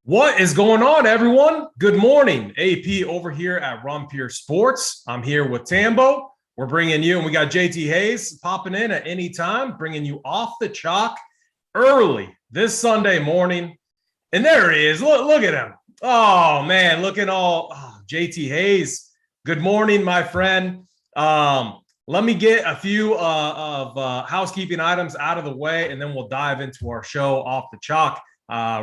What is going on, everyone? Good morning. AP over here at Runpure Sports. I'm here with Tambo. We're bringing you, and we got JT Hayes popping in at any time, bringing you off the chalk early this Sunday morning. And there he is. Look at him. Oh, man, looking all JT Hayes. Good morning, my friend. Let me get a few of housekeeping items out of the way, and then we'll dive into our show off the chalk.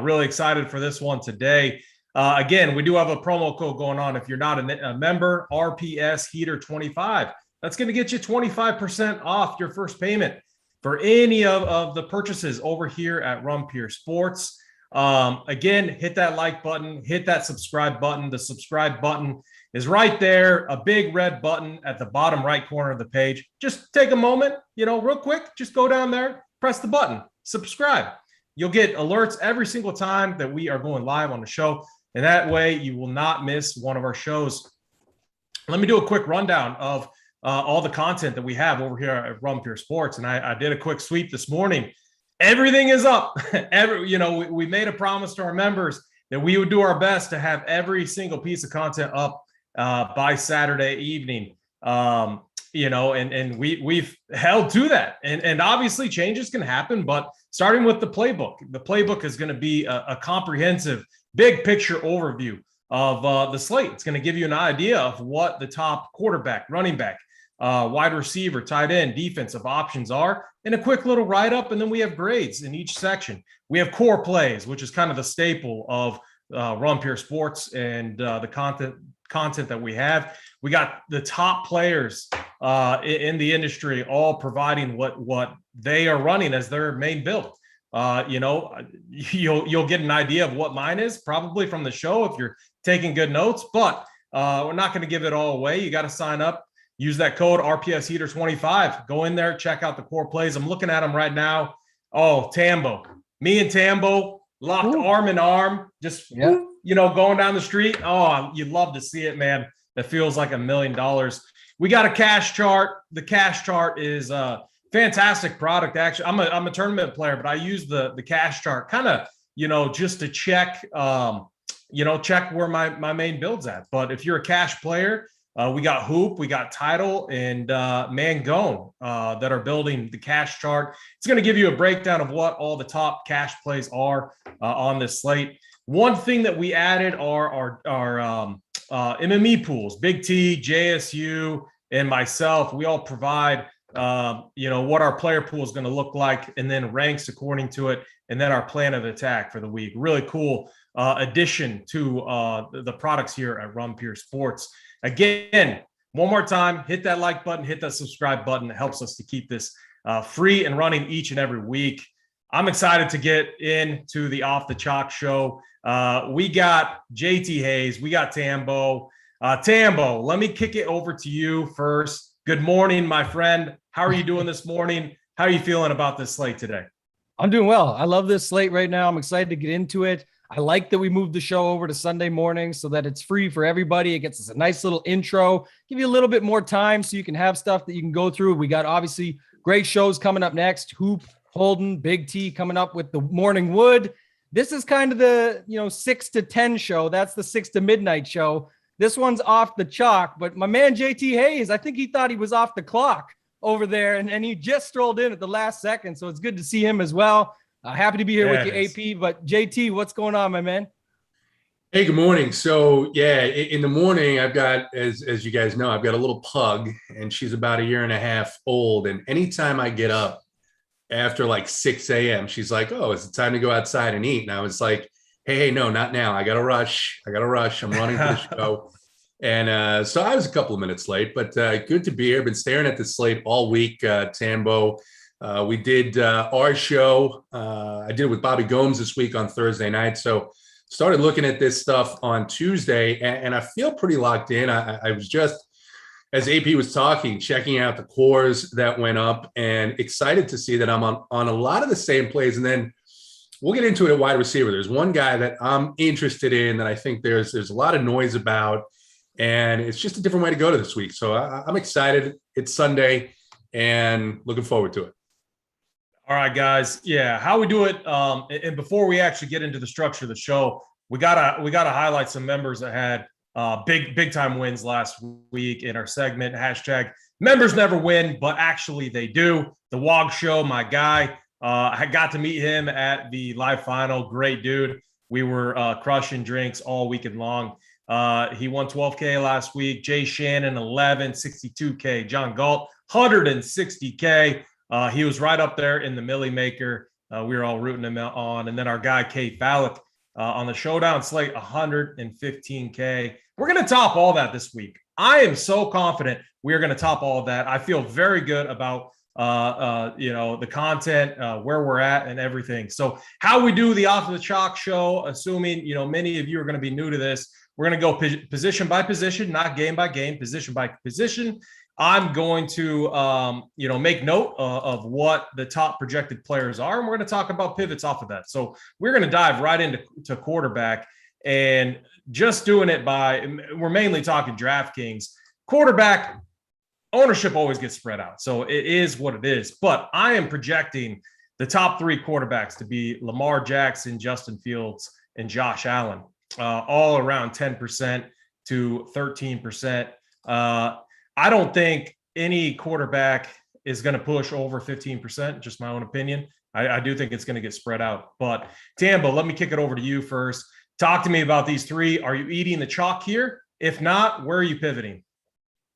Really excited for this one today. Again, we do have a promo code going on. If you're not a member, RPS Heater 25. That's going to get you 25% off your first payment for any of the purchases over here at Runpure Sports. Again, hit that like button, hit that subscribe button. The subscribe button is right there, a big red button at the bottom right corner of the page. Just take a moment, real quick, just go down there, press the button, subscribe. You'll get alerts every single time that we are going live on the show. And that way you will not miss one of our shows. Let me do a quick rundown of all the content that we have over here at Runpure Sports. And I did a quick sweep this morning. Everything is up. We made a promise to our members that we would do our best to have every single piece of content up by Saturday evening. And we've held to that. And obviously changes can happen, but starting with the playbook is going to be a comprehensive, big picture overview of the slate. It's going to give you an idea of what the top quarterback, running back, wide receiver, tight end, defensive options are, and a quick little write-up. And then we have grades in each section. We have core plays, which is kind of the staple of Runpure Sports and the content that we have. We got the top players in the industry all providing what they are running as their main build. You'll get an idea of what mine is probably from the show if you're taking good notes, but we're not going to give it all away. You got to sign up, use that code RPS Heater 25. Go in there, check out the core plays. I'm looking at them right now. Oh, Tambo, me and Tambo locked arm in arm, just going down the street. Oh, you'd love to see it, man. That feels like $1 million. We got a cash chart. The cash chart is a fantastic product. Actually, I'm a tournament player, but I use the cash chart kind of, just to check, check where my main build's at. But if you're a cash player, we got Hoop, we got Title, and Mangone that are building the cash chart. It's going to give you a breakdown of what all the top cash plays are on this slate. One thing that we added are our MME pools. BigT, JSU, and myself. We all provide what our player pool is going to look like, and then ranks according to it, and then our plan of attack for the week. Really cool addition to the products here at Runpure Sports. Again, one more time, hit that like button, hit that subscribe button. It helps us to keep this free and running each and every week. I'm excited to get into the Off the Chalk show. We got JT Hayes, we got Tambo. Tambo, let me kick it over to you first. Good morning, my friend. How are you doing this morning? How are you feeling about this slate today? I'm doing well. I love this slate right now. I'm excited to get into it. I like that we moved the show over to Sunday morning so that it's free for everybody. It gets us a nice little intro, give you a little bit more time so you can have stuff that you can go through. We got obviously great shows coming up next. Hoop, Holden, Big T coming up with the Morning Wood. This is kind of the 6 to 10 show. That's the 6 to midnight show. This one's off the chalk, but my man JT Hayes, I think he thought he was off the clock over there, and he just strolled in at the last second. So it's good to see him as well. Happy to be here with you, AP. But JT, what's going on, my man? Hey, good morning. So in the morning, I've got, as you guys know, I've got a little pug, and she's about 1.5 years old. And anytime I get up after like 6 a.m., she's like, "Oh, is it time to go outside and eat?" And I was like, hey, no, not now. I got to rush. I'm running for the show. And so I was a couple of minutes late, but good to be here. Been staring at the slate all week, Tambo. We did our show. I did it with Bobby Gomes this week on Thursday night. So started looking at this stuff on Tuesday, and I feel pretty locked in. I was just, as AP was talking, checking out the cores that went up, and excited to see that I'm on a lot of the same plays. And then we'll get into it at wide receiver. There's one guy that I'm interested in that I think there's a lot of noise about, and it's just a different way to go to this week. So I'm excited. It's Sunday, and looking forward to it. All right, guys. Yeah, how we do it. And before we actually get into the structure of the show, we gotta highlight some members that had big time wins last week in our segment. Hashtag members never win, but actually they do. The Wog Show, my guy. I got to meet him at the live final. Great dude. We were crushing drinks all weekend long. He won 12K last week. Jay Shannon, 11, 62K. John Galt, 160K. He was right up there in the Millie Maker. We were all rooting him on. And then our guy, Kate Fallick, on the Showdown slate, 115K. We're going to top all that this week. I am so confident we are going to top all of that. I feel very good about the content, where we're at and everything. So how we do the Off the Chalk show, assuming, many of you are going to be new to this, we're going to go position by position, not game by game, position by position. I'm going to, make note of what the top projected players are, and we're going to talk about pivots off of that. So we're going to dive right into quarterback, and just doing it we're mainly talking DraftKings. Quarterback ownership always gets spread out, so it is what it is. But I am projecting the top three quarterbacks to be Lamar Jackson, Justin Fields, and Josh Allen, all around 10% to 13%. I don't think any quarterback is going to push over 15%, just my own opinion. I do think it's going to get spread out. But Tambo, let me kick it over to you first. Talk to me about these three. Are you eating the chalk here? If not, where are you pivoting?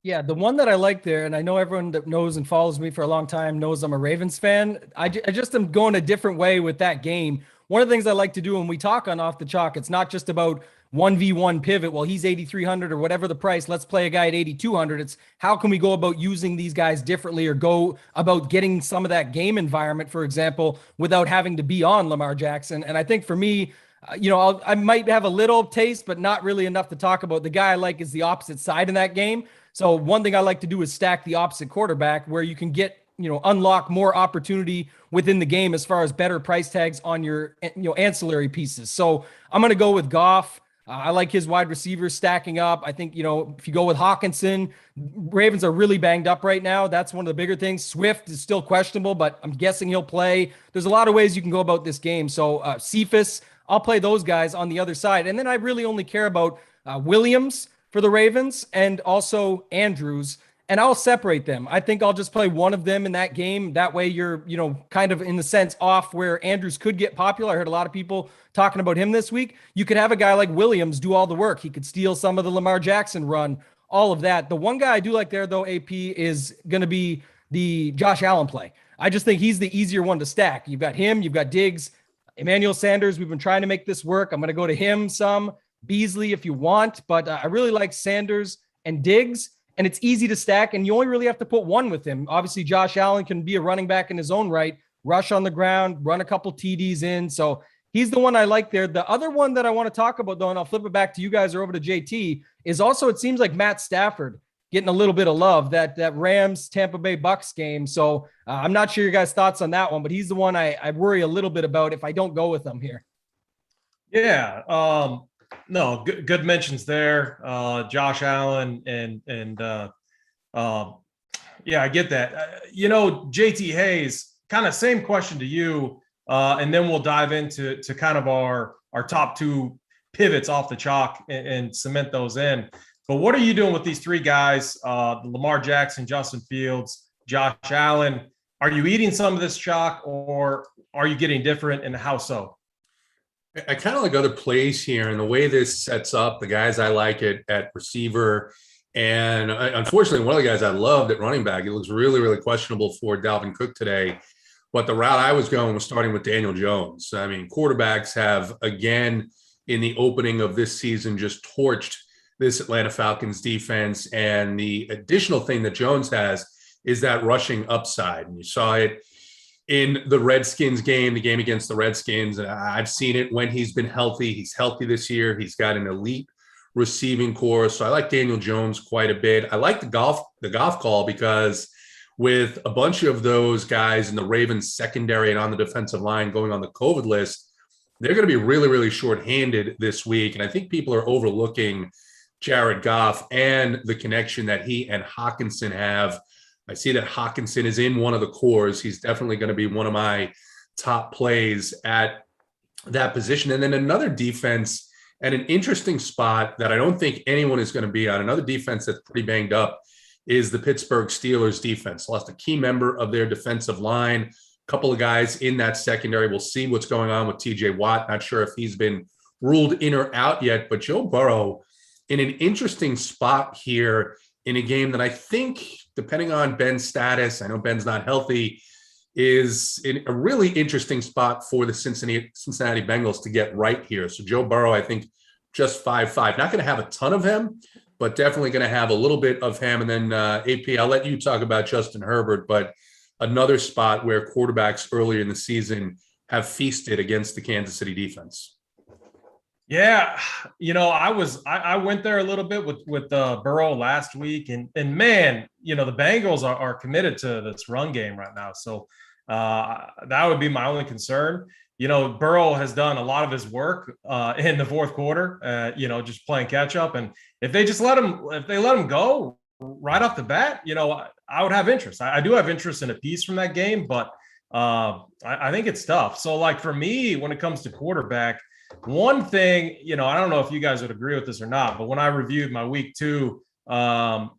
Yeah, the one that I like there, and I know everyone that knows and follows me for a long time knows I'm a Ravens fan. I just am going a different way with that game. One of the things I like to do when we talk on Off the Chalk, it's not just about 1v1 pivot. Well, he's 8,300 or whatever the price. Let's play a guy at 8,200. It's how can we go about using these guys differently, or go about getting some of that game environment, for example, without having to be on Lamar Jackson. And I think for me, I might have a little taste, but not really enough to talk about. The guy I like is the opposite side in that game. So one thing I like to do is stack the opposite quarterback, where you can get, unlock more opportunity within the game as far as better price tags on your, ancillary pieces. So I'm going to go with Goff. I like his wide receivers stacking up. I think, if you go with Hawkinson, Ravens are really banged up right now. That's one of the bigger things. Swift is still questionable, but I'm guessing he'll play. There's a lot of ways you can go about this game. So Cephas, I'll play those guys on the other side. And then I really only care about Williams for the Ravens and also Andrews, and I'll separate them. I think I'll just play one of them in that game. That way you're, kind of in the sense off where Andrews could get popular. I heard a lot of people talking about him this week. You could have a guy like Williams do all the work. He could steal some of the Lamar Jackson run, all of that. The one guy I do like there, though, AP, is going to be the Josh Allen play. I just think he's the easier one to stack. You've got him, you've got Diggs, Emmanuel Sanders. We've been trying to make this work. I'm going to go to him some. Beasley if you want, but I really like Sanders and Diggs, and it's easy to stack, and you only really have to put one with him. Obviously, Josh Allen can be a running back in his own right, rush on the ground, run a couple TDs in, so he's the one I like there. The other one that I want to talk about, though, and I'll flip it back to you guys or over to JT, is also, it seems like Matt Stafford getting a little bit of love, that Rams Tampa Bay Bucks game. So I'm not sure your guys' thoughts on that one, but he's the one I worry a little bit about if I don't go with him here. Yeah. No, good mentions there. Josh Allen and I get that. JT Hayes, kind of same question to you, and then we'll dive into kind of our top two pivots off the chalk and cement those in. But what are you doing with these three guys, Lamar Jackson, Justin Fields, Josh Allen? Are you eating some of this chalk, or are you getting different, and how so? I kind of like other plays here, and the way this sets up the guys I like at receiver. And unfortunately, one of the guys I loved at running back, it looks really, really questionable for Dalvin Cook today. But the route I was going was starting with Daniel Jones. I mean, quarterbacks have, again, in the opening of this season, just torched this Atlanta Falcons defense. And the additional thing that Jones has is that rushing upside. And you saw it in the Redskins game, the game against the Redskins. I've seen it when he's been healthy. He's healthy this year. He's got an elite receiving core. So I like Daniel Jones quite a bit. I like the golf call, because with a bunch of those guys in the Ravens secondary and on the defensive line going on the COVID list, they're going to be really, really shorthanded this week. And I think people are overlooking Jared Goff and the connection that he and Hawkinson have. I see that Hawkinson is in one of the cores. He's definitely going to be one of my top plays at that position. And then another defense And an interesting spot that I don't think anyone is going to be on, another defense that's pretty banged up, is the Pittsburgh Steelers defense. Lost a key member of their defensive line, a couple of guys in that secondary. We'll see what's going on with TJ Watt. Not sure if he's been ruled in or out yet, but Joe Burrow in an interesting spot here in a game that I think, depending on Ben's status, I know Ben's not healthy, is in a really interesting spot for the Cincinnati Bengals to get right here. So Joe Burrow, I think, just 5'5". Not going to have a ton of him, but definitely going to have a little bit of him. And then AP, I'll let you talk about Justin Herbert, but another spot where quarterbacks earlier in the season have feasted against the Kansas City defense. Yeah, I went there a little bit with Burrow last week, and man, the Bengals are committed to this run game right now. So that would be my only concern. Burrow has done a lot of his work in the fourth quarter, just playing catch up. And if they let him go right off the bat, I would have interest. I do have interest in a piece from that game, but I think it's tough. So like for me, when it comes to quarterback, one thing, I don't know if you guys would agree with this or not, but when I reviewed my week 2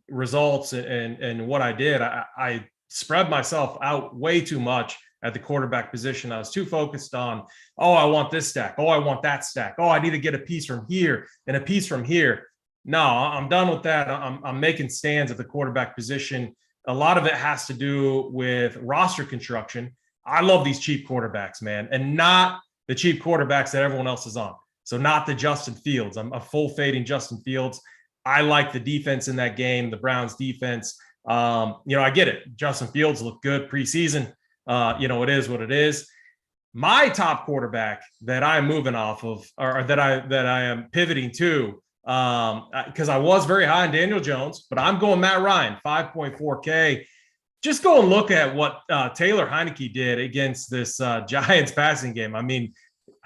results and what I did, I spread myself out way too much at the quarterback position. I was too focused on, I want this stack. I want that stack. I need to get a piece from here and a piece from here. No, I'm done with that. I'm making stands at the quarterback position. A lot of it has to do with roster construction. I love these cheap quarterbacks, man, and not the cheap quarterbacks that everyone else is on. So not the Justin Fields. I'm a full fading Justin Fields. I like the defense in that game, the Browns defense. I get it. Justin Fields looked good preseason. It is what it is. My top quarterback that I'm moving off of, or that I am pivoting to, because I was very high on Daniel Jones, but I'm going Matt Ryan, 5.4K. Just go and look at what Taylor Heinicke did against this Giants passing game. I mean,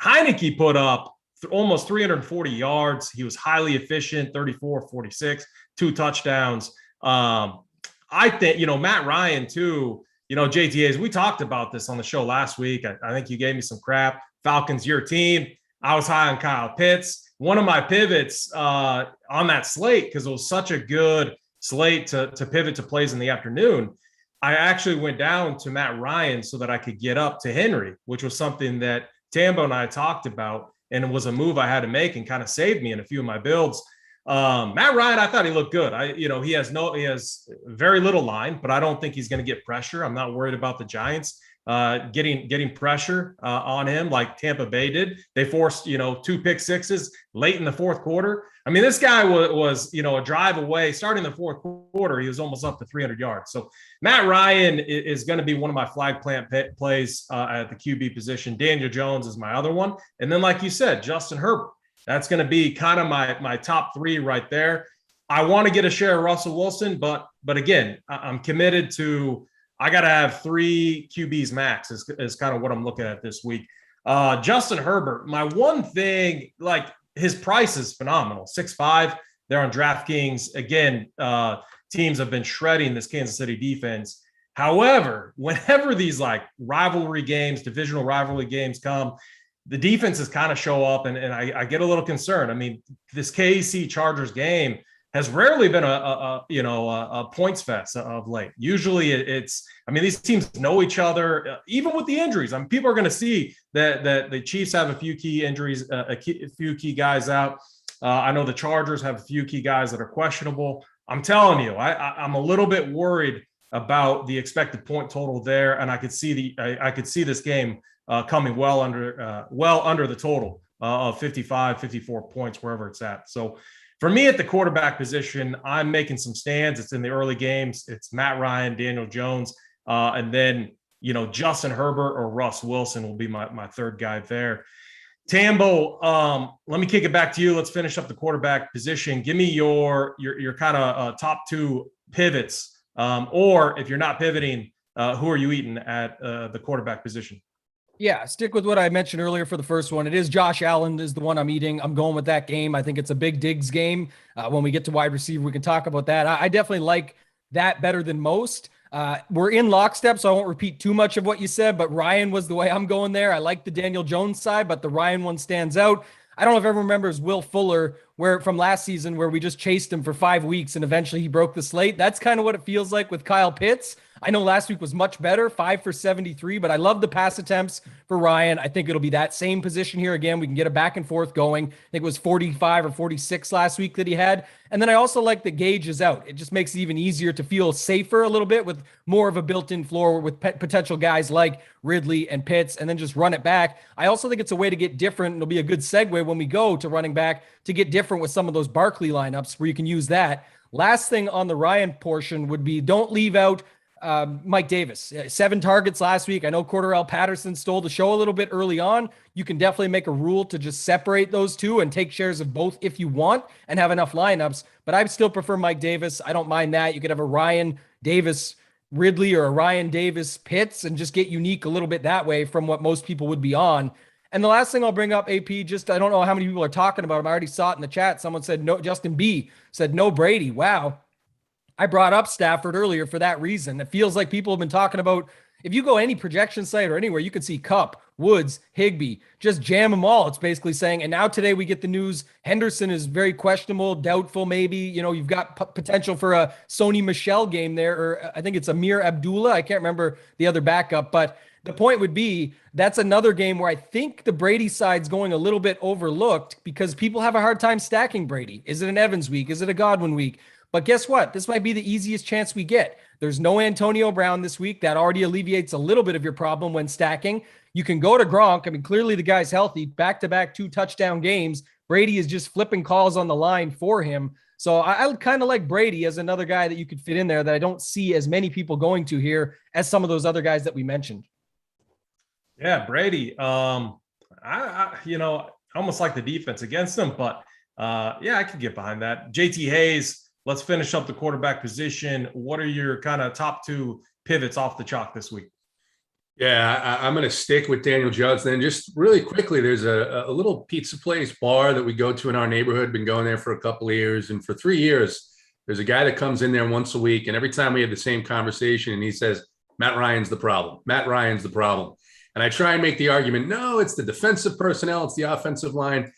Heinicke put up almost 340 yards. He was highly efficient, 34-46, 2 touchdowns. I think, Matt Ryan too, JTAs, we talked about this on the show last week. I think you gave me some crap. Falcons, your team. I was high on Kyle Pitts. One of my pivots on that slate, because it was such a good slate to pivot to plays in the afternoon, I actually went down to Matt Ryan so that I could get up to Henry, which was something that Tambo and I talked about, and it was a move I had to make and kind of saved me in a few of my builds. Matt Ryan, I thought he looked good. He has very little line, but I don't think he's going to get pressure. I'm not worried about the Giants getting pressure on him like Tampa Bay did. They forced, 2 pick sixes late in the fourth quarter. I mean, this guy was a drive away. Starting the fourth quarter, he was almost up to 300 yards. So Matt Ryan is going to be one of my flag plant plays at the QB position. Daniel Jones is my other one. And then, like you said, Justin Herbert. That's going to be kind of my top 3 right there. I want to get a share of Russell Wilson, but again, I'm committed to, I got to have 3 QBs max is kind of what I'm looking at this week. Justin Herbert, my one thing, like his price is phenomenal. 6'5", they're on DraftKings. Again, teams have been shredding this Kansas City defense. However, whenever these like rivalry games, divisional rivalry games come, the defenses kind of show up, and I get a little concerned. I mean, this KC Chargers game has rarely been a points fest of late. Usually these teams know each other, even with the injuries. I mean, people are going to see that the Chiefs have a few key injuries, a few key guys out. I know the Chargers have a few key guys that are questionable. I'm telling you, I'm a little bit worried about the expected point total there, and I could see this game coming well under the total of 55, 54 points, wherever it's at. So for me at the quarterback position, I'm making some stands. It's in the early games. It's Matt Ryan, Daniel Jones, and then, Justin Herbert or Russ Wilson will be my third guy there. Tambo, let me kick it back to you. Let's finish up the quarterback position. Give me your kind of top 2 pivots, or if you're not pivoting, who are you eating at the quarterback position? Yeah, stick with what I mentioned earlier for the first one. It is Josh Allen is the one I'm eating. I'm going with that game. I think it's a big Diggs game. When we get to wide receiver, we can talk about that. I definitely like that better than most. We're in lockstep, so I won't repeat too much of what you said, but Ryan was the way I'm going there. I like the Daniel Jones side, but the Ryan one stands out. I don't know if everyone remembers Will Fuller, where from last season, where we just chased him for 5 weeks and eventually he broke the slate. That's kind of what it feels like with Kyle Pitts. I know last week was much better, 5 for 73, but I love the pass attempts for Ryan. I think it'll be that same position here again. We can get a back and forth going. I think it was 45 or 46 last week that he had. And then I also like the Gage is out. It just makes it even easier to feel safer a little bit with more of a built-in floor with potential guys like Ridley and Pitts, and then just run it back. I also think it's a way to get different. It'll be a good segue when we go to running back to get different with some of those Barkley lineups where you can use that. Last thing on the Ryan portion would be don't leave out Mike Davis, 7 targets last week. I know Cordarrelle Patterson stole the show a little bit early on. You can definitely make a rule to just separate those two and take shares of both if you want and have enough lineups, but I still prefer Mike Davis. I don't mind that. You could have a Ryan Davis Ridley or a Ryan Davis Pitts and just get unique a little bit that way from what most people would be on. And the last thing I'll bring up, AP, just I don't know how many people are talking about him. I already saw it in the chat. Someone said no, Justin B said no Brady. Wow. I brought up Stafford earlier for that reason. It feels like people have been talking about, if you go any projection site or anywhere, you can see Kupp, Woods, Higbee, just jam them all. It's basically saying, and now today we get the news, Henderson is very questionable, doubtful maybe. You know, you've got potential for a Sony Michel game there, or I think it's Amir Abdullah. I can't remember the other backup, but the point would be that's another game where I think the Brady side's going a little bit overlooked because people have a hard time stacking Brady. Is it an Evans week? Is it a Godwin week? But guess what? This might be the easiest chance we get. There's no Antonio Brown this week. That already alleviates a little bit of your problem when stacking. You can go to Gronk. I mean, clearly the guy's healthy. Back-to-back 2-touchdown games. Brady is just flipping calls on the line for him. So I would kind of like Brady as another guy that you could fit in there that I don't see as many people going to here as some of those other guys that we mentioned. Yeah, Brady. I almost like the defense against him, but yeah, I could get behind that. JT Hayes. Let's finish up the quarterback position. What are your kind of top 2 pivots off the chalk this week? Yeah, I'm going to stick with Daniel Jones. Then just really quickly, there's a little pizza place bar that we go to in our neighborhood. Been going there for a couple of years. And for 3 years, there's a guy that comes in there once a week. And every time we have the same conversation and he says, Matt Ryan's the problem. Matt Ryan's the problem. And I try and make the argument, no, it's the defensive personnel. It's the offensive line.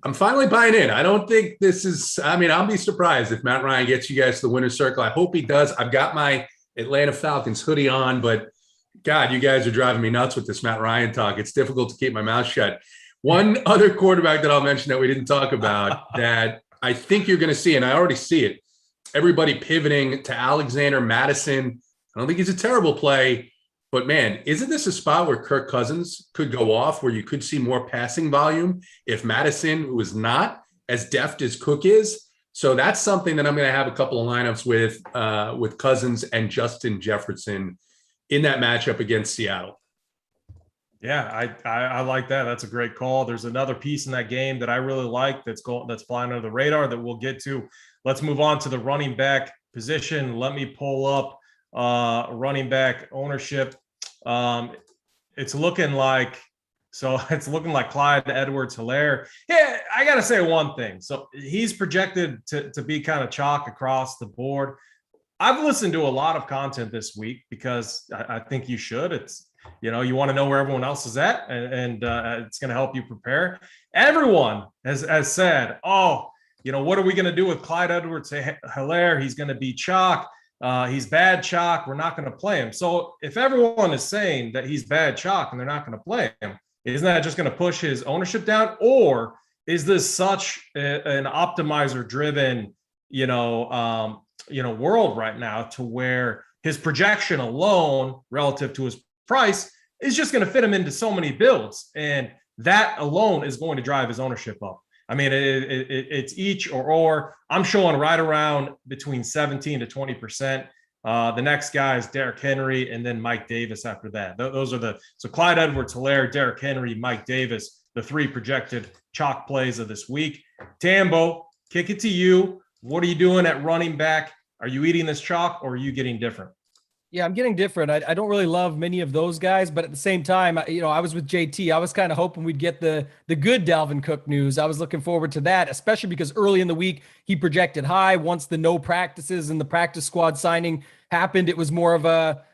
I'm finally buying in. I don't think this is, I'll be surprised if Matt Ryan gets you guys to the winner's circle. I hope he does. I've got my Atlanta Falcons hoodie on, but God, you guys are driving me nuts with this Matt Ryan talk. It's difficult to keep my mouth shut. One other quarterback that I'll mention that we didn't talk about that I think you're going to see, and I already see it, everybody pivoting to Alexander Madison. I don't think he's a terrible play. But man, isn't this a spot where Kirk Cousins could go off, where you could see more passing volume if Madison was not as deft as Cook is? So that's something that I'm going to have a couple of lineups with Cousins and Justin Jefferson in that matchup against Seattle. Yeah, I like that. That's a great call. There's another piece in that game that I really like that's flying under the radar that we'll get to. Let's move on to the running back position. Let me pull up running back ownership. It's looking like Clyde Edwards-Helaire. Yeah, I gotta say one thing. So he's projected to be kind of chalk across the board. I've listened to a lot of content this week because I think you should. It's, you want to know where everyone else is at, and it's going to help you prepare. Everyone has said, what are we going to do with Clyde Edwards-Helaire? He's going to be chalk. He's bad chalk. We're not going to play him. So if everyone is saying that he's bad chalk and they're not going to play him, isn't that just going to push his ownership down? Or is this such an optimizer driven, world right now to where his projection alone relative to his price is just going to fit him into so many builds. And that alone is going to drive his ownership up. I mean, it's each or. I'm showing right around between 17 to 20%. The next guy is Derrick Henry, and then Mike Davis after that. Those are so Clyde Edwards-Helaire, Derrick Henry, Mike Davis, the 3 projected chalk plays of this week. Tambo, kick it to you. What are you doing at running back? Are you eating this chalk, or are you getting different? Yeah, I'm getting different. I don't really love many of those guys, but at the same time, I was with JT. I was kind of hoping we'd get the good Dalvin Cook news. I was looking forward to that, especially because early in the week, he projected high. Once the no practices and the practice squad signing happened, it was more of a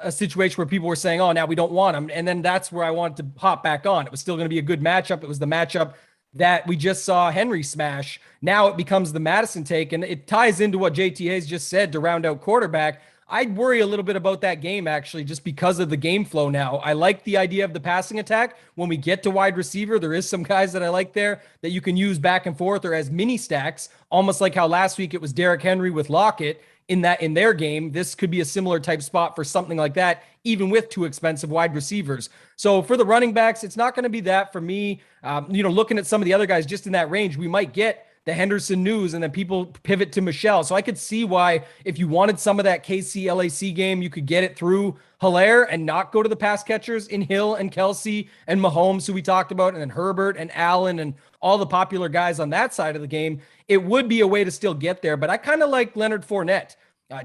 situation where people were saying, oh, now we don't want him. And then that's where I wanted to hop back on. It was still going to be a good matchup. It was the matchup that we just saw Henry smash. Now it becomes the Madison take, and it ties into what JT has just said to round out quarterback. I'd worry a little bit about that game, actually, just because of the game flow now. I like the idea of the passing attack. When we get to wide receiver, there is some guys that I like there that you can use back and forth or as mini stacks, almost like how last week it was Derrick Henry with Lockett in their game. This could be a similar type spot for something like that, even with two expensive wide receivers. So for the running backs, it's not going to be that for me. Looking at some of the other guys just in that range, we might get the Henderson news, and then people pivot to Michelle. So I could see why, if you wanted some of that KC LAC game, you could get it through Hilaire and not go to the pass catchers in Hill and Kelsey and Mahomes, who we talked about, and then Herbert and Allen and all the popular guys on that side of the game. It would be a way to still get there, but I kind of like Leonard Fournette.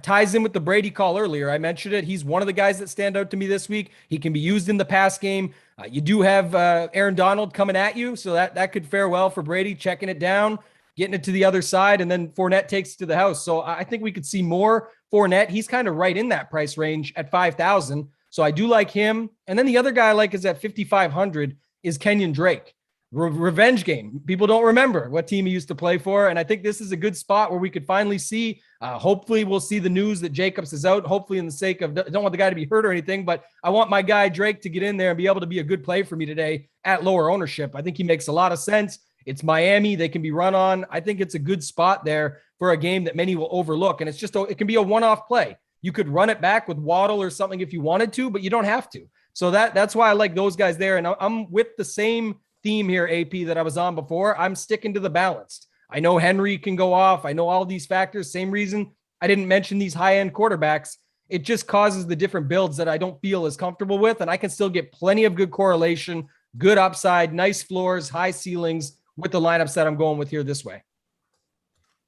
Ties in with the Brady call earlier. I mentioned it. He's one of the guys that stand out to me this week. He can be used in the pass game. You do have Aaron Donald coming at you, so that could fare well for Brady, checking it down, getting it to the other side, and then Fournette takes it to the house. So I think we could see more Fournette. He's kind of right in that price range at 5,000. So I do like him. And then the other guy I like is at 5,500 is Kenyan Drake. Revenge game. People don't remember what team he used to play for. And I think this is a good spot where we could finally see, hopefully we'll see the news that Jacobs is out, hopefully in the sake of, don't want the guy to be hurt or anything, but I want my guy Drake to get in there and be able to be a good play for me today at lower ownership. I think he makes a lot of sense. It's Miami. They can be run on. I think it's a good spot there for a game that many will overlook. And it's just, it can be a one-off play. You could run it back with Waddle or something if you wanted to, but you don't have to. So that's why I like those guys there. And I'm with the same theme here, AP, that I was on before. I'm sticking to the balanced. I know Henry can go off. I know all these factors. Same reason I didn't mention these high-end quarterbacks. It just causes the different builds that I don't feel as comfortable with. And I can still get plenty of good correlation, good upside, nice floors, high ceilings with the lineups that I'm going with here this way.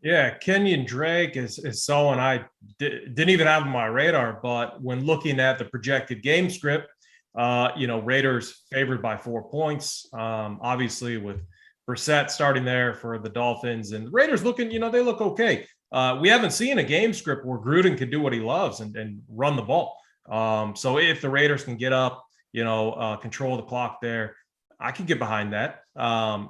Yeah, Kenyan Drake is someone I didn't even have on my radar, but when looking at the projected game script, Raiders favored by 4 points, obviously with Brissett starting there for the Dolphins, and the Raiders looking, they look okay. We haven't seen a game script where Gruden can do what he loves and run the ball. So if the Raiders can get up, control the clock there, I can get behind that.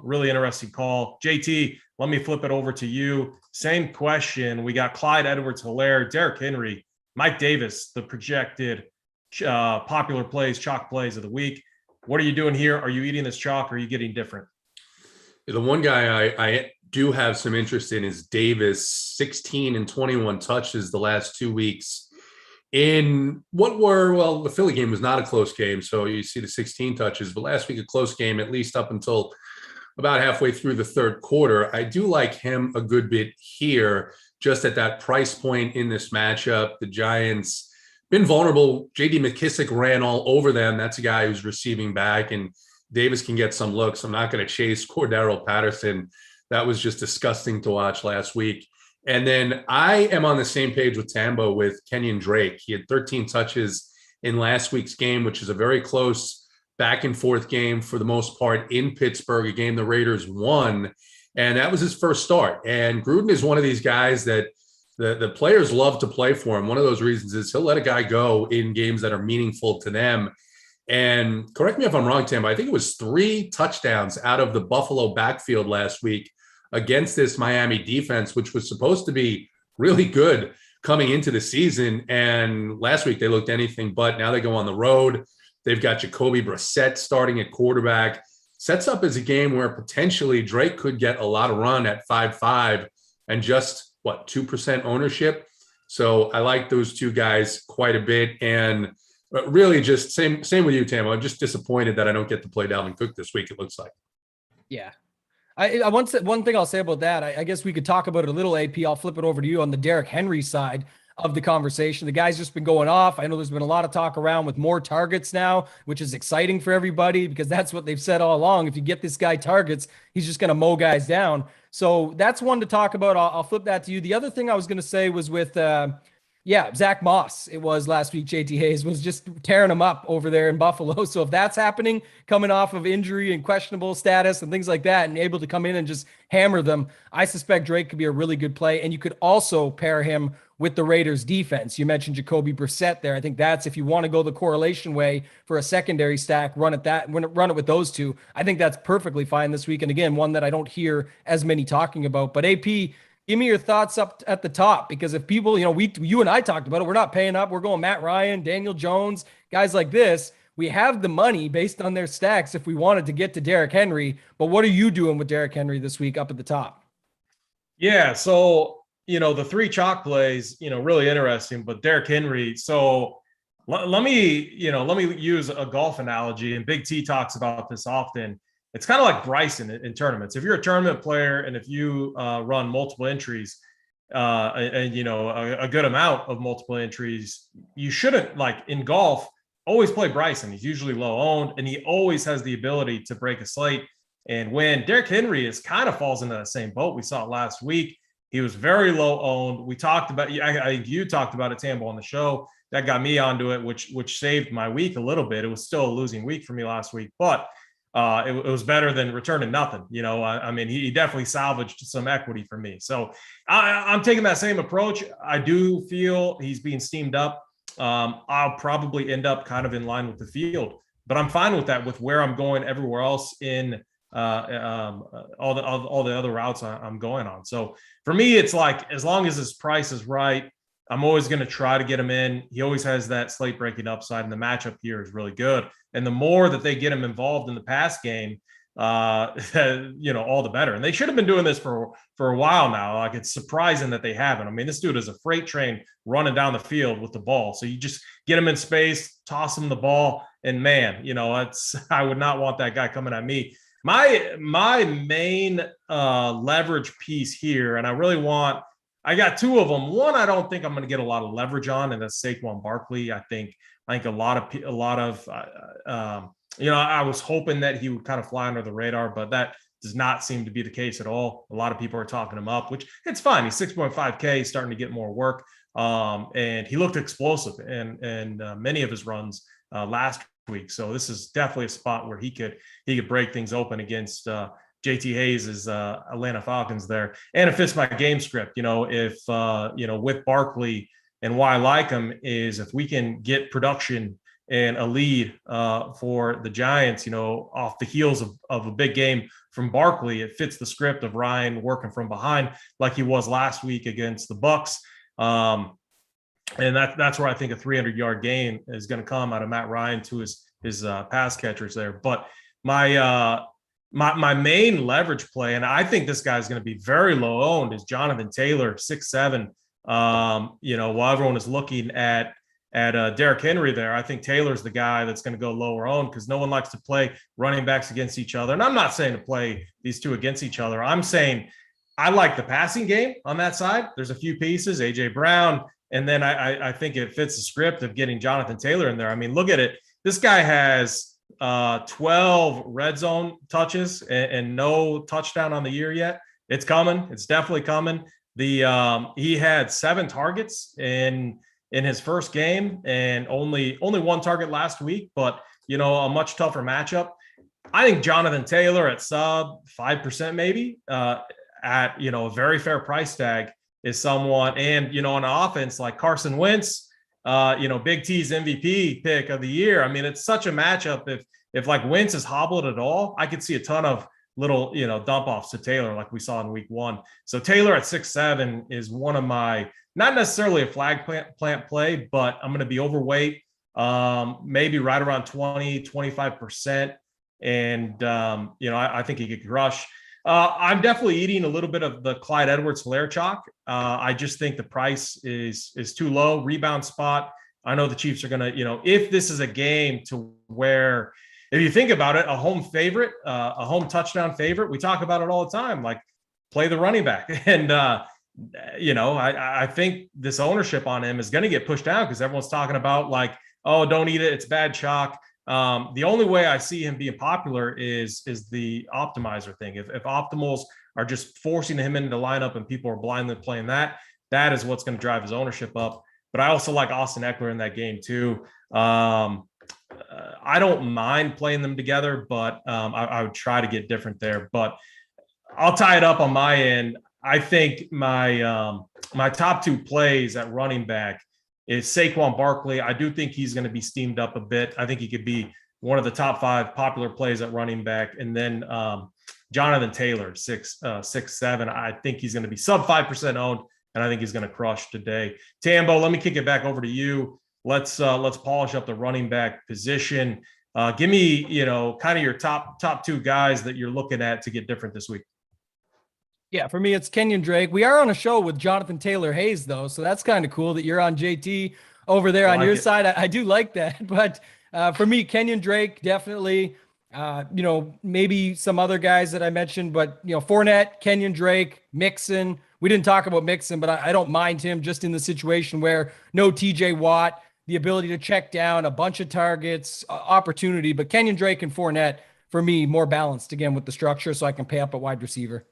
Really interesting call. JT, let me flip it over to you. Same question. We got Clyde Edwards-Helaire, Derrick Henry, Mike Davis, the projected popular plays, chalk plays of the week. What are you doing here? Are you eating this chalk or are you getting different? The one guy I do have some interest in is Davis, 16 and 21 touches the last 2 weeks. In the Philly game was not a close game, so you see the 16 touches, but last week a close game, at least up until about halfway through the third quarter. I do like him a good bit here, just at that price point in this matchup. The Giants been vulnerable. J.D. McKissick ran all over them. That's a guy who's receiving back, and Davis can get some looks. I'm not going to chase Cordero Patterson. That was just disgusting to watch last week. And then I am on the same page with Tambo with Kenyan Drake. He had 13 touches in last week's game, which is a very close back and forth game for the most part in Pittsburgh, a game the Raiders won. And that was his first start. And Gruden is one of these guys that the players love to play for him. One of those reasons is he'll let a guy go in games that are meaningful to them. And correct me if I'm wrong, Tambo, I think it was 3 touchdowns out of the Buffalo backfield last week against this Miami defense, which was supposed to be really good coming into the season. And last week they looked anything but. Now they go on the road. They've got Jacoby Brissett starting at quarterback. Sets up as a game where potentially Drake could get a lot of run at 5.5 and just 2% ownership. So I like those two guys quite a bit. And really just same with you, Tam. I'm just disappointed that I don't get to play Dalvin Cook this week, it looks like. Yeah. I one thing I'll say about that, I guess we could talk about it a little, AP. I'll flip it over to you on the Derrick Henry side of the conversation. The guy's just been going off. I know there's been a lot of talk around with more targets now, which is exciting for everybody because that's what they've said all along. If you get this guy targets, he's just going to mow guys down. So that's one to talk about. I'll flip that to you. The other thing I was going to say was with Yeah, Zach Moss, it was last week. JT Hayes was just tearing him up over there in Buffalo. So if that's happening, coming off of injury and questionable status and things like that, and able to come in and just hammer them, I suspect Drake could be a really good play. And you could also pair him with the Raiders defense. You mentioned Jacoby Brissett there. I think that's, if you want to go the correlation way for a secondary stack, run it with those two. I think that's perfectly fine this week. And again, one that I don't hear as many talking about. But AP, give me your thoughts up at the top, because if people, you and I talked about it, we're not paying up. We're going Matt Ryan, Daniel Jones, guys like this. We have the money based on their stacks if we wanted to get to Derrick Henry. But what are you doing with Derrick Henry this week up at the top? Yeah. So, the three chalk plays, really interesting, but Derrick Henry. So let me use a golf analogy, and Big T talks about this often. It's kind of like Bryson in tournaments. If you're a tournament player and if you run multiple entries and a good amount of multiple entries, you shouldn't, like in golf, always play Bryson. He's usually low owned and he always has the ability to break a slate and win. Derrick Henry kind of falls into that same boat. We saw it last week. He was very low owned. We talked about, I think you talked about it, Tambo, on the show. That got me onto it, which saved my week a little bit. It was still a losing week for me last week, but it was better than returning nothing. I mean, he definitely salvaged some equity for me. So I'm taking that same approach. I do feel he's being steamed up. I'll probably end up kind of in line with the field, but I'm fine with that, with where I'm going everywhere else in all the other routes I'm going on. So for me, it's like, as long as his price is right, I'm always going to try to get him in. He always has that slate breaking upside, and the matchup here is really good. And the more that they get him involved in the pass game, all the better. And they should have been doing this for a while now. Like, it's surprising that they haven't. I mean, this dude is a freight train running down the field with the ball. So you just get him in space, toss him the ball, and man, I would not want that guy coming at me. My main leverage piece here, and I got two of them. One, I don't think I'm going to get a lot of leverage on, and that's Saquon Barkley. I think a lot of I was hoping that he would kind of fly under the radar, but that does not seem to be the case at all. A lot of people are talking him up, which it's fine. He's 6.5K, starting to get more work, and he looked explosive in many of his runs last week. So this is definitely a spot where he could break things open against JT Hayes' Atlanta Falcons there. And it fits my game script. If with Barkley, and why I like him is if we can get production and a lead for the Giants, off the heels of a big game from Barkley, it fits the script of Ryan working from behind like he was last week against the Bucs. And that's where I think a 300-yard gain is going to come out of Matt Ryan to his pass catchers there. But my main leverage play, and I think this guy's going to be very low owned, is Jonathan Taylor, 6'7". While everyone is looking at Derrick Henry there, I think Taylor's the guy that's going to go lower owned, because no one likes to play running backs against each other. And I'm not saying to play these two against each other. I'm saying I like the passing game on that side. There's a few pieces, A.J. Brown, and then I think it fits the script of getting Jonathan Taylor in there. I mean, look at it. This guy has 12 red zone touches and no touchdown on the year yet. It's coming. It's definitely coming. He had 7 targets in his first game and only one target last week, but a much tougher matchup. I think Jonathan Taylor at sub 5% maybe at a very fair price tag is someone. And on an offense like Carson Wentz, Big T's MVP pick of the year. I mean, it's such a matchup. If like Wentz is hobbled at all, I could see a ton of little, dump offs to Taylor like we saw in week 1. So Taylor at 6'7" is one of my, not necessarily a flag plant play, but I'm going to be overweight, maybe right around 20-25%. And, I think he could crush. I'm definitely eating a little bit of the Clyde Edwards-Helaire chalk. I just think the price is too low. Rebound spot. I know the Chiefs are going to, if this is a game to where, if you think about it, a home favorite, a home touchdown favorite, we talk about it all the time, like play the running back. And, I think this ownership on him is going to get pushed down because everyone's talking about like, oh, don't eat it, it's bad chalk. The only way I see him being popular is the optimizer thing. If optimals are just forcing him into the lineup and people are blindly playing that is what's going to drive his ownership up. but I also like Austin Eckler in that game too. I don't mind playing them together, but I would try to get different there. But I'll tie it up on my end. I think my my top 2 plays at running back is Saquon Barkley. I do think he's going to be steamed up a bit. I think he could be one of the top 5 popular plays at running back. And then Jonathan Taylor, 6'7". I think he's going to be sub 5% owned, and I think he's going to crush today. Tambo, let me kick it back over to you. Let's polish up the running back position. Give me, kind of your top 2 guys that you're looking at to get different this week. Yeah, for me, it's Kenyan Drake. We are on a show with Jonathan Taylor Hayes, though, so that's kind of cool that you're on JT over there on your side. I do like that. But for me, Kenyan Drake, definitely. Maybe some other guys that I mentioned, but, Fournette, Kenyan Drake, Mixon. We didn't talk about Mixon, but I don't mind him just in the situation where no TJ Watt, the ability to check down, a bunch of targets, opportunity. But Kenyan Drake and Fournette, for me, more balanced, again, with the structure, so I can pay up at wide receiver.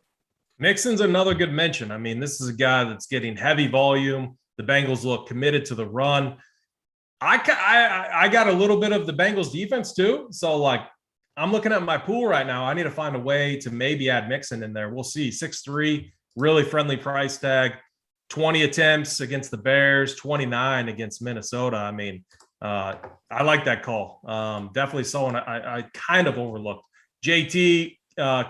Mixon's another good mention. I mean, this is a guy that's getting heavy volume. The Bengals look committed to the run. I got a little bit of the Bengals defense too. So, I'm looking at my pool right now. I need to find a way to maybe add Mixon in there. We'll see. 6'3", really friendly price tag. 20 attempts against the Bears, 29 against Minnesota. I mean, I like that call. Definitely someone I kind of overlooked. JT,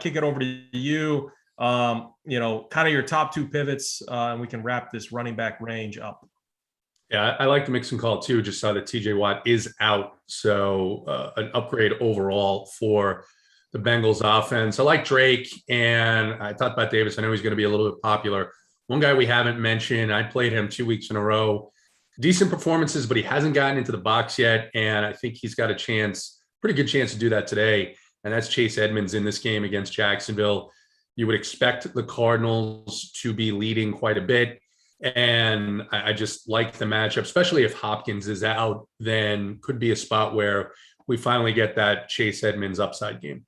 kick it over to you. Kind of your top 2 pivots, and we can wrap this running back range up. Yeah, I like the Mixon call too. Just saw that TJ Watt is out. So an upgrade overall for the Bengals offense. I like Drake, and I talked about Davis. I know he's going to be a little bit popular. One guy we haven't mentioned, I played him 2 weeks in a row. Decent performances, but he hasn't gotten into the box yet. And I think he's got pretty good chance to do that today. And that's Chase Edmonds in this game against Jacksonville. You would expect the Cardinals to be leading quite a bit. And I just like the matchup, especially if Hopkins is out, then could be a spot where we finally get that Chase Edmonds upside game.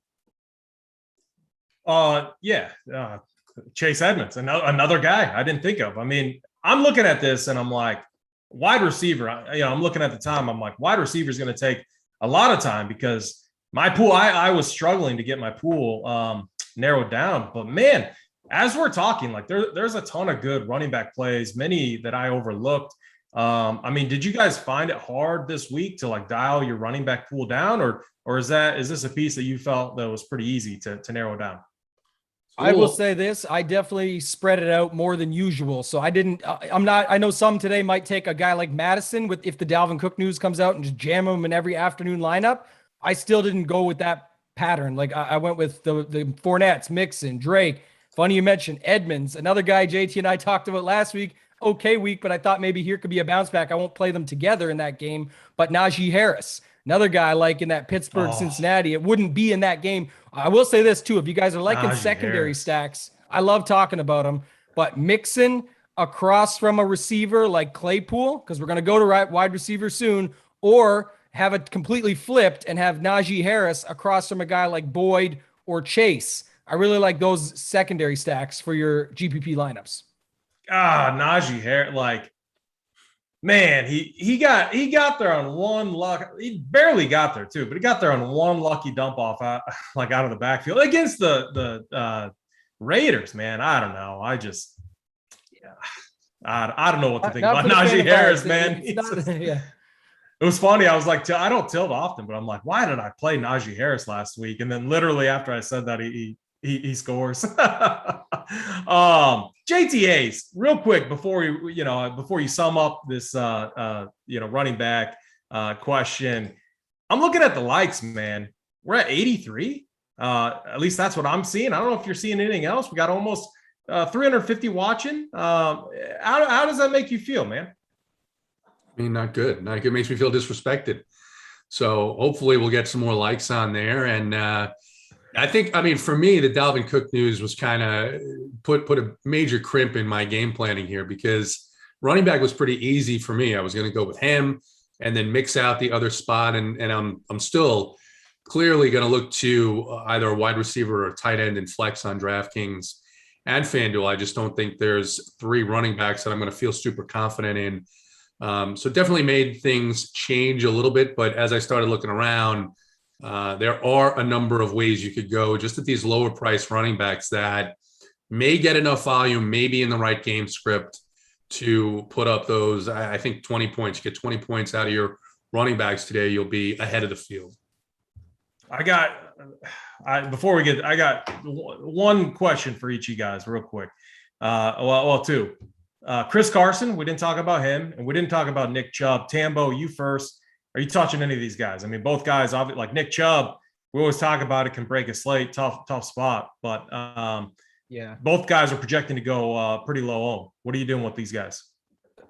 Chase Edmonds, another guy I didn't think of. I mean, I'm looking at this and I'm like, wide receiver. I'm looking at the time. I'm like, wide receiver is going to take a lot of time because my pool, I was struggling to get my pool narrowed down. But man, as we're talking, there's a ton of good running back plays, many that I overlooked. Did you guys find it hard this week to dial your running back pool down, or is this a piece that you felt that was pretty easy to narrow down? I will say this, I definitely spread it out more than usual. So I know some today might take a guy like Madison if the Dalvin Cook news comes out and just jam him in every afternoon lineup. I still didn't go with that pattern. I went with the Fournettes, Mixon, Drake. Funny you mentioned Edmonds, another guy JT and I talked about last week. Okay week, but I thought maybe here could be a bounce back. I won't play them together in that game, but Najee Harris, another guy in that Pittsburgh-Cincinnati. It wouldn't be in that game. I will say this too. If you guys are liking secondary stacks, I love talking about them, but Mixon across from a receiver like Claypool, because we're going to go to wide receiver soon, or have it completely flipped and have Najee Harris across from a guy like Boyd or Chase. I really like those secondary stacks for your GPP lineups. Najee Harris, man, he got there on one luck. He barely got there too, but he got there on one lucky dump off out of the backfield against the Raiders. Man, I don't know. I don't know what to think about Najee Harris, man. It was funny. I was like, I don't tilt often, but I'm like, why did I play Najee Harris last week? And then literally after I said that, he scores. JTAs, real quick before you sum up this running back question. I'm looking at the likes, man. We're at 83. At least that's what I'm seeing. I don't know if you're seeing anything else. We got almost 350 watching. How does that make you feel, man? I mean, not good. Not good. Makes me feel disrespected. So hopefully we'll get some more likes on there. And I think, for me, the Dalvin Cook news was kind of put a major crimp in my game planning here, because running back was pretty easy for me. I was going to go with him and then mix out the other spot. And I'm still clearly going to look to either a wide receiver or a tight end and flex on DraftKings and FanDuel. I just don't think there's 3 running backs that I'm going to feel super confident in So definitely made things change a little bit. But as I started looking around, there are a number of ways you could go just at these lower price running backs that may get enough volume, maybe in the right game script to put up those, I think 20 points. You get 20 points out of your running backs today, you'll be ahead of the field. I got one question for each of you guys real quick. Two. Chris Carson, we didn't talk about him, and we didn't talk about Nick Chubb. Tambo, you first. Are you touching any of these guys? I mean, both guys, like Nick Chubb, we always talk about it, can break a slate, tough spot. But yeah, both guys are projecting to go pretty low on. What are you doing with these guys?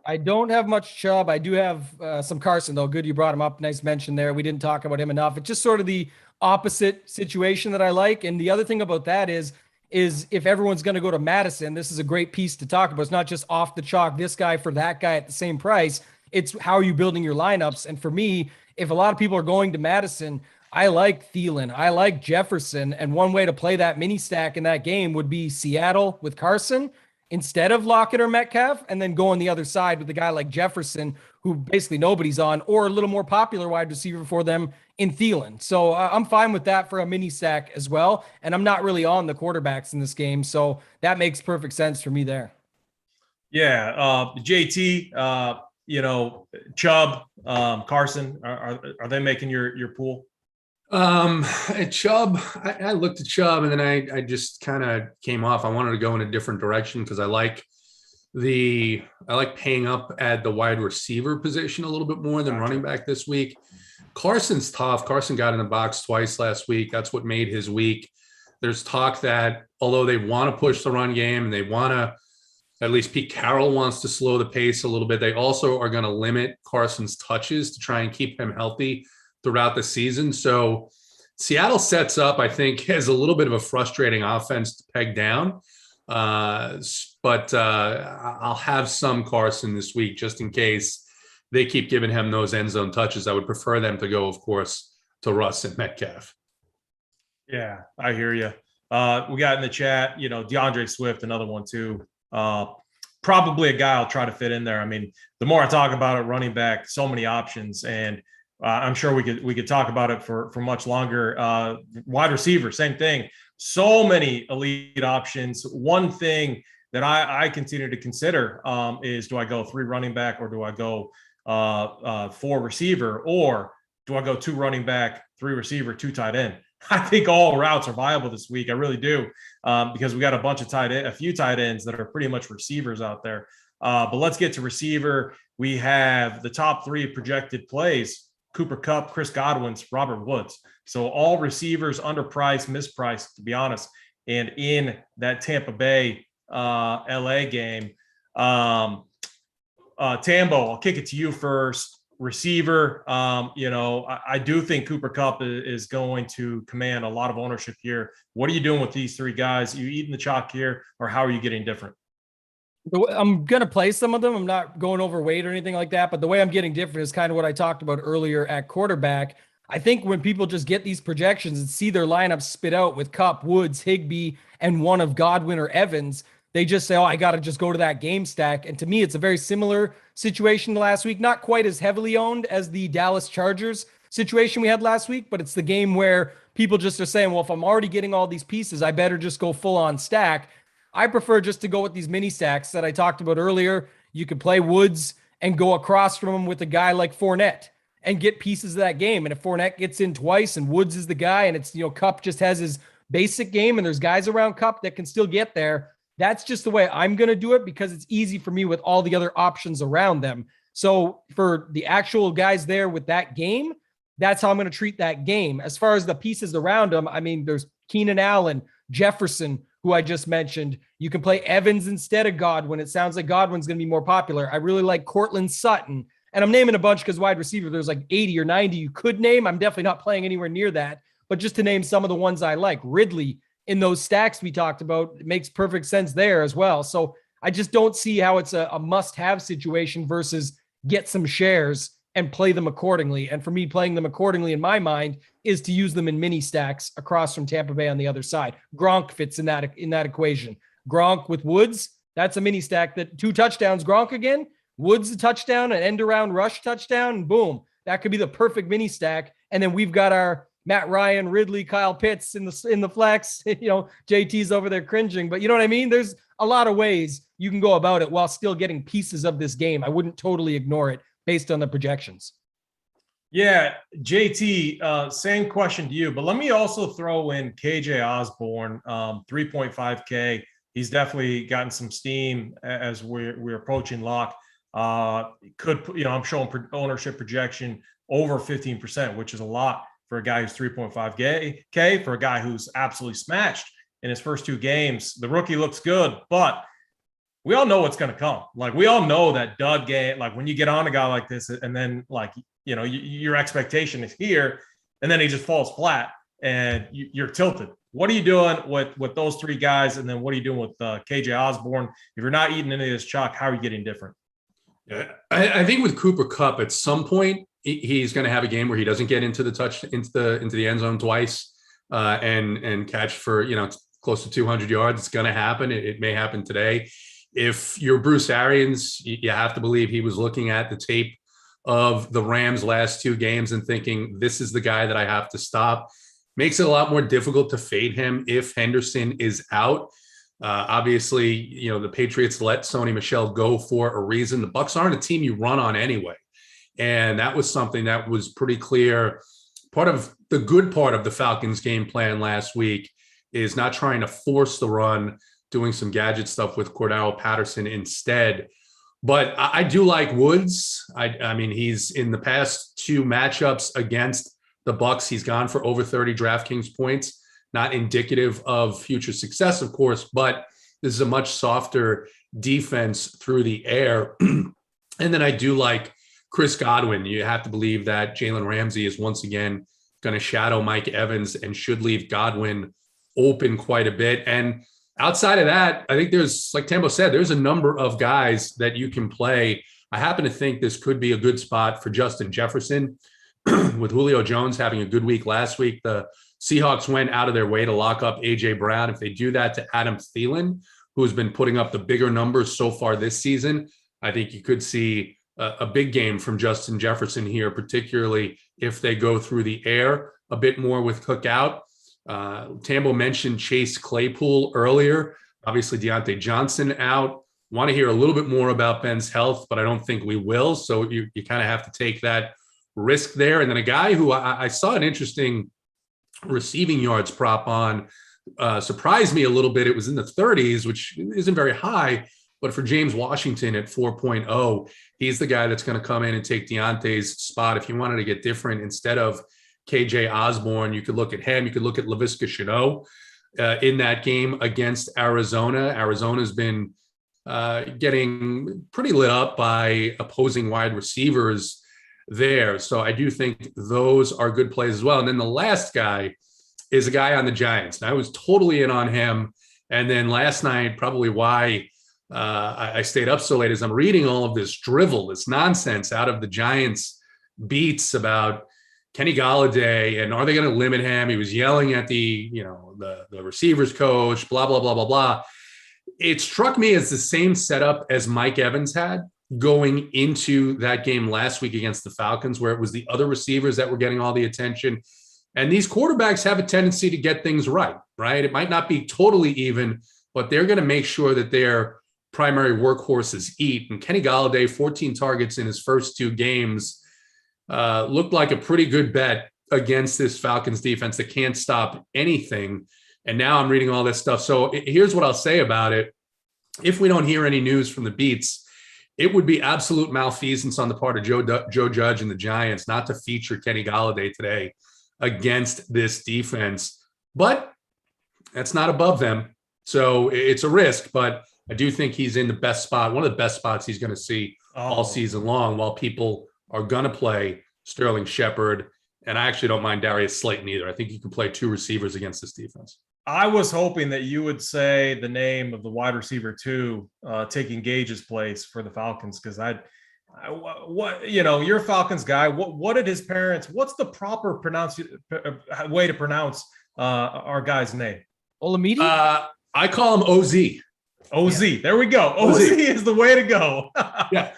I don't have much Chubb. I do have some Carson, though. Good you brought him up. Nice mention there. We didn't talk about him enough. It's just sort of the opposite situation that I like. And the other thing about that is if everyone's going to go to Madison, this is a great piece to talk about. It's not just off the chalk, this guy for that guy at the same price. It's how are you building your lineups? And for me, if a lot of people are going to Madison, I like Thielen. I like Jefferson. And one way to play that mini stack in that game would be Seattle with Carson instead of Lockett or Metcalf, and then go on the other side with a guy like Jefferson, who basically nobody's on, or a little more popular wide receiver for them in Thielen. So I'm fine with that for a mini stack as well. And I'm not really on the quarterbacks in this game. So that makes perfect sense for me there. Yeah. JT, Chubb, Carson, are they making your pool? Chubb, I looked at Chubb and then I just kind of came off. I wanted to go in a different direction because I like paying up at the wide receiver position a little bit more than running back this week. Carson's tough. Carson got in the box twice last week. That's what made his week. There's talk that although they want to push the run game and they want to, at least Pete Carroll wants to slow the pace a little bit, they also are going to limit Carson's touches to try and keep him healthy throughout the season. So Seattle sets up, I think, as a little bit of a frustrating offense to peg down. But I'll have some Carson this week just in case they keep giving him those end zone touches. I would prefer them to go, of course, to Russ and Metcalf. Yeah, I hear you. We got in the chat, DeAndre Swift, another one too. Probably a guy I'll try to fit in there. I mean, the more I talk about it, running back, so many options, and I'm sure we could talk about it for much longer. Wide receiver, same thing. So many elite options. One thing that I continue to consider is, do I go 3 running back, or do I go 4 receiver, or do I go 2 running back, 3 receiver, 2 tight end? I think all routes are viable this week. I really do, because we got a few tight ends that are pretty much receivers out there. But let's get to receiver. We have the top 3 projected plays: Cooper Kupp, Chris Godwin, Robert Woods. So all receivers underpriced, mispriced, to be honest. And in that Tampa Bay LA game, Tambo, I'll kick it to you first. Receiver, I do think Cooper Kupp is going to command a lot of ownership here. What are you doing with these 3 guys? Are you eating the chalk here, or how are you getting different? I'm going to play some of them. I'm not going overweight or anything like that, but the way I'm getting different is kind of what I talked about earlier at quarterback. I think when people just get these projections and see their lineups spit out with Kupp, Woods, Higbee, and one of Godwin or Evans, they just say, oh, I got to just go to that game stack. And to me, it's a very similar situation to last week. Not quite as heavily owned as the Dallas Chargers situation we had last week, but it's the game where people just are saying, well, if I'm already getting all these pieces, I better just go full on stack. I prefer just to go with these mini stacks that I talked about earlier. You could play Woods and go across from him with a guy like Fournette and get pieces of that game. And if Fournette gets in twice and Woods is the guy, and it's, Kupp just has his basic game and there's guys around Kupp that can still get there, that's just the way I'm going to do it, because it's easy for me with all the other options around them. So for the actual guys there with that game, that's how I'm going to treat that game. As far as the pieces around them, I mean, there's Keenan Allen, Jefferson, who I just mentioned. You can play Evans instead of Godwin. It sounds like Godwin's going to be more popular. I really like Cortland Sutton. And I'm naming a bunch because wide receiver, there's like 80 or 90 you could name. I'm definitely not playing anywhere near that. But just to name some of the ones I like, Ridley in those stacks we talked about, it makes perfect sense there as well. So I just don't see how it's a must-have situation versus get some shares and play them accordingly. And for me, playing them accordingly in my mind is to use them in mini stacks across from Tampa Bay on the other side. Gronk fits in that equation. Gronk with Woods, that's a mini stack that 2 touchdowns, Gronk again, Woods a touchdown, an end around rush touchdown, and boom, that could be the perfect mini stack. And then we've got our Matt Ryan, Ridley, Kyle Pitts in the flex. JT's over there cringing, but you know what I mean? There's a lot of ways you can go about it while still getting pieces of this game. I wouldn't totally ignore it based on the projections. Yeah, JT, same question to you, but let me also throw in KJ Osborne, 3.5K. He's definitely gotten some steam as we're approaching lock. I'm showing ownership projection over 15%, which is a lot for a guy who's 3.5K, for a guy who's absolutely smashed in his first 2 games. The rookie looks good, but we all know what's going to come. Like, we all know that dud game, like when you get on a guy like this and then your expectation is here and then he just falls flat and you're tilted. What are you doing with those 3 guys? And then what are you doing with KJ Osborne? If you're not eating any of this chalk, how are you getting different? Yeah, I think with Cooper Kupp, at some point he's going to have a game where he doesn't get into the end zone twice and catch for close to 200 yards. It's going to happen. It may happen today. If you're Bruce Arians, you have to believe he was looking at the tape of the Rams' last 2 games and thinking, this is the guy that I have to stop. Makes it a lot more difficult to fade him if Henderson is out. Obviously, the Patriots let Sony Michel go for a reason. The Bucs aren't a team you run on anyway. And that was something that was pretty clear. Part of the good part of the Falcons game plan last week is not trying to force the run, doing some gadget stuff with Cordell Patterson instead. But I do like Woods. I mean, he's in the past 2 matchups against the Bucs, he's gone for over 30 DraftKings points. Not indicative of future success, of course, but this is a much softer defense through the air. And then I do like Chris Godwin. You have to believe that Jalen Ramsey is once again going to shadow Mike Evans and should leave Godwin open quite a bit. And outside of that, I think there's, like Tambo said, there's a number of guys that you can play. I happen to think this could be a good spot for Justin Jefferson with Julio Jones having a good week last week. The Seahawks went out of their way to lock up A.J. Brown. If they do that to Adam Thielen, who has been putting up the bigger numbers so far this season, I think you could see a big game from Justin Jefferson here, particularly if they go through the air a bit more with Cook out. Tambo mentioned Chase Claypool earlier. Obviously, Deontay Johnson out. Want to hear a little bit more about Ben's health, but I don't think we will. So you kind of have to take that risk there. And then a guy who I saw an interesting receiving yards prop on surprised me a little bit. It was in the 30s, which isn't very high, but for James Washington at 4.0, he's the guy that's going to come in and take Deontay's spot. If you wanted to get different, instead of KJ Osborne, you could look at him. You could look at Laviska Shenault in that game against Arizona. Arizona's been getting pretty lit up by opposing wide receivers there. So I do think those are good plays as well. And then the last guy is a guy on the Giants. And I was totally in on him. And then last night, probably why I stayed up so late, is I'm reading all of this drivel, this nonsense out of the Giants beats about Kenny Golladay and are they going to limit him? He was yelling at the receivers coach, blah, blah, blah, blah, blah. It struck me as the same setup as Mike Evans had going into that game last week against the Falcons, where it was the other receivers that were getting all the attention. And these quarterbacks have a tendency to get things right? It might not be totally even, but they're going to make sure that their primary workhorses eat. And Kenny Golladay, 14 targets in his first 2 games, looked like a pretty good bet against this Falcons defense that can't stop anything. And now I'm reading all this stuff. So here's what I'll say about it. If we don't hear any news from the beats, it would be absolute malfeasance on the part of Joe Judge and the Giants not to feature Kenny Golladay today against this defense. But that's not above them. So it's a risk, but I do think he's in the best spot, one of the best spots he's going to see all season long, while people are going to play Sterling Shepard. And I actually don't mind Darius Slayton either. I think you can play 2 receivers against this defense. I was hoping that you would say the name of the wide receiver 2 taking Gage's place for the Falcons, because you're a Falcons guy. What did his parents? What's the proper way to pronounce our guy's name? Olamide? I call him OZ. OZ. Yeah. There we go. OZ is the way to go. Yeah.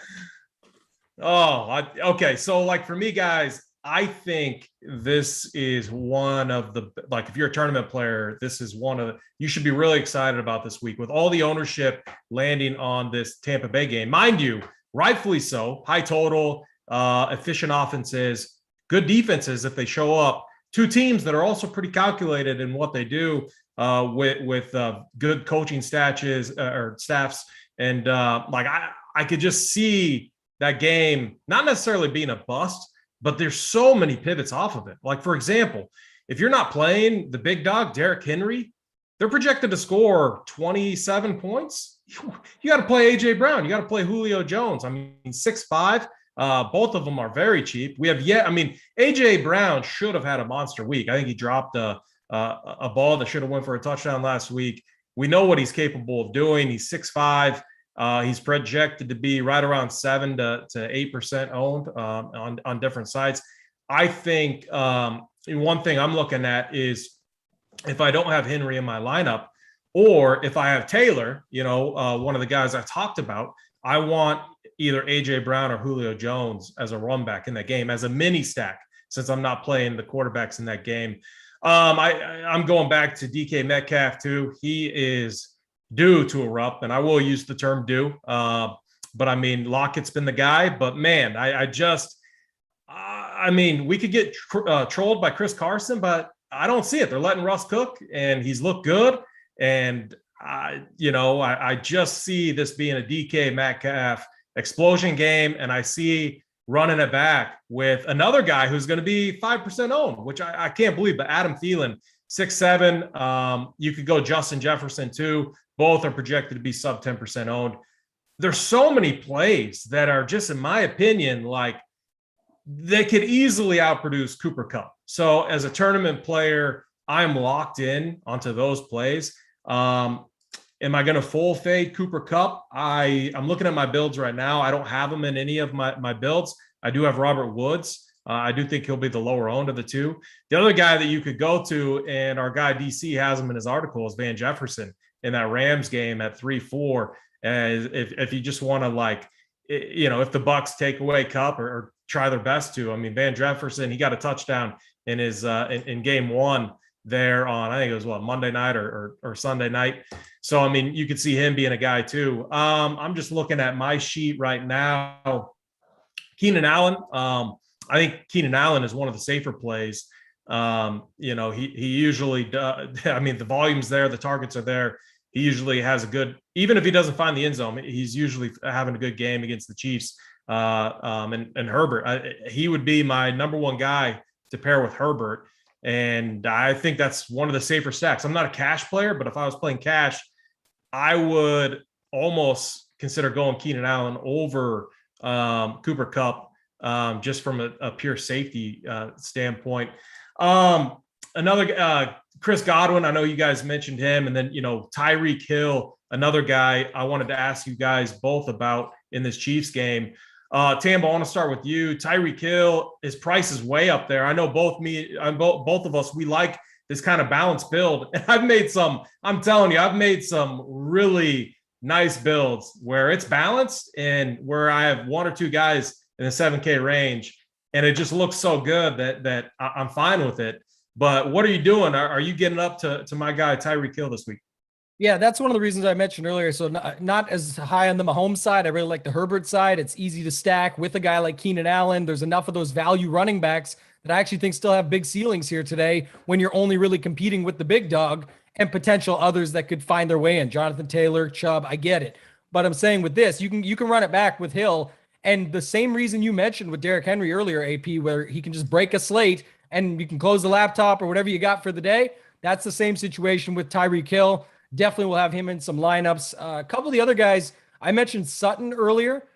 Okay. So like for me, guys, I think this is one of the, like, if you're a tournament player, this is one of the, you should be really excited about this week with all the ownership landing on this Tampa Bay game. Mind you, rightfully so, high total, efficient offenses, good defenses if they show up. Two teams that are also pretty calculated in what they do, with good coaching staffs. And like I could just see that game not necessarily being a bust, but there's so many pivots off of it. Like, for example, if you're not playing the big dog, Derrick Henry, they're projected to score 27 points. You got to play A.J. Brown. You got to play Julio Jones. I mean, 6'5". Both of them are very cheap. We have A.J. Brown should have had a monster week. I think he dropped a ball that should have went for a touchdown last week. We know what he's capable of doing. He's 6'5". He's projected to be right around 7 to 8% owned on different sites. I think one thing I'm looking at is if I don't have Henry in my lineup, or if I have Taylor, one of the guys I talked about, I want either AJ Brown or Julio Jones as a run back in that game, as a mini stack, since I'm not playing the quarterbacks in that game. I'm going back to DK Metcalf too. He is due to erupt, and I will use the term due. But I mean, Lockett's been the guy, but man, we could get trolled by Chris Carson, but I don't see it. They're letting Russ cook, and he's looked good. And I just see this being a DK Metcalf explosion game, and I see running it back with another guy who's going to be 5% owned, which I can't believe, but Adam Thielen, 6'7". You could go Justin Jefferson too. Both are projected to be sub 10% owned. There's so many plays that are just, in my opinion, like they could easily outproduce Cooper Kupp. So as a tournament player, I'm locked in onto those plays. Am I going to full fade Cooper Kupp? I'm looking at my builds right now. I don't have him in any of my builds. I do have Robert Woods. I do think he'll be the lower owned of the two. The other guy that you could go to, and our guy DC has him in his article, is Van Jefferson in that Rams game at 3-4. If you just want to, if the Bucks take away Kupp or try their best to, I mean, Van Jefferson, he got a touchdown in his in game one there on, I think it was Monday night or Sunday night. So, I mean, you could see him being a guy too. I'm just looking at my sheet right now. Keenan Allen. I think Keenan Allen is one of the safer plays. He usually does. I mean, the volume's there, the targets are there. He usually has a good, even if he doesn't find the end zone, he's usually having a good game against the Chiefs. And Herbert, he would be my number one guy to pair with Herbert. And I think that's one of the safer stacks. I'm not a cash player, but if I was playing cash, I would almost consider going Keenan Allen over Cooper Kupp, just from a pure safety standpoint. Another Chris Godwin, I know you guys mentioned him, and then Tyreek Hill, another guy I wanted to ask you guys both about in this Chiefs game. Tambo, I want to start with you. Tyreek Hill, his price is way up there. I know both of us, we like this kind of balanced build. And I've made some really nice builds where it's balanced and where I have one or two guys in the 7K range, and it just looks so good that I'm fine with it. But what are you doing? Are you getting up to my guy Tyreek Hill this week? Yeah, that's one of the reasons I mentioned earlier. So not as high on the Mahomes side. I really like the Herbert side. It's easy to stack with a guy like Keenan Allen. There's enough of those value running backs that I actually think still have big ceilings here today when you're only really competing with the big dog and potential others that could find their way in. Jonathan Taylor, Chubb, I get it. But I'm saying with this, you can run it back with Hill. And the same reason you mentioned with Derrick Henry earlier, AP, where he can just break a slate and you can close the laptop or whatever you got for the day. That's the same situation with Tyreek Hill. Definitely will have him in some lineups. A couple of the other guys, I mentioned Sutton earlier.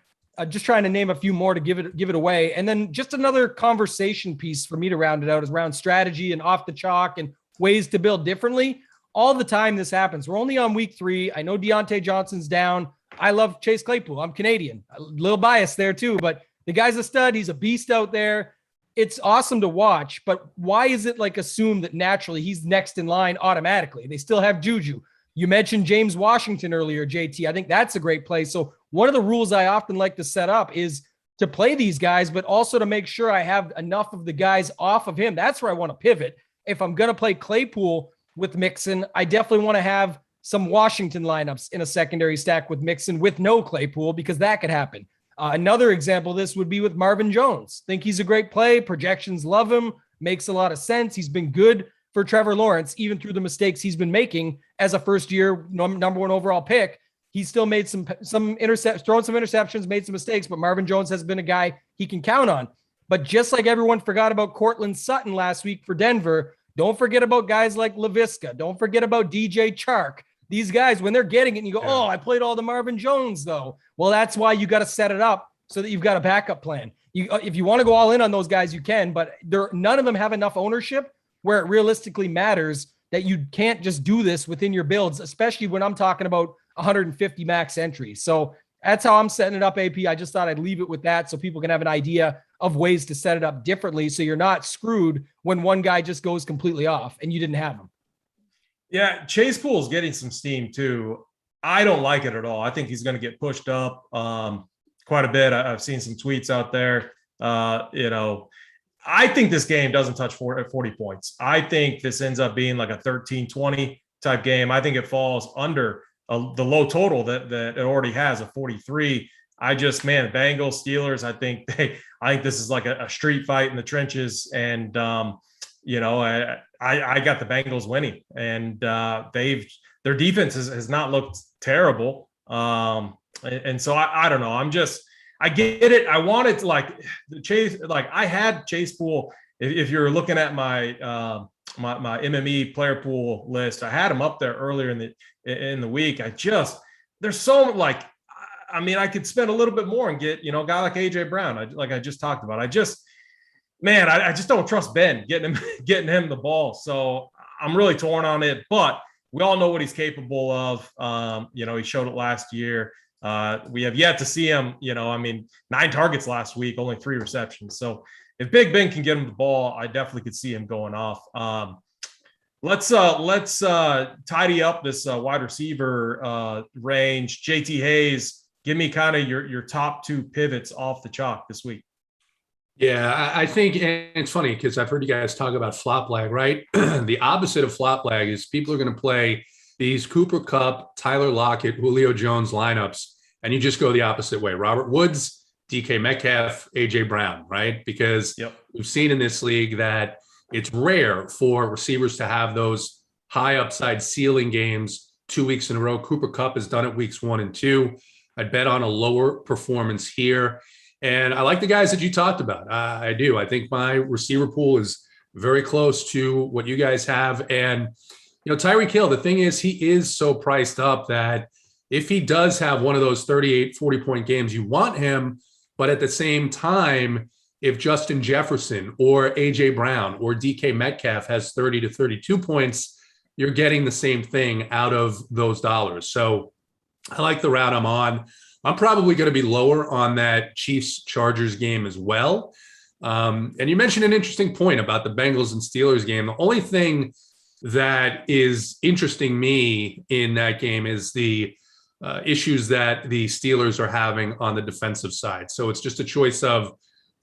Just trying to name a few more to give it away. And then just another conversation piece for me to round it out is around strategy and off the chalk and ways to build differently. All the time this happens. We're only on week 3. I know Deontay Johnson's down. I love Chase Claypool. I'm Canadian. A little biased there too, but the guy's a stud. He's a beast out there. It's awesome to watch, but why is it assumed that naturally he's next in line automatically? They still have Juju. You mentioned James Washington earlier, JT. I think that's a great play. So one of the rules I often like to set up is to play these guys, but also to make sure I have enough of the guys off of him. That's where I want to pivot. If I'm going to play Claypool with Mixon, I definitely want to have some Washington lineups in a secondary stack with Mixon with no Claypool, because that could happen. Another example of this would be with Marvin Jones. Think he's a great play. Projections love him. Makes a lot of sense. He's been good for Trevor Lawrence, even through the mistakes he's been making as a first-year number one overall pick. He's still made some thrown some interceptions, made some mistakes, but Marvin Jones has been a guy he can count on. But just like everyone forgot about Cortland Sutton last week for Denver, don't forget about guys like Laviska. Don't forget about DJ Chark. These guys, when they're getting it, and you go, oh, I played all the Marvin Jones, though. Well, that's why you got to set it up so that you've got a backup plan. If you want to go all in on those guys, you can, but none of them have enough ownership where it realistically matters that you can't just do this within your builds, especially when I'm talking about 150 max entries. So that's how I'm setting it up, AP. I just thought I'd leave it with that so people can have an idea of ways to set it up differently so you're not screwed when one guy just goes completely off and you didn't have him. Yeah, Chase Pool's getting some steam too. I don't like it at all. I think he's going to get pushed up quite a bit. I've seen some tweets out there. I think this game doesn't touch 40 points. I think this ends up being like a 13-20 type game. I think it falls under the low total that it already has, a 43. Bengals, Steelers, I think this is like a street fight in the trenches. And, I got the Bengals winning, and their defense has not looked terrible. And so I don't know. I get it. I wanted to I had Chase Pool. If you're looking at my MME player pool list, I had him up there earlier in the week. There's so I could spend a little bit more and get, a guy like AJ Brown. I just talked about. I just don't trust Ben getting him the ball. So I'm really torn on it, but we all know what he's capable of. He showed it last year. We have yet to see him, 9 targets last week, only 3 receptions. So if Big Ben can get him the ball, I definitely could see him going off. Let's tidy up this wide receiver range. JT Hayes, give me kind of your top 2 pivots off the chalk this week. Yeah, I think, and it's funny because I've heard you guys talk about flop lag, right? The opposite of flop lag is people are going to play these Cooper Kupp, Tyler Lockett, Julio Jones lineups, and you just go the opposite way. Robert Woods, DK Metcalf, AJ Brown, right? Because we've seen in this league that it's rare for receivers to have those high upside ceiling games 2 weeks in a row. Cooper Kupp has done it weeks 1 and 2. I'd bet on a lower performance here. And I like the guys that you talked about. I do. I think my receiver pool is very close to what you guys have. And, Tyreek Hill, the thing is, he is so priced up that if he does have one of those 38, 40-point games, you want him. But at the same time, if Justin Jefferson or A.J. Brown or DK Metcalf has 30 to 32 points, you're getting the same thing out of those dollars. So I like the route I'm on. I'm probably going to be lower on that Chiefs-Chargers game as well. And you mentioned an interesting point about the Bengals and Steelers game. The only thing that is interesting me in that game is the issues that the Steelers are having on the defensive side. So it's just a choice of,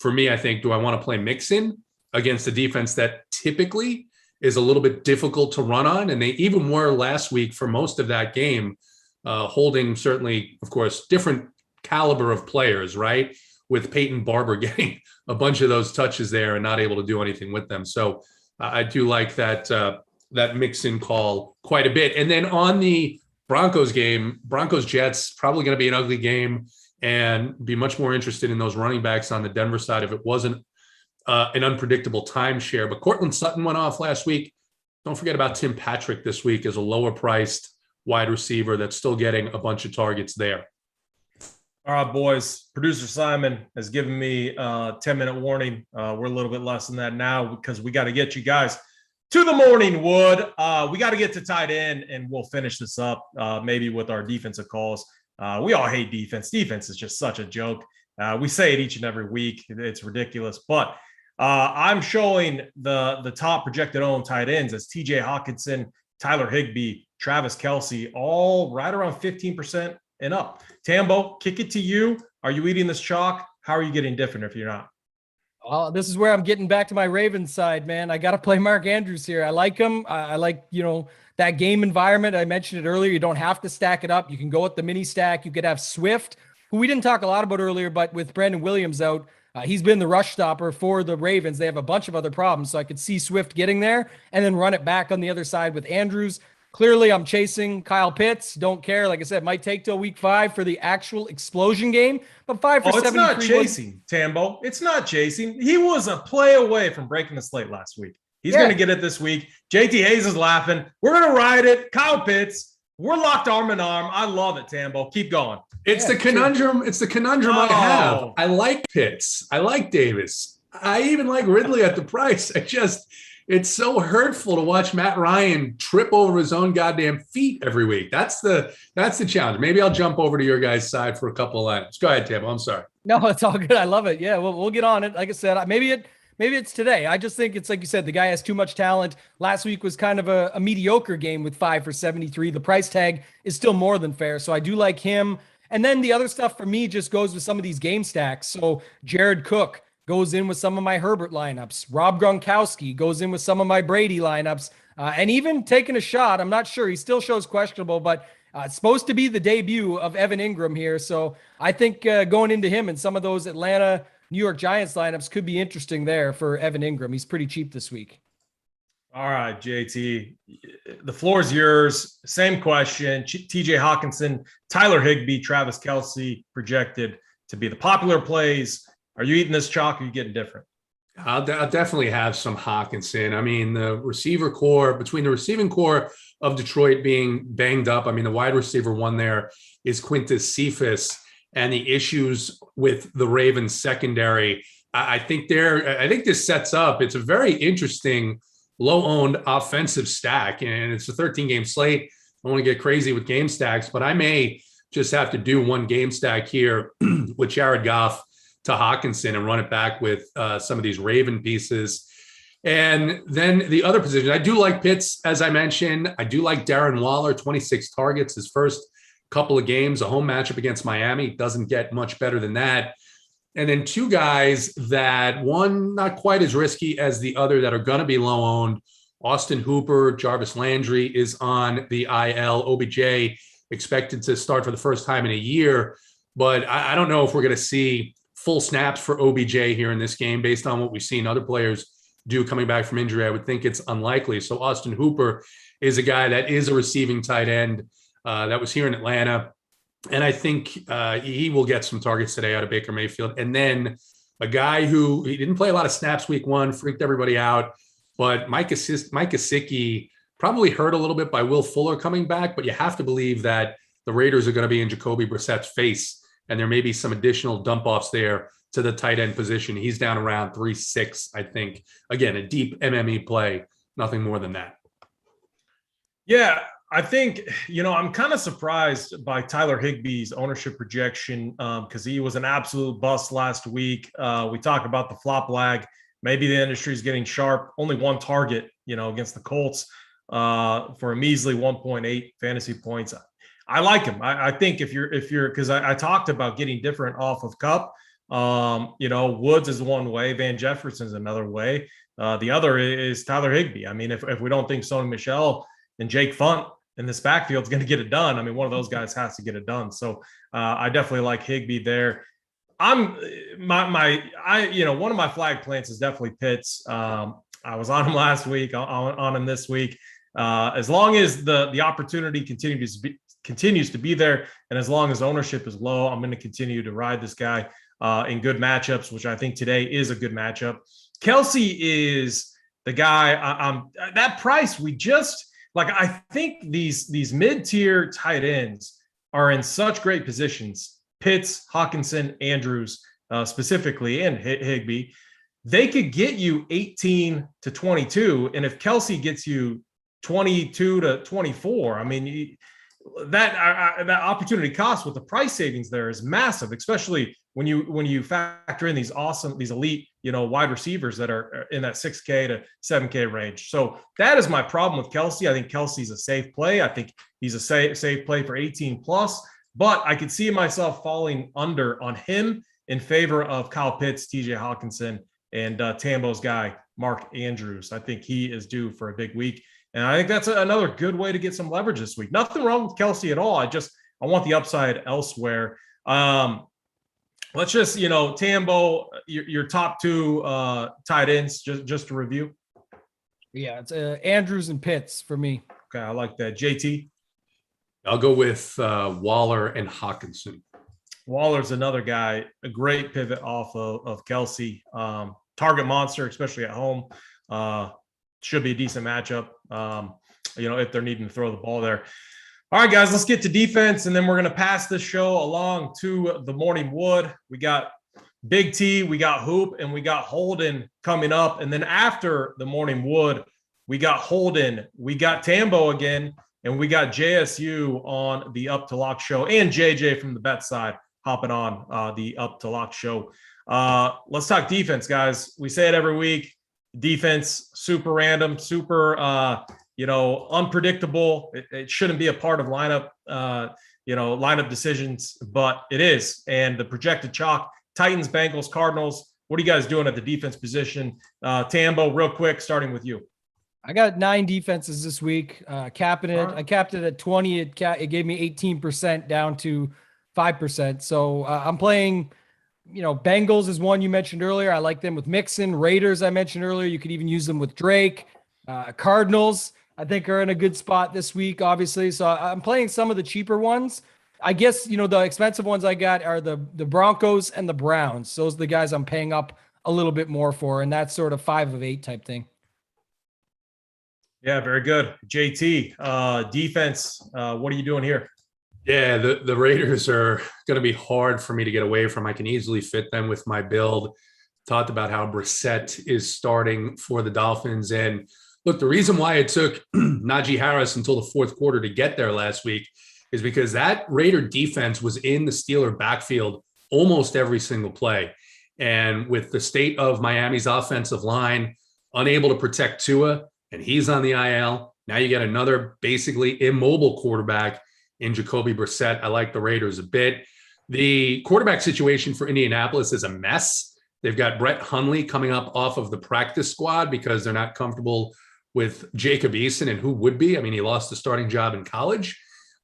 for me, I think, do I want to play Mixon against a defense that typically is a little bit difficult to run on? And they even were last week for most of that game, holding certainly, of course, different caliber of players, right? With Peyton Barber getting a bunch of those touches there and not able to do anything with them. So I do like that Mixon call quite a bit. And then on the Broncos game, Broncos-Jets, probably going to be an ugly game, and be much more interested in those running backs on the Denver side if it wasn't an unpredictable timeshare. But Cortland Sutton went off last week. Don't forget about Tim Patrick this week as a lower priced wide receiver that's still getting a bunch of targets there. All right, boys. Producer Simon has given me a 10-minute warning. We're a little bit less than that now because we got to get you guys to the morning wood. We got to get to tight end, and we'll finish this up maybe with our defensive calls. We all hate defense. Defense is just such a joke. We say it each and every week. It's ridiculous. But I'm showing the top projected owned tight ends as TJ Hawkinson, Tyler Higbee, Travis Kelce, all right around 15% and up. Tambo, kick it to you. Are you eating this chalk? How are you getting different if you're not? Well, this is where I'm getting back to my Ravens side, man. I got to play Mark Andrews here. I like him. I like, that game environment. I mentioned it earlier. You don't have to stack it up. You can go with the mini stack. You could have Swift, who we didn't talk a lot about earlier, but with Brandon Williams out, he's been the rush stopper for the Ravens. They have a bunch of other problems. So I could see Swift getting there and then run it back on the other side with Andrews. Clearly, I'm chasing Kyle Pitts. Don't care. Like I said, might take till week 5 for the actual explosion game. But 5 for 73. It's not chasing, Tambo. It's not chasing. He was a play away from breaking the slate last week. He's going to get it this week. JT Hayes is laughing. We're going to ride it. Kyle Pitts. We're locked arm in arm. I love it, Tambo. Keep going. It's the conundrum. It's the conundrum I have. I like Pitts. I like Davis. I even like Ridley at the price. It's so hurtful to watch Matt Ryan trip over his own goddamn feet every week. That's the challenge. Maybe I'll jump over to your guys' side for a couple of lines. Go ahead, Tambo. I'm sorry. No, it's all good. I love it. Yeah, we'll get on it. Like I said, maybe it's today. I just think it's like you said, the guy has too much talent. Last week was kind of a mediocre game with 5 for 73. The price tag is still more than fair. So I do like him. And then the other stuff for me just goes with some of these game stacks. So Jared Cook goes in with some of my Herbert lineups. Rob Gronkowski goes in with some of my Brady lineups. And even taking a shot, I'm not sure. He still shows questionable, but it's supposed to be the debut of Evan Ingram here. So I think going into him and some of those Atlanta, New York Giants lineups could be interesting there for Evan Ingram. He's pretty cheap this week. All right, JT, the floor is yours. Same question. TJ Hawkinson, Tyler Higbee, Travis Kelce projected to be the popular plays. Are you eating this chalk or are you getting different? I'll definitely have some Hawkinson. I mean, the receiver core, between the receiving core of Detroit being banged up, I mean, the wide receiver one there is Quintus Cephas, and the issues with the Ravens secondary. I think this sets up, it's a very interesting low-owned offensive stack, and it's a 13-game slate. I want to get crazy with game stacks, but I may just have to do one game stack here with Jared Goff to Hawkinson and run it back with some of these Raven pieces. And then the other position, I do like Pitts, as I mentioned. I do like Darren Waller, 26 targets, his first couple of games, a home matchup against Miami. Doesn't get much better than that. And then two guys that, one not quite as risky as the other, that are going to be low owned. Austin Hooper, Jarvis Landry is on the IL. OBJ expected to start for the first time in a year. But I don't know if we're going to see full snaps for OBJ here in this game based on what we've seen other players do coming back from injury. I would think it's unlikely. So Austin Hooper is a guy that is a receiving tight end that was here in Atlanta. And I think he will get some targets today out of Baker Mayfield. And then a guy who he didn't play a lot of snaps week one, freaked everybody out. But Mike Gesicki probably hurt a little bit by Will Fuller coming back. But you have to believe that the Raiders are going to be in Jacoby Brissett's face. And there may be some additional dump offs there to the tight end position. He's down around 3.6, I think. Again, a deep MME play, nothing more than that. Yeah, I think, I'm kind of surprised by Tyler Higbee's ownership projection because he was an absolute bust last week. We talk about the flop lag. Maybe the industry is getting sharp. Only one target, against the Colts for a measly 1.8 fantasy points. I like him. I think if you're, because I talked about getting different off of Kupp. Woods is one way. Van Jefferson is another way. The other is Tyler Higbee. I mean, if we don't think Sony Michel and Jake Funt in this backfield is going to get it done, I mean, one of those guys has to get it done. So I definitely like Higbee there. One of my flag plants is definitely Pitts. I was on him last week, on him this week. As long as the opportunity continues to be there, and as long as ownership is low, I'm going to continue to ride this guy in good matchups, which I think today is a good matchup. Kelce is the guy. That price, I think these mid-tier tight ends are in such great positions. Pitts, Hawkinson, Andrews specifically, and Higbee. They could get you 18 to 22, and if Kelce gets you 22 to 24, I mean, that opportunity cost with the price savings there is massive, especially when you factor in these elite, wide receivers that are in that 6K to 7K range. So that is my problem with Kelce. I think Kelce's a safe play. I think he's a safe play for 18 plus, but I could see myself falling under on him in favor of Kyle Pitts, TJ Hawkinson, and Tambo's guy, Mark Andrews. I think he is due for a big week. And I think that's another good way to get some leverage this week. Nothing wrong with Kelsey at all. I want the upside elsewhere. Let's just, Tambo, your top two tight ends, just to review. Yeah, it's Andrews and Pitts for me. Okay, I like that. JT? I'll go with Waller and Hawkinson. Waller's another guy, a great pivot off of Kelsey. Target monster, especially at home. Should be a decent matchup, if they're needing to throw the ball there. All right, guys, let's get to defense, and then we're going to pass this show along to the Morning Wood. We got Big T, we got Hoop, and we got Holden coming up. And then after the Morning Wood, we got Holden, we got Tambo again, and we got JSU on the Up to Lock show, and JJ from the bet side hopping on the Up to Lock show. Let's talk defense, guys. We say it every week. Defense, super random, super unpredictable. It shouldn't be a part of lineup decisions, but it is. And the projected chalk, Titans, Bengals, Cardinals. What are you guys doing at the defense position? Tambo, real quick, starting with you. I got 9 defenses this week, capping it. Right. I capped it at 20. It gave me 18% down to 5%. So I'm playing, Bengals is one you mentioned earlier. I like them with Mixon. Raiders, I mentioned earlier. You could even use them with Drake. Cardinals, I think, are in a good spot this week, obviously. So I'm playing some of the cheaper ones. I guess, the expensive ones I got are the Broncos and the Browns. Those are the guys I'm paying up a little bit more for, and that's sort of 5 of 8 type thing. Yeah, very good. JT, defense, what are you doing here? Yeah, the Raiders are going to be hard for me to get away from. I can easily fit them with my build. Talked about how Brissett is starting for the Dolphins. And look, the reason why it took Najee Harris until the fourth quarter to get there last week is because that Raider defense was in the Steeler backfield almost every single play. And with the state of Miami's offensive line, unable to protect Tua, and he's on the IL, now you get another basically immobile quarterback in Jacoby Brissett. I like the Raiders a bit. The quarterback situation for Indianapolis is a mess. They've got Brett Hundley coming up off of the practice squad because they're not comfortable with Jacob Eason, and who would be? I mean, he lost the starting job in college.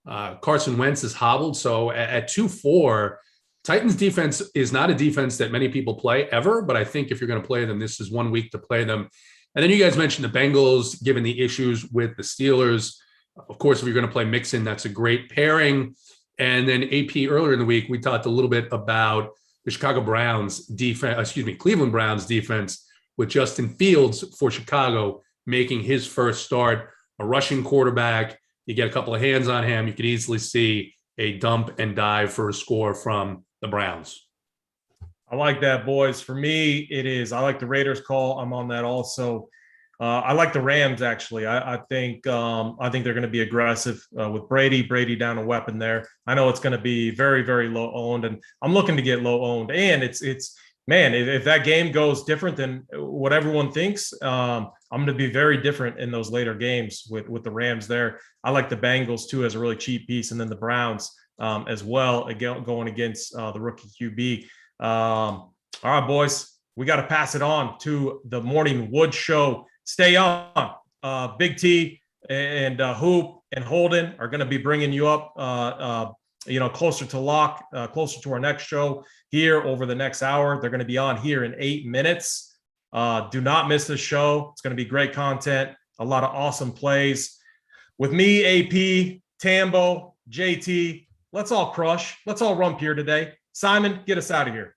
Carson Wentz is hobbled. So at 2-4, Titans defense is not a defense that many people play ever, but I think if you're going to play them, this is 1 week to play them. And then you guys mentioned the Bengals, given the issues with the Steelers. Of course, if you're going to play Mixon, that's a great pairing. And then AP earlier in the week, we talked a little bit about the Cleveland Browns defense with Justin Fields for Chicago making his first start, a rushing quarterback. You get a couple of hands on him, you could easily see a dump and dive for a score from the Browns. I like that, boys. For me, I like the Raiders call. I'm on that also. I like the Rams, actually. I think they're going to be aggressive with Brady. Brady down a weapon there. I know it's going to be very, very low owned, and I'm looking to get low owned. And it's man, if that game goes different than what everyone thinks, I'm going to be very different in those later games with the Rams there. I like the Bengals too as a really cheap piece, and then the Browns as well, going against the rookie QB. All right, boys, we got to pass it on to the Morning Wood show. Stay on. Big T and Hoop and Holden are going to be bringing you up, closer to lock, closer to our next show here over the next hour. They're going to be on here in 8 minutes. Do not miss the show. It's going to be great content, a lot of awesome plays. With me, AP, Tambo, JT, let's all crush. Let's all Runpure today. Simon, get us out of here.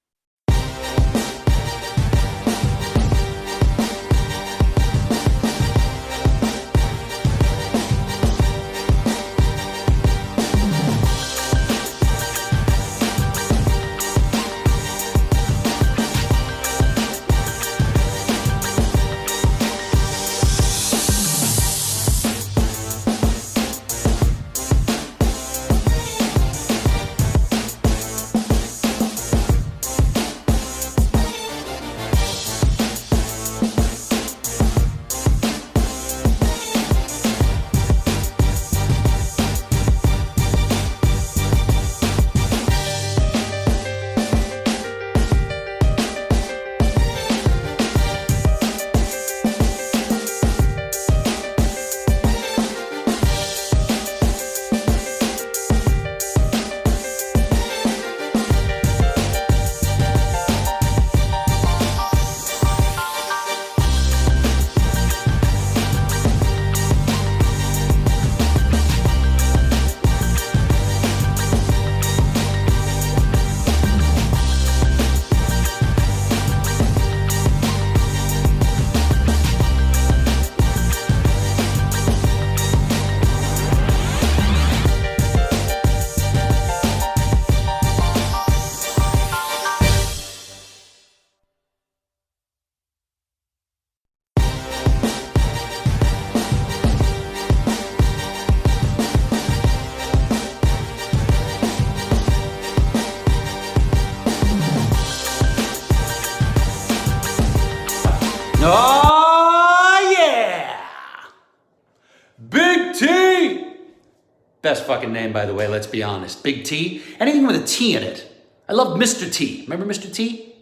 Best fucking name, by the way, let's be honest. Big T. Anything with a T in it. I love Mr. T. Remember Mr. T?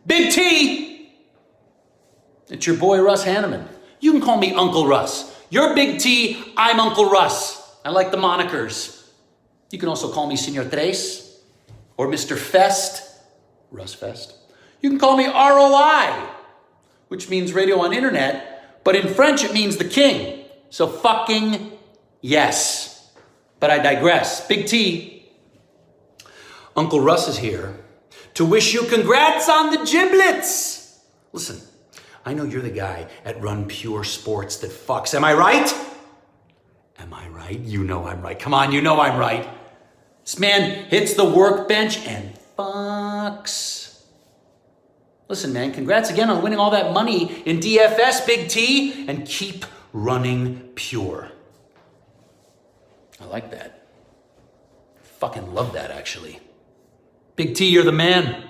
Big T! It's your boy, Russ Hanneman. You can call me Uncle Russ. You're Big T, I'm Uncle Russ. I like the monikers. You can also call me Senor Tres or Mr. Fest, Russ Fest. You can call me ROI, which means radio on internet, but in French it means the king. So fucking yes. But I digress. Big T, Uncle Russ is here to wish you congrats on the giblets. Listen, I know you're the guy at Runpure Sports that fucks. Am I right? Am I right? You know I'm right. Come on, you know I'm right. This man hits the workbench and fucks. Listen, man, congrats again on winning all that money in DFS, Big T, and keep running pure. I like that. Fucking love that, actually. Big T, you're the man.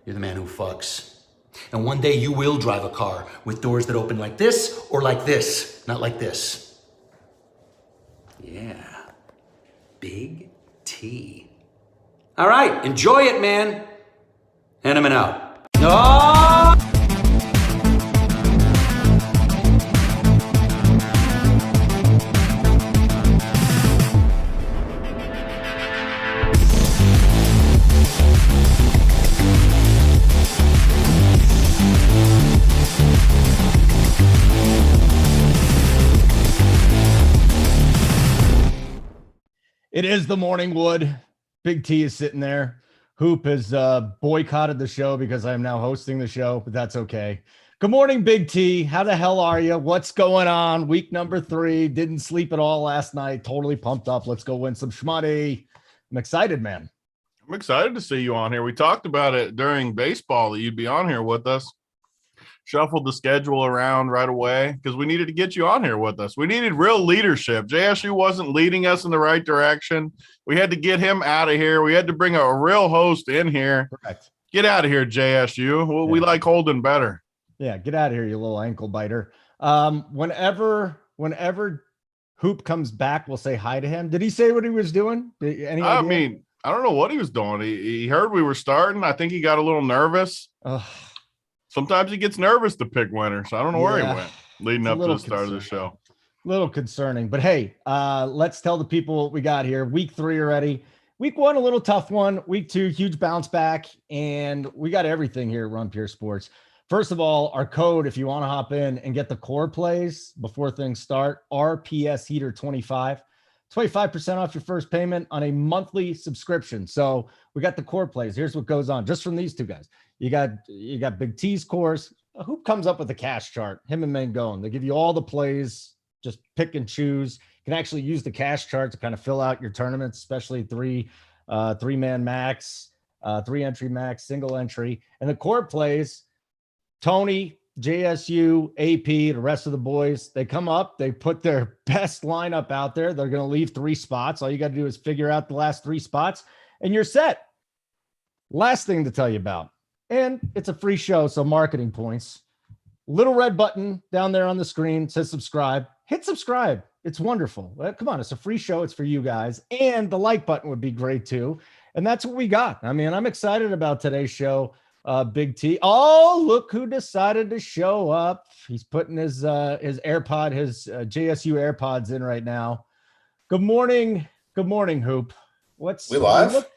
You're the man who fucks. And one day you will drive a car with doors that open like this or like this, not like this. Yeah. Big T. All right, enjoy it, man. Hanneman out. Oh! It is the morning wood. Big T is sitting there. Hoop has boycotted the show because I am now hosting the show, but that's okay. Good morning, Big T. How the hell are you? What's going on? Week number 3. Didn't sleep at all last night. Totally pumped up. Let's go win some shmoney. I'm excited, man. I'm excited to see you on here. We talked about it during baseball that you'd be on here with us. Shuffled the schedule around right away because we needed to get you on here with us. We needed real leadership. JSU wasn't leading us in the right direction. We had to get him out of here. We had to bring a real host in here. Correct. Get out of here, JSU. Well, we like Holden better. Yeah, get out of here, you little ankle biter. Whenever Hoop comes back, we'll say hi to him. Did he say what he was doing? I mean, I don't know what he was doing. He heard we were starting. I think he got a little nervous. Sometimes he gets nervous to pick winners. So I don't know where he went leading up to the start of the show. A little concerning, but hey, let's tell the people what we got here. Week 3 already. Week 1, a little tough one. Week 2, huge bounce back. And we got everything here at Runpure Sports. First of all, our code, if you want to hop in and get the core plays before things start, RPS Heater 25. 25% off your first payment on a monthly subscription. So we got the core plays. Here's what goes on just from these two guys. You got Big T's course. Who comes up with a cash chart? Him and Mangone. They give you all the plays. Just pick and choose. You can actually use the cash chart to kind of fill out your tournaments, especially three-man max, 3-entry max, single entry. And the core plays, Tony, JSU, AP, the rest of the boys, they come up, they put their best lineup out there. They're going to leave 3 spots. All you got to do is figure out the last 3 spots and you're set. Last thing to tell you about, and it's a free show, so marketing points. Little red button down there on the screen says subscribe. Hit subscribe. It's wonderful. Come on, it's a free show. It's for you guys. And the like button would be great too. And that's what we got. I mean, I'm excited about today's show. Big T. Oh, look who decided to show up. He's putting his AirPod, his JSU AirPods in right now. Good morning. Good morning, Hoop. We live?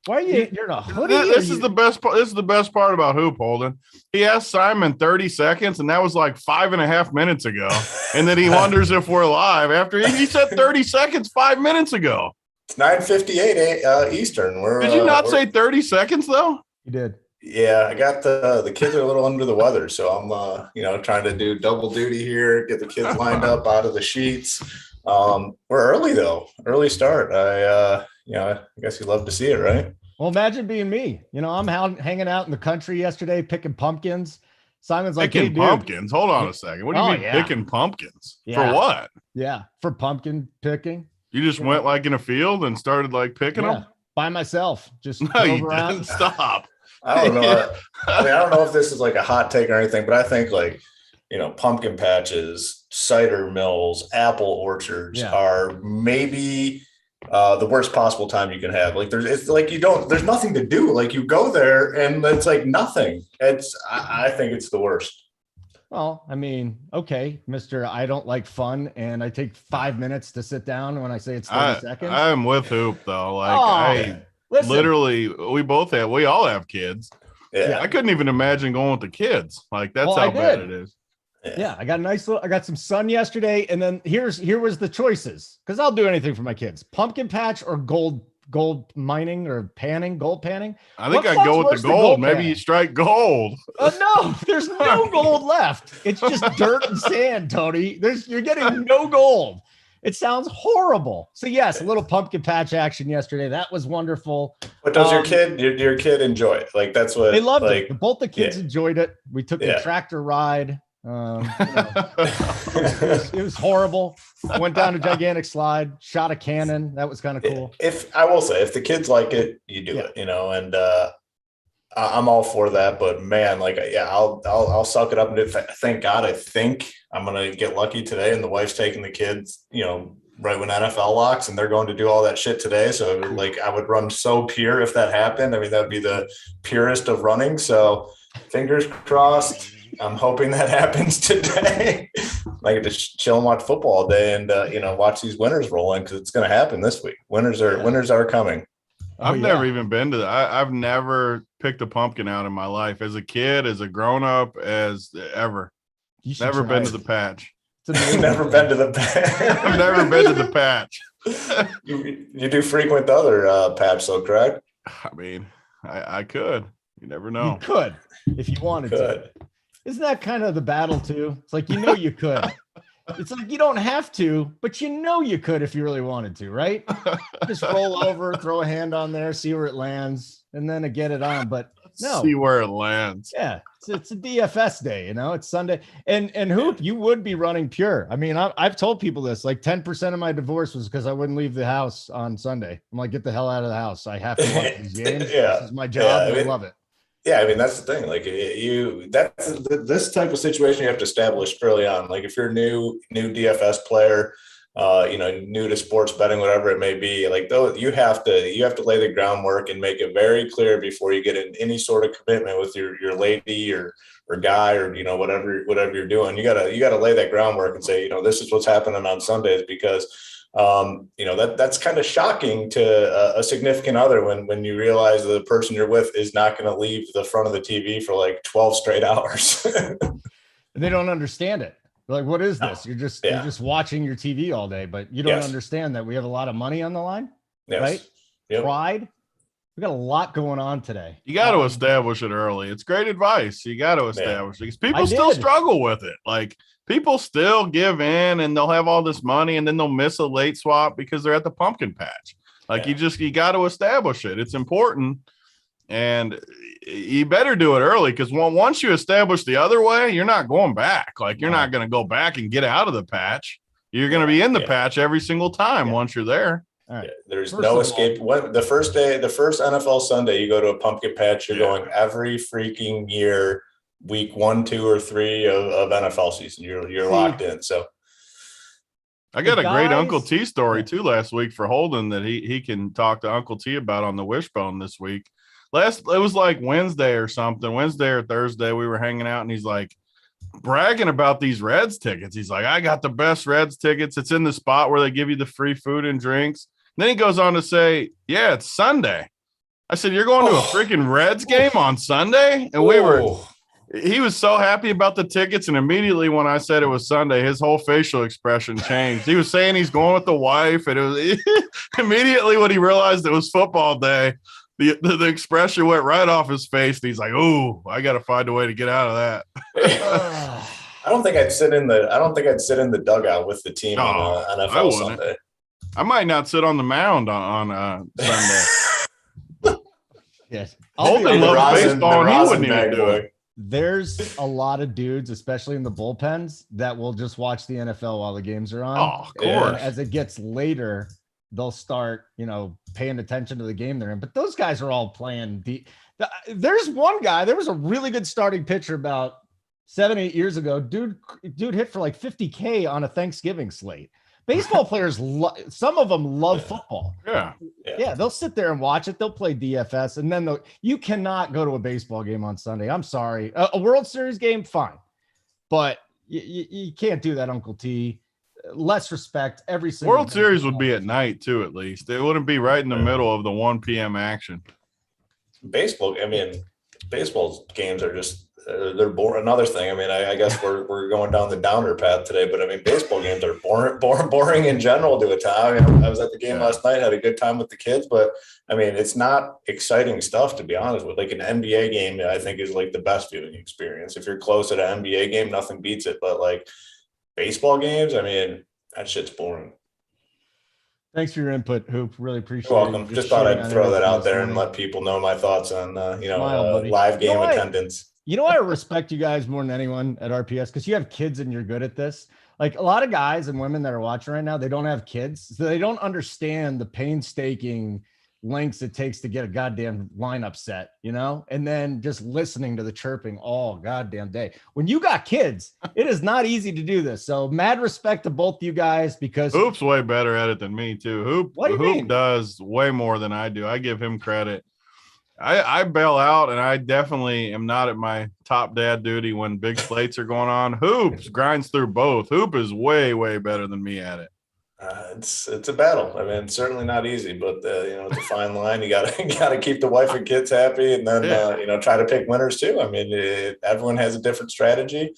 Why are you're in a hoodie? This is the best part. This is the best part about Hoop, Holden. He asked Simon 30 seconds, and that was like 5.5 minutes ago. And then he wonders if we're live after he said 30 seconds 5 minutes ago. It's 9:58 Eastern. Did you not say 30 seconds though? You did. Yeah, I got the kids are a little under the weather, so I'm trying to do double duty here, get the kids lined up out of the sheets. We're early though, early start. I guess you love to see it, right? Well, imagine being me. I'm hanging out in the country yesterday picking pumpkins. Simon's like, picking hey, dude. Pumpkins. Hold on a second. What do you mean picking pumpkins? Yeah. For what? Yeah, for pumpkin picking. You just went like in a field and started like picking them by myself. Just no, you didn't. Stop. I don't know. I don't know if this is like a hot take or anything, but I think pumpkin patches, cider mills, apple orchards are maybe the worst possible time you can have. Like there's nothing to do. Like you go there and it's like nothing. I think it's the worst. Well, I mean, okay, Mr. I don't like fun, and I take 5 minutes to sit down when I say it's 30 seconds. I'm with Hoop though. Like literally, we all have kids. Yeah. I couldn't even imagine going with the kids. Like that's how bad it is. Yeah, I got some sun yesterday, and then here was the choices, because I'll do anything for my kids: pumpkin patch or gold mining or gold panning. I think I'd go with the gold. Maybe you strike gold. No, there's no gold left. It's just dirt and sand, Tony. You're getting no gold. It sounds horrible. So yes, a little pumpkin patch action yesterday. That was wonderful. But does your kid enjoy it? Like that's what they loved it. Both the kids enjoyed it. We took a tractor ride. It was horrible. I went down a gigantic slide, shot a cannon. That was kind of cool. If I will say, if the kids like it, you do it, and I'm all for that. But man, I'll suck it up and do it. Thank God. I think I'm gonna get lucky today, and the wife's taking the kids, right when NFL locks, and they're going to do all that shit today. So I would run so pure if that happened. I mean, that'd be the purest of running. So fingers crossed. I'm hoping that happens today. I get to chill and watch football all day and watch these winners roll in, because it's going to happen this week. Winners are coming. I've never even been to that. I've never picked a pumpkin out in my life, as a kid, as a grown up, as ever. Never been to the patch. Never been to the patch. I've never been to the patch. You do frequent the other patch, though, correct? I mean, I could. You never know. You could if you wanted to. Isn't that kind of the battle too? It's like, you could. It's like you don't have to, but you could if you really wanted to, right? Just roll over, throw a hand on there, see where it lands, and then get it on. But no, see where it lands. Yeah, it's a DFS day, it's Sunday. And Hoop, you would be running pure. I mean, I've told people this. Like 10% of my divorce was because I wouldn't leave the house on Sunday. I'm like, get the hell out of the house. I have to watch these games. This is my job. I love it. Yeah, I mean, that's the thing. Like this type of situation you have to establish early on. Like if you're a new DFS player, new to sports betting, whatever it may be, like though you have to lay the groundwork and make it very clear before you get in any sort of commitment with your lady or guy or whatever you're doing. You gotta lay that groundwork and say, this is what's happening on Sundays, because that's kind of shocking to a significant other when you realize the person you're with is not going to leave the front of the TV for like 12 straight hours. And they don't understand it. They're like, what is this? You're just watching your TV all day, but you don't understand that we have a lot of money on the line, right? Yep. Pride. We got a lot going on today. You got to establish it early. It's great advice. You got to establish it, because people still struggle with it. Like people still give in, and they'll have all this money, and then they'll miss a late swap because they're at the pumpkin patch. Like you got to establish it. It's important, and you better do it early, because once you establish the other way, you're not going back. Like you're not going to go back and get out of the patch. You're going to be in the patch every single time once you're there. All right. There's no escape. The first NFL Sunday, you go to a pumpkin patch, you're going every freaking year, week 1, 2, or 3 of NFL season. You're locked in. So I got a great Uncle T story too last week for Holden that he can talk to Uncle T about on the Wishbone this week. It was like Wednesday or Thursday, we were hanging out, and he's like bragging about these Reds tickets. He's like, I got the best Reds tickets. It's in the spot where they give you the free food and drinks. Then he goes on to say, yeah, it's Sunday. I said, you're going to a freaking Reds game on Sunday? And he was so happy about the tickets. And immediately when I said it was Sunday, his whole facial expression changed. He was saying he's going with the wife. And it was immediately when he realized it was football day, the expression went right off his face. And he's like, ooh, I got to find a way to get out of that. I don't think I'd sit in the dugout with the team on NFL Sunday. I might not sit on the mound on Sunday. Yes. Holden loves baseball, and he wouldn't even do it. There's a lot of dudes, especially in the bullpens, that will just watch the NFL while the games are on. Oh, of course. And as it gets later, they'll start, paying attention to the game they're in. But those guys are all playing. There's one guy. There was a really good starting pitcher about 7-8 years ago, dude hit for like 50K on a Thanksgiving slate. Baseball players, some of them love football. Yeah, they'll sit there and watch it. They'll play DFS, and then you cannot go to a baseball game on Sunday. I'm sorry. A World Series game, fine, but you can't do that, Uncle T. Less respect every single World Series would be at night too, at least. It wouldn't be right in the middle of the 1 p.m. action. Baseball games are just they're boring. Another thing, I mean, I guess we're going down the downer path today, but I mean, baseball games are boring in general to a time. I mean, I was at the game last night, had a good time with the kids, but I mean, it's not exciting stuff, to be honest with. Like an NBA game, I think is like the best viewing experience. If you're close at an NBA game, nothing beats it. But like baseball games, I mean, that shit's boring. Thanks for your input, Hoop. Really appreciate it. You're welcome. Just thought I'd throw that out there and let people know my thoughts on, live game attendance. You know, I respect you guys more than anyone at RPS because you have kids and you're good at this. Like a lot of guys and women that are watching right now, they don't have kids, so they don't understand the painstaking lengths it takes to get a goddamn lineup set, and then just listening to the chirping all goddamn day. When you got kids, it is not easy to do this. So mad respect to both you guys because Hoop's way better at it than me too. Hoop does way more than I do. I give him credit. I bail out, and I definitely am not at my top dad duty when big slates are going on. Hoop grinds through both. Hoop is way, way better than me at it. It's a battle. I mean, it's certainly not easy, but it's a fine line. You gotta keep the wife and kids happy, and then try to pick winners too. I mean, everyone has a different strategy.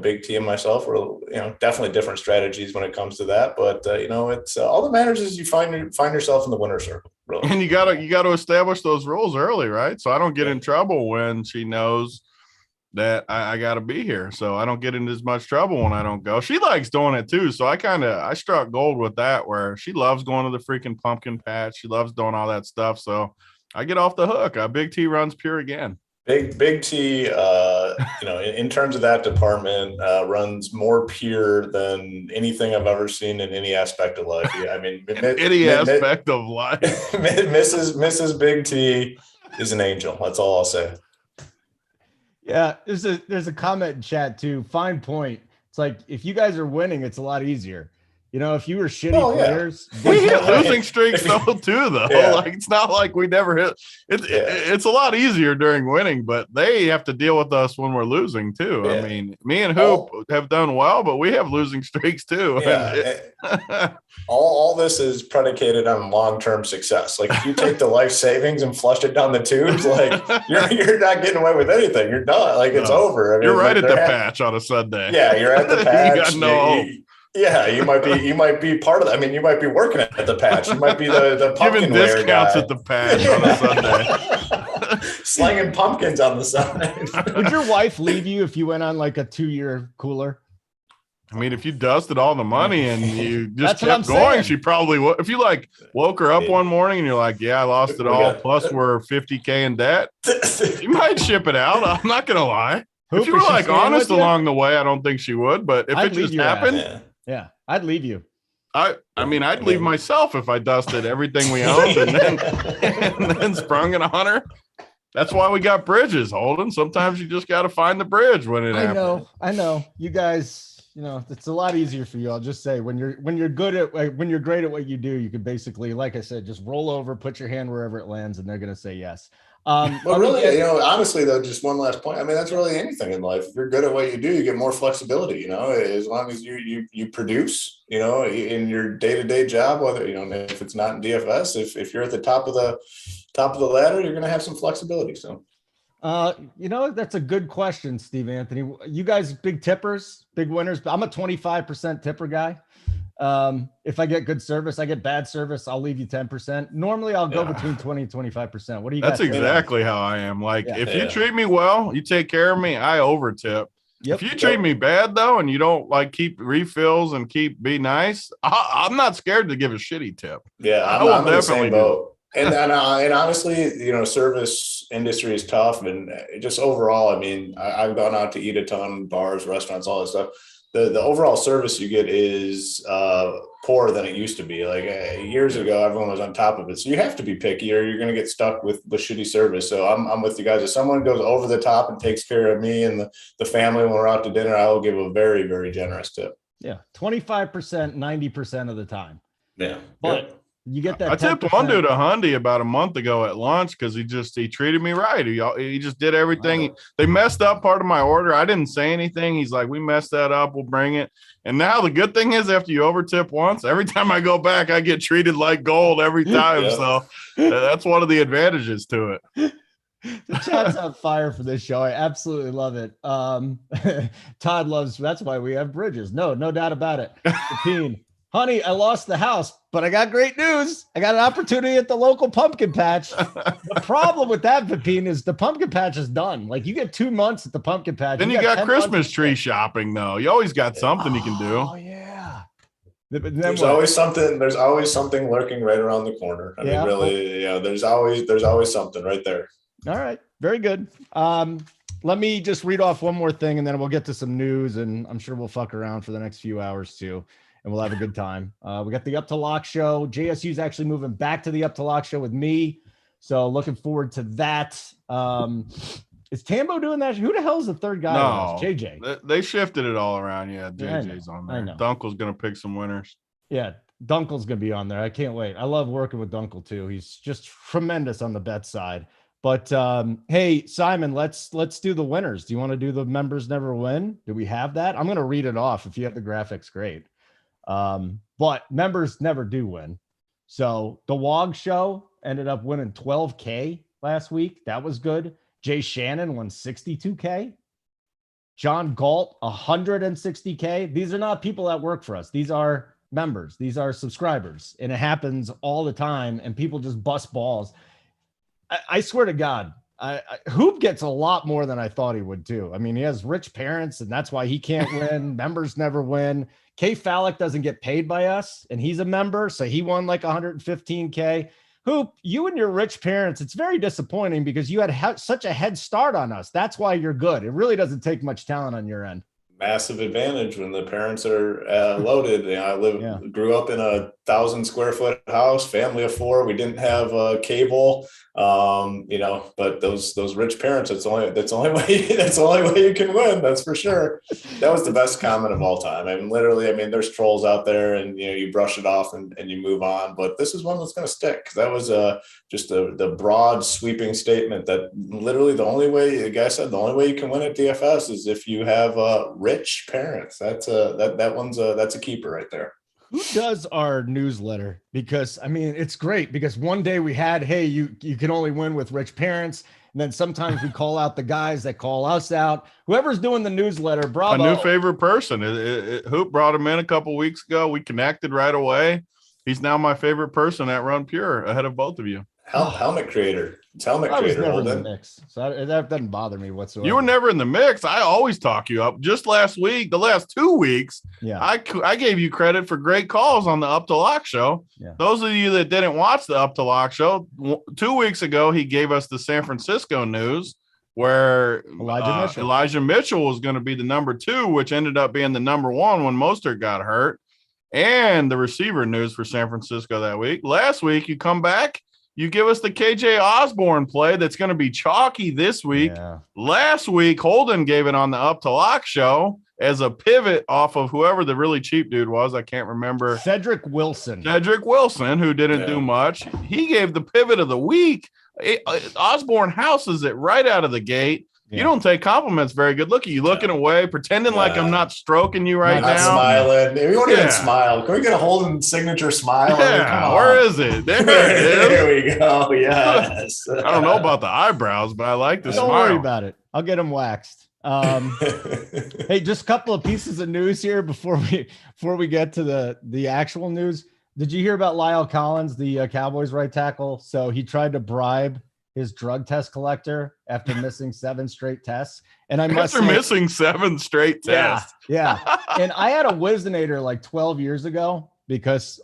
Big T and myself are definitely different strategies when it comes to that. But it's all that matters is you find yourself in the winner's circle. Really. And you gotta establish those rules early, right? So I don't get in trouble when she knows that I got to be here. So I don't get into as much trouble when I don't go. She likes doing it too. So I struck gold with that, where she loves going to the freaking pumpkin patch. She loves doing all that stuff. So I get off the hook. Big T runs pure again. Big T, in terms of that department, runs more pure than anything I've ever seen in any aspect of life. I mean, aspect of life. Mrs. Big T is an angel. That's all I'll say. Yeah, there's a comment in chat too. Fine point. It's like if you guys are winning, it's a lot easier. If you were shitty players, we hit losing streaks though too. Like it's not like we never hit. It's a lot easier during winning, but they have to deal with us when we're losing too. Yeah. I mean, me and Hoop have done well, but we have losing streaks too. Yeah. All this is predicated on long-term success. Like if you take the life savings and flush it down the tubes, like you're not getting away with anything. You're done. Like it's over. I mean, you're right at the patch on a Sunday. Yeah, you're at the patch. You got no hope. Yeah, you might be part of that. I mean, you might be working at the patch. You might be the pumpkin giving discounts at the patch on a Sunday. Slinging pumpkins on the side. Would your wife leave you if you went on like a 2-year cooler? I mean, if you dusted all the money and you just kept going, she probably would. If you woke her up one morning and you're like, yeah, I lost it all, plus we're 50K in debt, you might ship it out. I'm not going to lie. If you were honest along the way, I don't think she would. But if it just happened, yeah, I'd leave you. I'd leave myself if I dusted everything we owned and then sprung it on her. That's why we got bridges, Holden. Sometimes you just got to find the bridge when it happens. I know. You guys, it's a lot easier for you. I'll just say when you're great at what you do, you can basically, like I said, just roll over, put your hand wherever it lands, and they're going to say yes. Well, really, honestly, though, just one last point. I mean, that's really anything in life. If you're good at what you do, you get more flexibility, as long as you produce, in your day-to-day job, whether, if it's not in DFS, if you're at the top of the ladder, you're going to have some flexibility. So, that's a good question, Steve Anthony. You guys, big tippers, big winners, but I'm a 25% tipper guy. If I get good service, I get bad service, I'll leave you 10%. Normally I'll go between 20 and 25%. What do you That's exactly how I am. If you treat me well, you take care of me, I over tip. Yep. If you treat me bad though, and you don't keep refills and be nice, I'm not scared to give a shitty tip. Yeah. I will definitely do. And honestly, service industry is tough, and just overall, I mean, I've gone out to eat a ton, bars, restaurants, all that stuff. the overall service you get is poorer than it used to be. Like years ago, everyone was on top of it. So you have to be picky or you're going to get stuck with shitty service. So I'm with you guys. If someone goes over the top and takes care of me and the family when we're out to dinner, I will give a very, very generous tip. Yeah. 25%, 90% of the time. Yeah. But you get that. I tipped one dude $100 about a month ago at lunch because he treated me right. He just did everything. They messed up part of my order. I didn't say anything. He's like, we messed that up. We'll bring it. And now the good thing is after you overtip once, every time I go back, I get treated like gold every time. Yeah. So that's one of the advantages to it. The chat's on fire for this show. I absolutely love it. Todd loves, that's why we have bridges. No doubt about it. Pepine, honey, I lost the house, but I got great news. I got an opportunity at the local pumpkin patch. The problem with that, Pepine, is the pumpkin patch is done. Like you get 2 months at the pumpkin patch. Then you got Christmas tree shopping though. You always got something you can do. Oh yeah. There's always something lurking right around the corner. I mean, really, there's always something right there. All right. Very good. Let me just read off one more thing and then we'll get to some news and I'm sure we'll fuck around for the next few hours too. And we'll have a good time. We got the Up to Lock show. JSU's actually moving back to the Up to Lock show with me. So looking forward to that. Is Tambo doing that? Who the hell is the third guy? No, JJ. They shifted it all around. Yeah, JJ's on there. Dunkel's going to pick some winners. Yeah, Dunkel's going to be on there. I can't wait. I love working with Dunkel too. He's just tremendous on the bet side. But hey, Simon, let's do the winners. Do you want to do the members never win? Do we have that? I'm going to read it off. If you have the graphics, great. But members never do win. So the WOG show ended up winning $12K last week. That was good. Jay Shannon won $62K. John Galt, $160K. These are not people that work for us. These are members. These are subscribers. And it happens all the time. And people just bust balls. I swear to God, Hoop gets a lot more than I thought he would too. I mean, he has rich parents and that's why he can't win. Members never win. K Fallick doesn't get paid by us and he's a member. So he won like 115K. Hoop, you and your rich parents, it's very disappointing because you had such a head start on us. That's why you're good. It really doesn't take much talent on your end. Massive advantage when the parents are loaded. I grew up in a 1,000 square foot house, family of 4. We didn't have cable, but those rich parents, that's the only way you can win. That's for sure. That was the best comment of all time. I mean, literally, there's trolls out there and, you brush it off and you move on, but this is one that's going to stick. That was just the broad sweeping statement that literally the only way, the guy said, the only way you can win at DFS is if you have rich parents. That's a keeper right there. Who does our newsletter? Because it's great because one day we had, hey, you can only win with rich parents. And then sometimes we call out the guys that call us out. Whoever's doing the newsletter, bravo. A new favorite person. Hoop brought him in a couple weeks ago. We connected right away. He's now my favorite person at Runpure ahead of both of you. Helmet creator. It's helmet I was creator. never in the mix, so that doesn't bother me whatsoever. You were never in the mix. I always talk you up. Just last week, the last 2 weeks, I gave you credit for great calls on the Up to Lock show. Yeah. Those of you that didn't watch the Up to Lock show, 2 weeks ago, he gave us the San Francisco news where Elijah Mitchell was going to be the number 2, which ended up being the number 1 when Mostert got hurt, and the receiver news for San Francisco that week. Last week, you come back. You give us the KJ Osborne play that's going to be chalky this week. Yeah. Last week, Holden gave it on the Up to Lock show as a pivot off of whoever the really cheap dude was. I can't remember. Cedric Wilson, who didn't do much. He gave the pivot of the week. Osborne houses it right out of the gate. Yeah. You don't take compliments very good. Look at you looking away, pretending like I'm not stroking you right now. Smiling. We won't even smile. Can we get a Holden signature smile? Yeah, where is it? There it is. There we go. Yes. I don't know about the eyebrows, but I like the smile. Don't worry about it. I'll get them waxed. Hey, just a couple of pieces of news here before we get to the actual news. Did you hear about Lyle Collins, the Cowboys right tackle? So he tried to bribe his drug test collector after missing 7 straight tests. And I must say, missing 7 straight tests. Yeah. And I had a Wizinator like 12 years ago because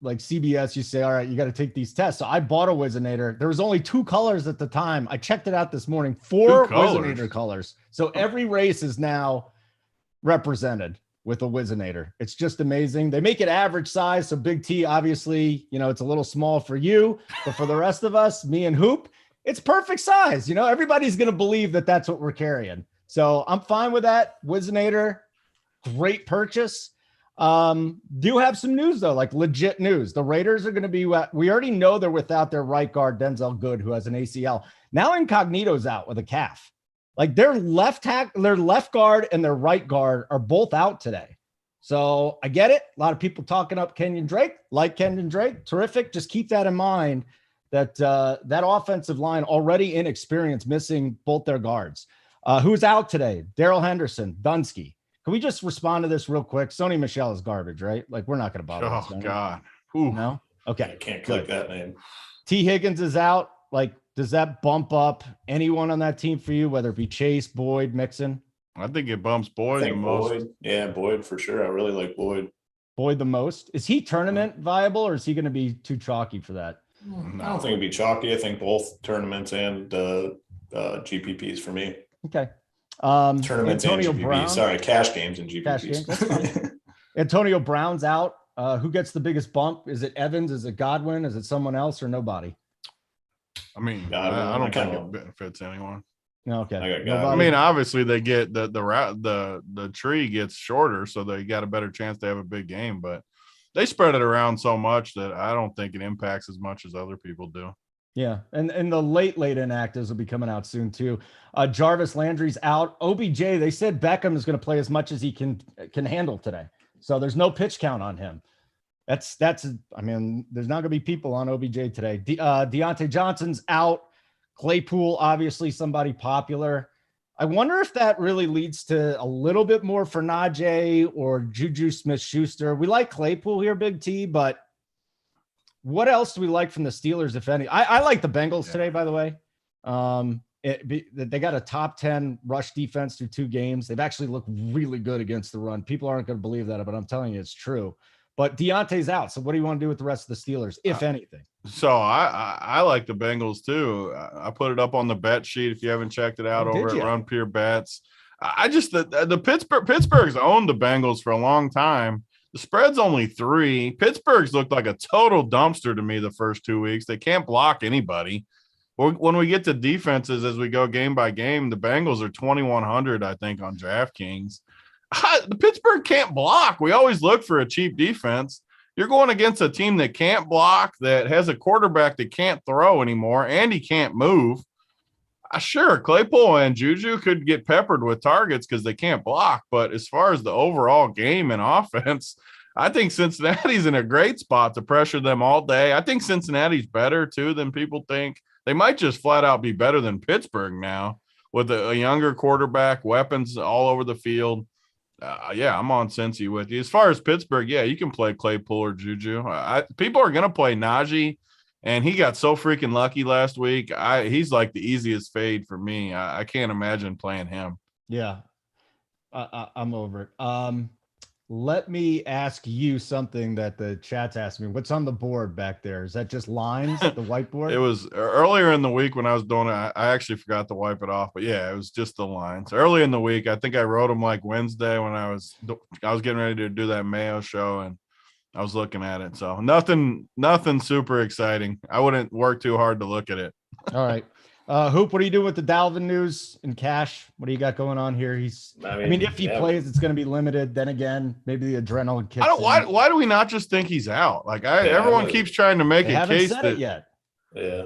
like CBS, you say, all right, you got to take these tests. So I bought a Wizinator. There was only 2 colors at the time. I checked it out this morning, 4 Wizinator colors. So every race is now represented. with a Wizinator. It's just amazing. They make it average size. So Big T, obviously, it's a little small for you, but for the rest of us, me and Hoop, it's perfect size. Everybody's going to believe that that's what we're carrying. So I'm fine with that. Wizinator, great purchase. Do have some news though, like legit news. The Raiders are going to be, we already know they're without their right guard, Denzel Good, who has an ACL. Now Incognito's out with a calf. Like their left guard and their right guard are both out today. So I get it. A lot of people talking up Kenyan Drake, like Kenyan Drake. Terrific. Just keep that in mind that that offensive line already inexperienced, missing both their guards. Who's out today? Daryl Henderson, Dunsky. Can we just respond to this real quick? Sony Michel is garbage, right? Like we're not going to bother. Oh God. Ooh. No. Okay. I can't click that name. T. Higgins is out. Like, does that bump up anyone on that team for you, whether it be Chase, Boyd, Mixon? I think it bumps Boyd the most. Boyd. Yeah, Boyd for sure. I really like Boyd. Boyd the most. Is he tournament viable, or is he going to be too chalky for that? No. I don't think it'd be chalky. I think both tournaments and GPPs for me. Okay. Tournaments Antonio and GPPs. Brown. Sorry, cash games and GPPs. Cash games. That's fine. Antonio Brown's out. Who gets the biggest bump? Is it Evans? Is it Godwin? Is it someone else or nobody? I mean, I don't think it benefits anyone. No, okay. I mean, obviously they get the tree gets shorter, so they got a better chance to have a big game, but they spread it around so much that I don't think it impacts as much as other people do. Yeah, and the late inactives will be coming out soon too. Jarvis Landry's out. OBJ, they said Beckham is going to play as much as he can handle today, so there's no pitch count on him. That's. I mean, there's not going to be people on OBJ today. Deontay Johnson's out. Claypool, obviously somebody popular. I wonder if that really leads to a little bit more for Najee or Juju Smith-Schuster. We like Claypool here, Big T, but what else do we like from the Steelers, if any? I like the Bengals today, by the way. They got a top 10 rush defense through 2 games. They've actually looked really good against the run. People aren't going to believe that, but I'm telling you, it's true. But Deontay's out. So what do you want to do with the rest of the Steelers, if anything? So I like the Bengals too. I put it up on the bet sheet if you haven't checked it out over at Runpure Bets. I just the Pittsburgh's owned the Bengals for a long time. The spread's only 3. Pittsburgh's looked like a total dumpster to me the first 2 weeks. They can't block anybody. When we get to defenses as we go game by game, the Bengals are 2,100, I think, on DraftKings. The Pittsburgh can't block. We always look for a cheap defense. You're going against a team that can't block, that has a quarterback that can't throw anymore, and he can't move. Sure, Claypool and Juju could get peppered with targets because they can't block. But as far as the overall game and offense, I think Cincinnati's in a great spot to pressure them all day. I think Cincinnati's better, too, than people think. They might just flat out be better than Pittsburgh now with a younger quarterback, weapons all over the field. Yeah, I'm on Cincy with you. As far as Pittsburgh, yeah, you can play Claypool or Juju. People are going to play Najee, and he got so freaking lucky last week. He's like the easiest fade for me. I can't imagine playing him. Yeah, I'm over it. Let me ask you something that the chat's asked me. What's on the board back there? Is that just lines, the whiteboard? It was earlier in the week when I was doing it. I actually forgot to wipe it off, but yeah, it was just the lines. Early in the week, I think I wrote them like Wednesday when I was getting ready to do that Mayo show, and I was looking at it. So nothing super exciting. I wouldn't work too hard to look at it. All right. Hoop, what are you doing with the Dalvin news and cash? What do you got going on here? I mean, if he plays, it's going to be limited. Then again, maybe the adrenaline kicks in. Why do we not just think he's out? Like everyone keeps trying to make a case said it yet. Yeah.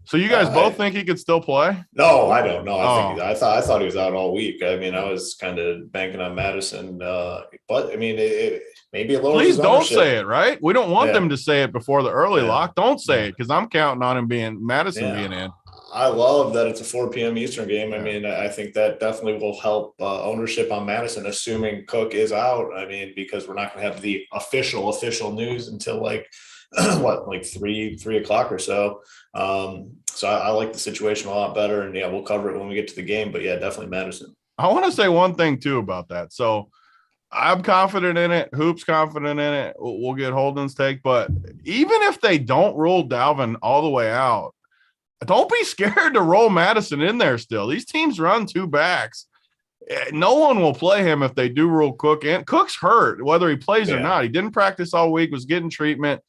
So you guys both think he could still play? No, I don't know. I thought he was out all week. I mean, I was kind of banking on Madison, but I mean, maybe a little. Please don't say it, right? We don't want them to say it before the early lock. Don't say it because I'm counting on him being in. I love that it's a 4 p.m. Eastern game. I mean, I think that definitely will help ownership on Madison, assuming Cook is out. I mean, because we're not going to have the official news until like 3 o'clock or so. So I like the situation a lot better, and yeah, we'll cover it when we get to the game. But yeah, definitely Madison. I want to say one thing too about that. So I'm confident in it. Hoop's confident in it. We'll get Holden's take, but even if they don't rule Dalvin all the way out, don't be scared to roll Madison in there still. These teams run 2 backs. No one will play him if they do rule Cook. And Cook's hurt, whether he plays or not. He didn't practice all week, was getting treatment.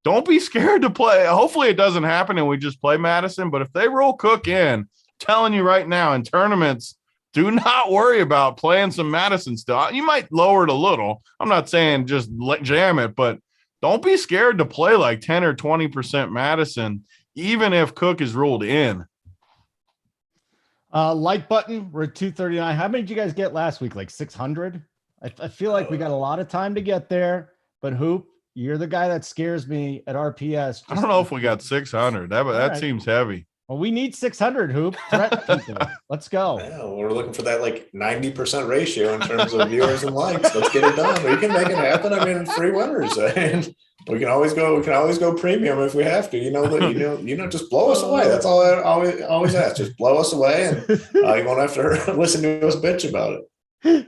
Don't be scared to play. Hopefully it doesn't happen and we just play Madison. But if they roll Cook in, I'm telling you right now, in tournaments, do not worry about playing some Madison still. You might lower it a little. I'm not saying just jam it, but don't be scared to play like 10 or 20% Madison, even if Cook is ruled in. Like button, we're at 239. How many did you guys get last week? Like 600? I feel like we got a lot of time to get there, but Hoop, you're the guy that scares me at RPS. I don't know if we got 600. That seems heavy. Well, we need 600, Hoop. Let's go. Yeah, we're looking for that like 90% ratio in terms of viewers and likes. Let's get it done. We can make it happen. I mean, free winners. And we can always go premium if we have to. Just blow us away. That's all I always ask. Just blow us away, and you won't have to listen to us bitch about it.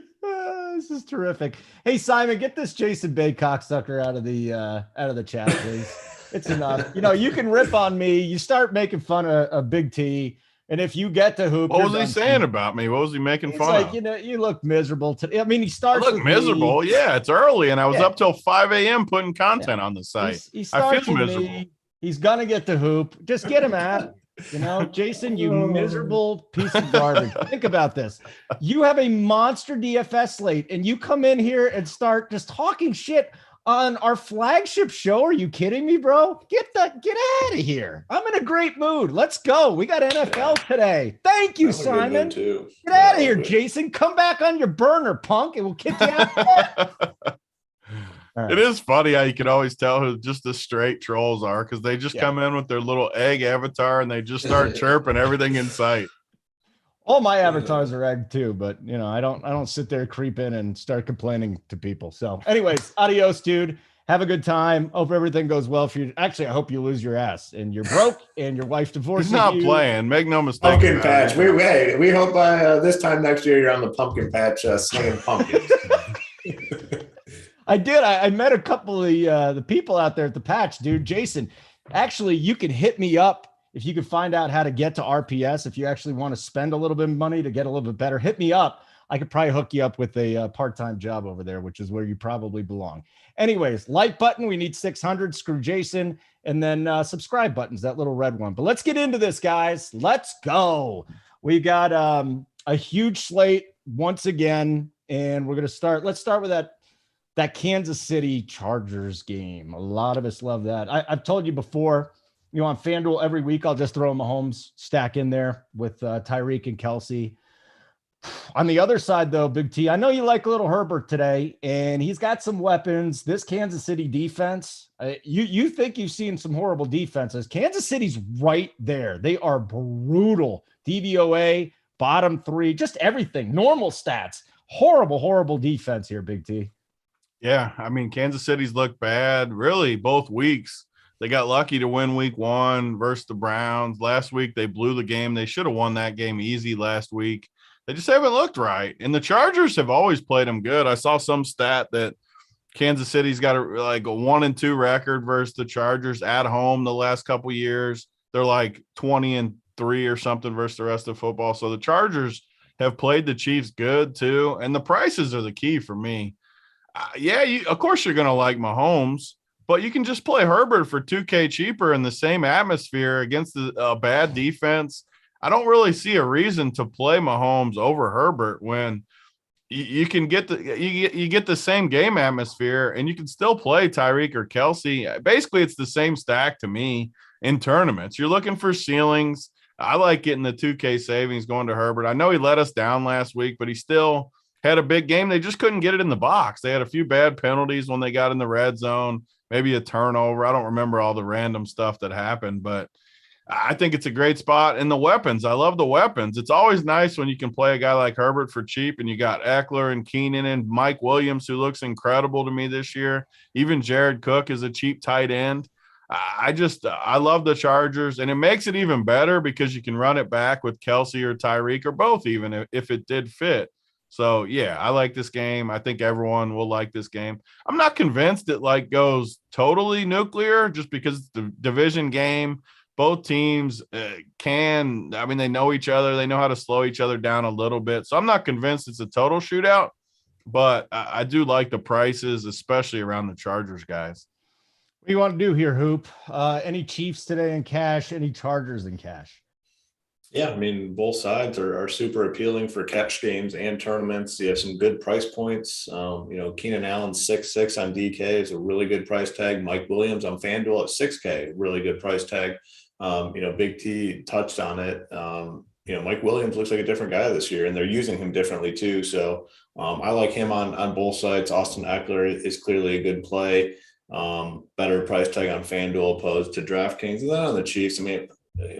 This is terrific. Hey, Simon, get this Jason Bay cocksucker out of the chat, please. It's enough. You can rip on me. You start making fun of Big T. And if you get to Hoop, what was he saying about me? What was he making fun of? You look miserable today. I mean, he starts. I look miserable. Me. Yeah, it's early, and I was up till 5 a.m. putting content on the site. I feel miserable. He's gonna get to Hoop. Just get him out. Jason, you miserable piece of garbage. Think about this. You have a monster DFS slate, and you come in here and start just talking shit on our flagship show. Are you kidding me, bro? Get out of here. I'm in a great mood. Let's go. We got NFL today. Thank you, Simon. Get out of here, Jason. Come back on your burner, punk, and we'll kick you out. Right. It is funny how you can always tell who just the straight trolls are, because they just come in with their little egg avatar and they just start chirping everything in sight. All my avatars are egg too, but I don't sit there, creep in and start complaining to people. So anyways, adios, dude. Have a good time. Hope everything goes well for you. Actually, I hope you lose your ass and you're broke and your wife divorced. He's not playing. Make no mistake. Pumpkin patch. We hope by this time next year you're on the pumpkin patch slinging pumpkins. I did. I met a couple of the people out there at the patch, dude. Jason, actually, you can hit me up. If you could find out how to get to RPS, if you actually want to spend a little bit of money to get a little bit better, hit me up. I could probably hook you up with a part-time job over there, which is where you probably belong. Anyways, like button, we need 600. Screw Jason. And then subscribe buttons, that little red one. But let's get into this, guys. Let's go. We got a huge slate once again, and we're going to start. Let's start with that Kansas City Chargers game. A lot of us love that. I've told you before, on FanDuel every week, I'll just throw Mahomes stack in there with Tyreek and Kelsey. On the other side, though, Big T, I know you like a little Herbert today, and he's got some weapons. This Kansas City defense, you think you've seen some horrible defenses. Kansas City's right there. They are brutal. DVOA, bottom 3, just everything. Normal stats. Horrible, horrible defense here, Big T. Yeah, I mean, Kansas City's looked bad, really, both weeks. They got lucky to win week 1 versus the Browns. Last week, they blew the game. They should have won that game easy last week. They just haven't looked right. And the Chargers have always played them good. I saw some stat that Kansas City's got a 1-2 record versus the Chargers at home the last couple of years. They're like 20-3 or something versus the rest of football. So the Chargers have played the Chiefs good too. And the prices are the key for me. Of course you're going to like Mahomes, but you can just play Herbert for $2K cheaper in the same atmosphere against a bad defense. I don't really see a reason to play Mahomes over Herbert when you can get you get the same game atmosphere and you can still play Tyreek or Kelsey. Basically, it's the same stack to me in tournaments. You're looking for ceilings. I like getting the 2K savings going to Herbert. I know he let us down last week, but he still had a big game. They just couldn't get it in the box. They had a few bad penalties when they got in the red zone, maybe a turnover. I don't remember all the random stuff that happened, but I think it's a great spot. And the weapons, I love the weapons. It's always nice when you can play a guy like Herbert for cheap, and you got Eckler and Keenan and Mike Williams, who looks incredible to me this year. Even Jared Cook is a cheap tight end. I love the Chargers, and it makes it even better because you can run it back with Kelsey or Tyreek or both, even if it did fit. So, yeah, I like this game. I think everyone will like this game. I'm not convinced it goes totally nuclear just because it's the division game. both teams they know each other. They know how to slow each other down a little bit. So I'm not convinced it's a total shootout, but I do like the prices, especially around the Chargers guys. What do you want to do here, Hoop? Any Chiefs today in cash? Any Chargers in cash? Yeah, I mean, both sides are super appealing for catch games and tournaments. You have some good price points. Keenan Allen 6.6 on DK is a really good price tag. Mike Williams on FanDuel at 6K, really good price tag. Big T touched on it. Mike Williams looks like a different guy this year, and they're using him differently too. So I like him on both sides. Austin Eckler is clearly a good play. Better price tag on FanDuel opposed to DraftKings. And then on the Chiefs, I mean,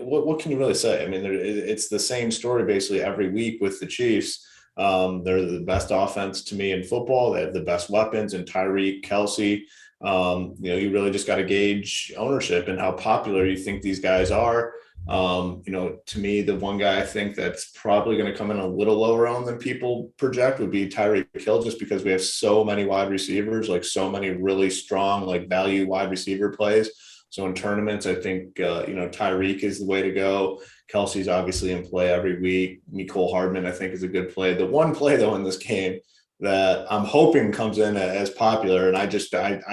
what can you really say? I mean, it's the same story basically every week with the Chiefs. They're the best offense to me in football. They have the best weapons in Tyreek, Kelsey. You really just got to gauge ownership and how popular you think these guys are. To me, the one guy I think that's probably going to come in a little lower owned than people project would be Tyreek Hill, just because we have so many wide receivers, like so many really strong, like value wide receiver plays. So in tournaments, I think, Tyreek is the way to go. Kelsey's obviously in play every week. Mecole Hardman, I think, is a good play. The one play, though, in this game that I'm hoping comes in as popular, and I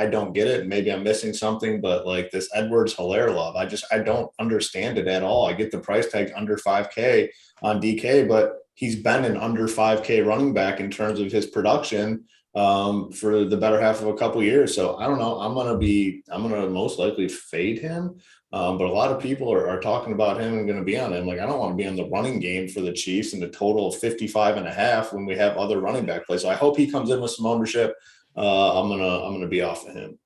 don't get it. Maybe I'm missing something, but like this Edwards-Helaire love, I don't understand it at all. I get the price tag under 5K on DK, but he's been an under 5K running back in terms of his production for the better half of a couple years. So I don't know. I'm going to most likely fade him. But a lot of people are talking about him and going to be on him. Like, I don't want to be on the running game for the Chiefs in the total of 55.5 when we have other running back plays. So I hope he comes in with some ownership. I'm going to be off of him.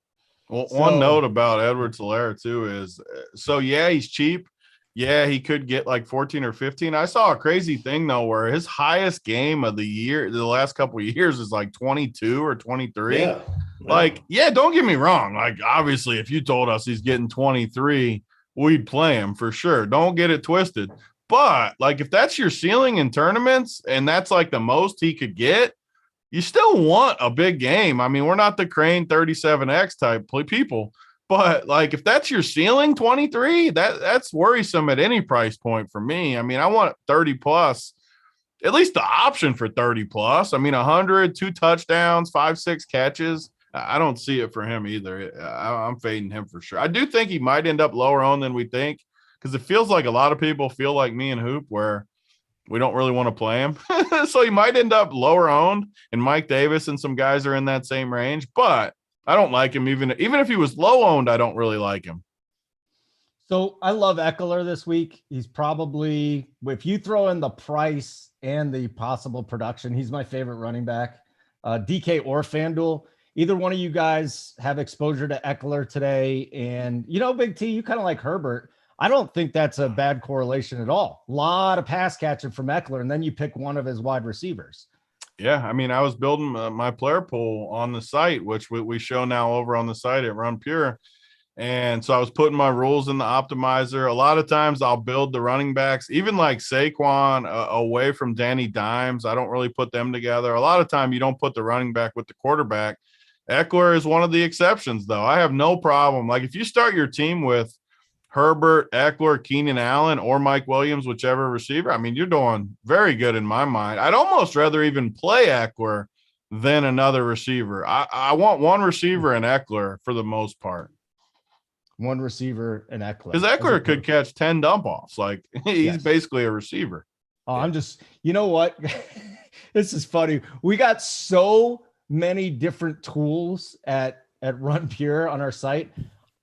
Well, one note about Edwards-Helaire too is, he's cheap. Yeah, he could get like 14 or 15. I saw a crazy thing though, where his highest game of the year, the last couple of years, is like 22 or 23. Yeah. Don't get me wrong. Like, obviously, if you told us he's getting 23, we'd play him for sure. Don't get it twisted. But like, if that's your ceiling in tournaments and that's like the most he could get, you still want a big game. I mean, we're not the Crane 37X type people. But like, if that's your ceiling, 23, that's worrisome at any price point for me. I mean, I want 30 plus, at least the option for 30 plus. I mean, 100, 2 touchdowns, 5-6 catches. I don't see it for him either. I'm fading him for sure. I do think he might end up lower owned than we think, because it feels like a lot of people feel like me and Hoop, where we don't really want to play him. So he might end up lower owned, and Mike Davis and some guys are in that same range, but I don't like him. Even if he was low owned, I don't really like him. So I love Eckler this week. He's probably, if you throw in the price and the possible production, he's my favorite running back. DK or FanDuel, either one of you guys have exposure to Eckler today. And, Big T, you kind of like Herbert. I don't think that's a bad correlation at all. A lot of pass catching from Eckler, and then you pick one of his wide receivers. Yeah, I mean, I was building my player pool on the site, which we show now over on the site at Runpure. And so I was putting my rules in the optimizer. A lot of times I'll build the running backs, even like Saquon, away from Danny Dimes. I don't really put them together. A lot of time you don't put the running back with the quarterback. Eckler is one of the exceptions, though. I have no problem. Like, if you start your team with Herbert, Eckler, Keenan Allen, or Mike Williams, whichever receiver, I mean, you're doing very good in my mind. I'd almost rather even play Eckler than another receiver. I want one receiver in Eckler for the most part. One receiver in Eckler. Because Eckler could catch 10 dump offs. Like, he's basically a receiver. Oh, yeah. I'm just, you know what? This is funny. We got so many different tools at Runpure on our site.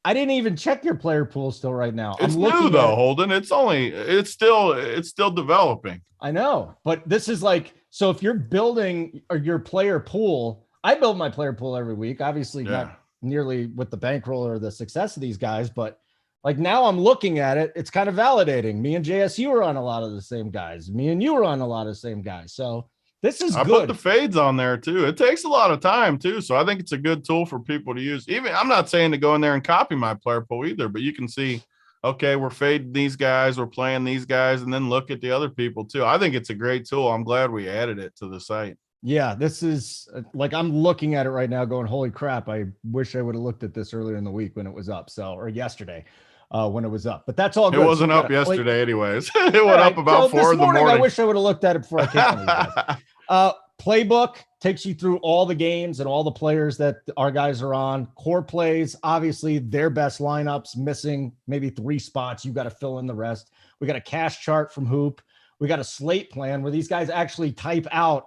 I didn't even check your player pool still right now. It's new though, Holden. It's still developing. I know, but this is like, so if you're building your player pool, I build my player pool every week, obviously not nearly with the bankroll or the success of these guys, but like now I'm looking at it, it's kind of validating. Me and JSU are on a lot of the same guys. Me and you are on a lot of the same guys. So this is I good. put the fades on there too. It takes a lot of time too. So I think it's a good tool for people to use. Even I'm not saying to go in there and copy my player pool either, but you can see, okay, we're fading these guys, we're playing these guys, and then look at the other people too. I think it's a great tool. I'm glad we added it to the site. Yeah, this is like, I'm looking at it right now going, holy crap. I wish I would have looked at this earlier in the week when it was up. Or yesterday. when it was up. But that's all It good. wasn't up yesterday anyways. It went up about 4 in the morning. I wish I would have looked at it before I came on. Playbook takes you through all the games and all the players that our guys are on. Core plays, obviously their best lineups, missing maybe 3 spots. You got to fill in the rest. We got a cash chart from Hoop. We got a slate plan where these guys actually type out.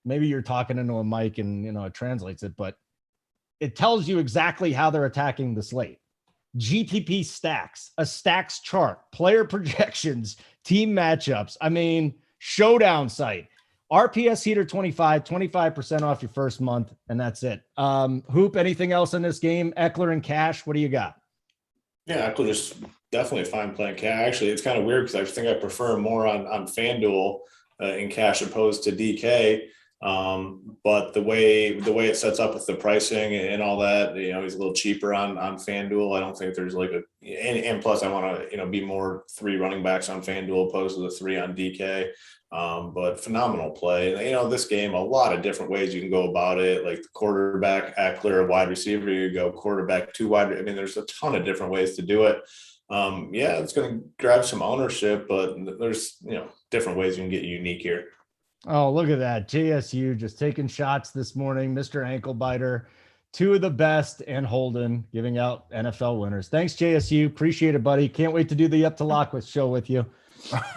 Maybe you're talking into a mic and, it translates it, but it tells you exactly how they're attacking the slate. GPP stacks, a stacks chart, player projections, team matchups. I mean, Showdown site. RPS Heater 25% off your first month, and that's it. Hoop, anything else in this game? Eckler and Cash, what do you got? Yeah, Eckler just definitely fine playing Cash. Actually, it's kind of weird because I think I prefer him more on FanDuel in Cash opposed to DK. But the way it sets up with the pricing and all that, he's a little cheaper on FanDuel. I don't think there's and plus I want to, be more 3 running backs on FanDuel opposed to the 3 on DK. But phenomenal play. This game, a lot of different ways you can go about it. Like the quarterback, Eckler, wide receiver, you go quarterback, 2 wide. I mean, there's a ton of different ways to do it. It's going to grab some ownership, but there's, different ways you can get unique here. Oh, look at that. JSU just taking shots this morning. Mr. Ankle Biter, 2 of the best, and Holden giving out NFL winners. Thanks, JSU. Appreciate it, buddy. Can't wait to do the Up to Lock with show with you.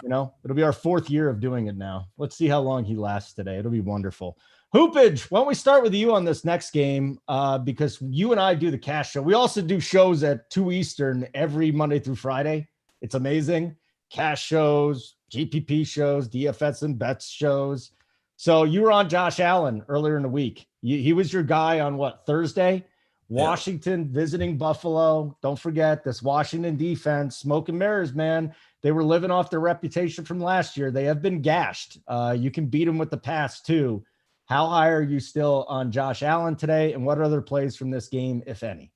It'll be our 4th year of doing it now. Let's see how long he lasts today. It'll be wonderful. Hoopage, why don't we start with you on this next game? Because you and I do the cash show. We also do shows at 2 Eastern every Monday through Friday. It's amazing. Cash shows, GPP shows, DFS and bets shows. So you were on Josh Allen earlier in the week. He was your guy on Thursday? Washington visiting Buffalo. Don't forget this Washington defense, smoke and mirrors, man. They were living off their reputation from last year. They have been gashed. You can beat them with the pass too. How high are you still on Josh Allen today? And what other plays from this game, if any?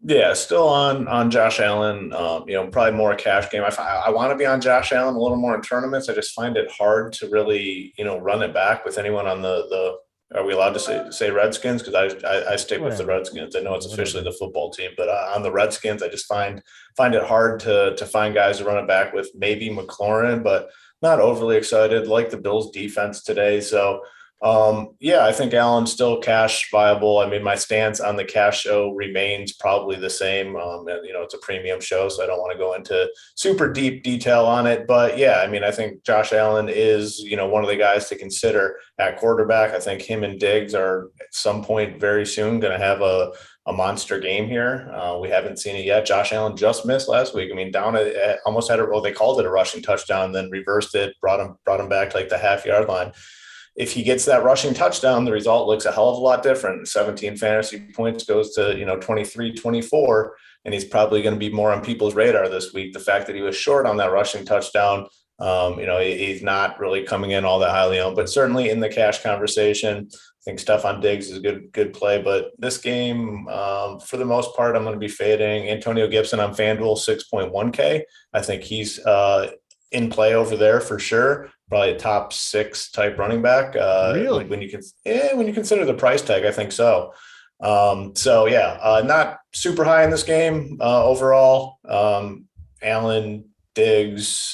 Yeah, still on Josh Allen. Probably more a cash game. I want to be on Josh Allen a little more in tournaments. I just find it hard to really, run it back with anyone on the. Are we allowed to say Redskins? Because I stick with the Redskins. I know it's officially the football team, but on the Redskins, I just find it hard to find guys to run it back with. Maybe McLaurin, but not overly excited. Like the Bills' defense today, so. I think Allen's still cash viable. I mean, my stance on the cash show remains probably the same. It's a premium show, so I don't want to go into super deep detail on it. But I think Josh Allen is, one of the guys to consider at quarterback. I think him and Diggs are at some point very soon going to have a monster game here. We haven't seen it yet. Josh Allen just missed last week. I mean, down at almost had they called it a rushing touchdown, then reversed it, brought him back to the half-yard line. If he gets that rushing touchdown, the result looks a hell of a lot different. 17 fantasy points goes to, 23, 24, and he's probably going to be more on people's radar this week. The fact that he was short on that rushing touchdown, he's not really coming in all that highly owned, but certainly in the cash conversation, I think Stephon Diggs is a good play. But this game, for the most part, I'm going to be fading Antonio Gibson on FanDuel, 6.1K. I think he's in play over there for sure. Probably a top 6 type running back. Really? When you consider the price tag, I think so. Not super high in this game overall. Allen, Diggs,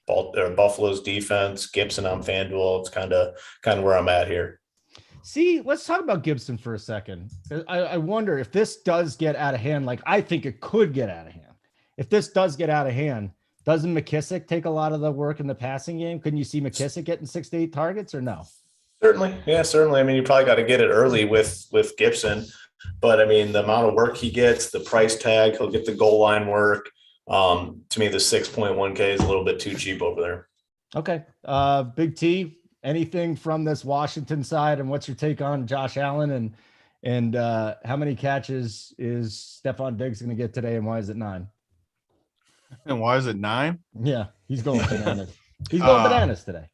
Buffalo's defense, Gibson on FanDuel. It's kind of where I'm at here. See, let's talk about Gibson for a second. I wonder if this does get out of hand, like I think it could get out of hand. If this does get out of hand, doesn't McKissick take a lot of the work in the passing game? Couldn't you see McKissick getting 6 to 8 targets or no? Certainly. Yeah, certainly. I mean, you probably got to get it early with Gibson, but I mean, the amount of work he gets, the price tag, he'll get the goal line work. To me, the 6.1K is a little bit too cheap over there. Okay. Big T, anything from this Washington side, and what's your take on Josh Allen and how many catches is Stephon Diggs going to get today, and why is it 9? And why is it 9? Yeah, he's going bananas. He's going bananas today.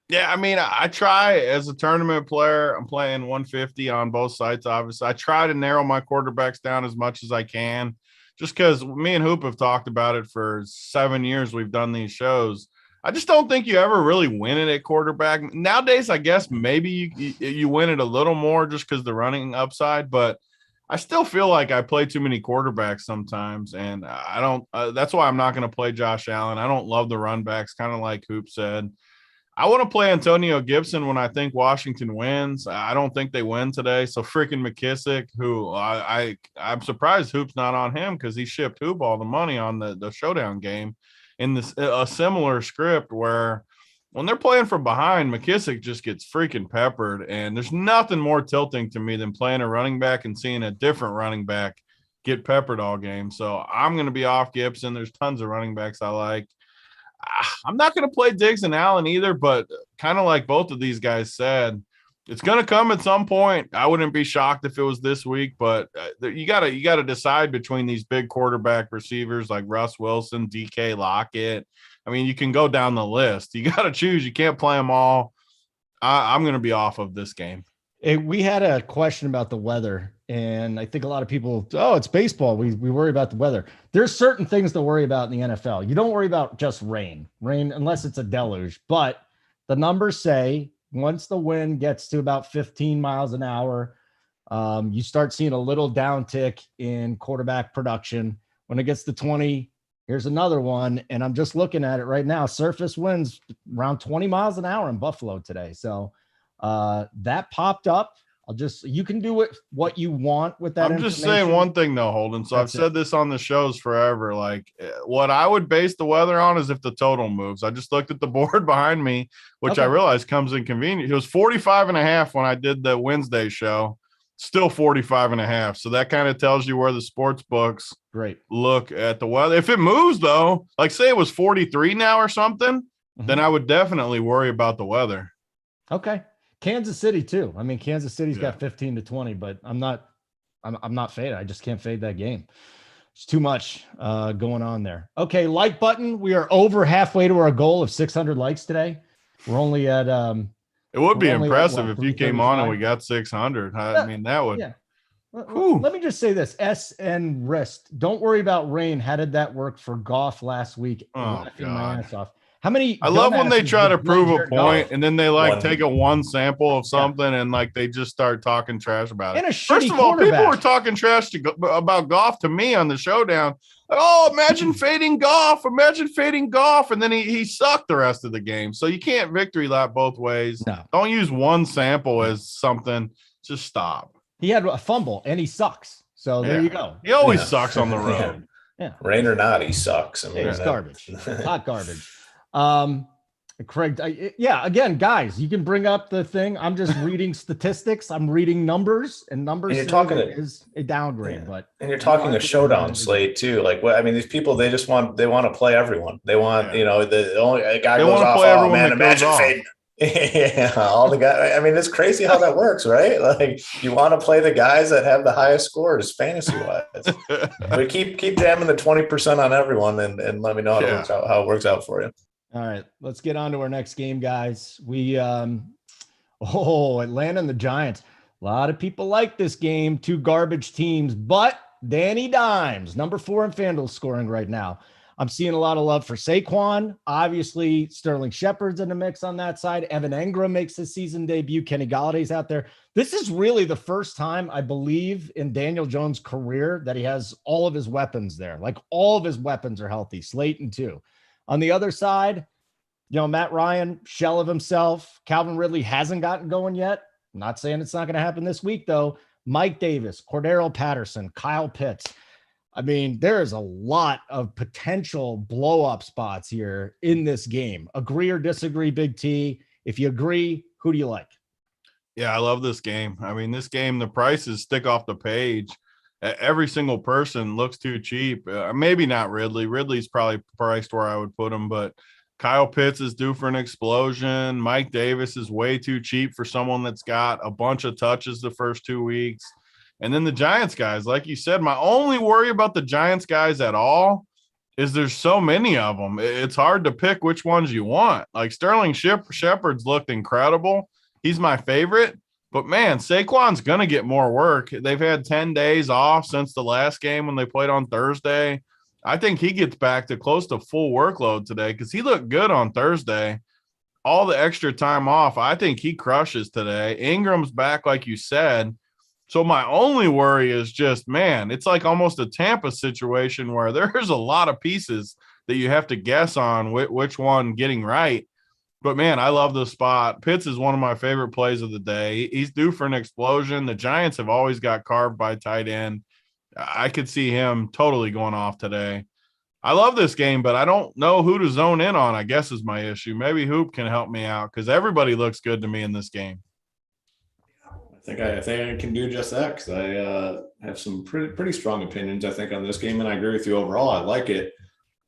Yeah, I mean, I try as a tournament player. I'm playing 150 on both sites, obviously. I try to narrow my quarterbacks down as much as I can, just because me and Hoop have talked about it for 7 years. We've done these shows. I just don't think you ever really win it at quarterback. Nowadays, I guess maybe you win it a little more just because the running upside, but I still feel like I play too many quarterbacks sometimes, and I don't. That's why I'm not going to play Josh Allen. I don't love the run backs, kind of like Hoop said. I want to play Antonio Gibson when I think Washington wins. I don't think they win today. So freaking McKissick, who I'm surprised Hoop's not on him because he shipped Hoop all the money on the Showdown game in this a similar script where when they're playing from behind, McKissick just gets freaking peppered. And there's nothing more tilting to me than playing a running back and seeing a different running back get peppered all game. So I'm going to be off Gibson. There's tons of running backs I like. I'm not going to play Diggs and Allen either, but kind of like both of these guys said, it's going to come at some point. I wouldn't be shocked if it was this week, but you got to decide between these big quarterback receivers like Russ Wilson, DK Lockett. I mean, you can go down the list. You got to choose. You can't play them all. I'm going to be off of this game. We had a question about the weather, and I think a lot of people, it's baseball. We worry about the weather. There's certain things to worry about in the NFL. You don't worry about just rain unless it's a deluge. But the numbers say once the wind gets to about 15 miles an hour, you start seeing a little downtick in quarterback production. When it gets to 20, here's another one. And I'm just looking at it right now. Surface winds around 20 miles an hour in Buffalo today. So that popped up. You can do what you want with that. I'm just saying one thing though, Holden. So I've said this on the shows forever. Like what I would base the weather on is if the total moves. I just looked at the board behind me, which I realized comes inconvenient. It was 45.5 when I did the Wednesday show, still 45.5. So that kind of tells you where the sports books look at the weather. If it moves though, like say it was 43 now or something, then I would definitely worry about the weather. Okay. Kansas City too. I mean, Kansas City's got 15 to 20, but I'm not fading. I just can't fade that game. It's too much going on there. Okay. Like button. We are over halfway to our goal of 600 likes today. We're only at, it would be impressive if you came on and we got 600. I mean, that would, Let me just say this, SN Wrist. Don't worry about rain. How did that work for Goff last week? Laughing my ass off. How many? I love when they try to prove a point and then they take a one sample of something and they just start talking trash about it. First of all, people were talking trash about Goff to me on the Showdown. Oh, imagine fading Goff. Imagine fading Goff. And then he sucked the rest of the game. So you can't victory lap both ways. No. Don't use one sample as something. Just stop. He had a fumble and he sucks. So there you go. He always sucks on the road. Rain or not, he sucks. I mean, it's garbage. Hot garbage. Craig, again, guys, you can bring up the thing. I'm just reading statistics. I'm reading numbers, and numbers is a downgrade. But you're talking a Showdown slate too. Like, what I mean, these people they want to play everyone. They want the only guy goes off. Oh man, imagine fading. Yeah, all the guys. I mean, it's crazy how that works, right? Like, you want to play the guys that have the highest scores fantasy wise. But keep jamming the 20% on everyone, and let me know how it works out for you. All right, let's get on to our next game, guys. We Atlanta and the Giants. A lot of people like this game. Two garbage teams, but Danny Dimes, number 4 in FanDuel scoring right now. I'm seeing a lot of love for Saquon. Obviously, Sterling Shepard's in the mix on that side. Evan Engram makes his season debut. Kenny Galladay's out there. This is really the first time, I believe, in Daniel Jones' career that he has all of his weapons there. Like, all of his weapons are healthy. Slayton, too. On the other side, Matt Ryan, shell of himself. Calvin Ridley hasn't gotten going yet. I'm not saying it's not going to happen this week, though. Mike Davis, Cordero Patterson, Kyle Pitts. I mean, there is a lot of potential blow-up spots here in this game. Agree or disagree, Big T? If you agree, who do you like? Yeah, I love this game. I mean, this game, the prices stick off the page. Every single person looks too cheap. Maybe not Ridley. Ridley's probably priced where I would put him, but Kyle Pitts is due for an explosion. Mike Davis is way too cheap for someone that's got a bunch of touches the first 2 weeks. And then the Giants guys, like you said, my only worry about the Giants guys at all is there's so many of them. It's hard to pick which ones you want. Like Sterling Shepard's looked incredible. He's my favorite. But, man, Saquon's going to get more work. They've had 10 days off since the last game when they played on Thursday. I think he gets back to close to full workload today because he looked good on Thursday. All the extra time off, I think he crushes today. Ingram's back, like you said. So my only worry is just, man, it's like almost a Tampa situation where there's a lot of pieces that you have to guess on which one getting right. But, man, I love the spot. Pitts is one of my favorite plays of the day. He's due for an explosion. The Giants have always got carved by tight end. I could see him totally going off today. I love this game, but I don't know who to zone in on, I guess is my issue. Maybe Hoop can help me out because everybody looks good to me in this game. I think I can do just that because I have some pretty strong opinions, I think, on this game, and I agree with you overall. I like it.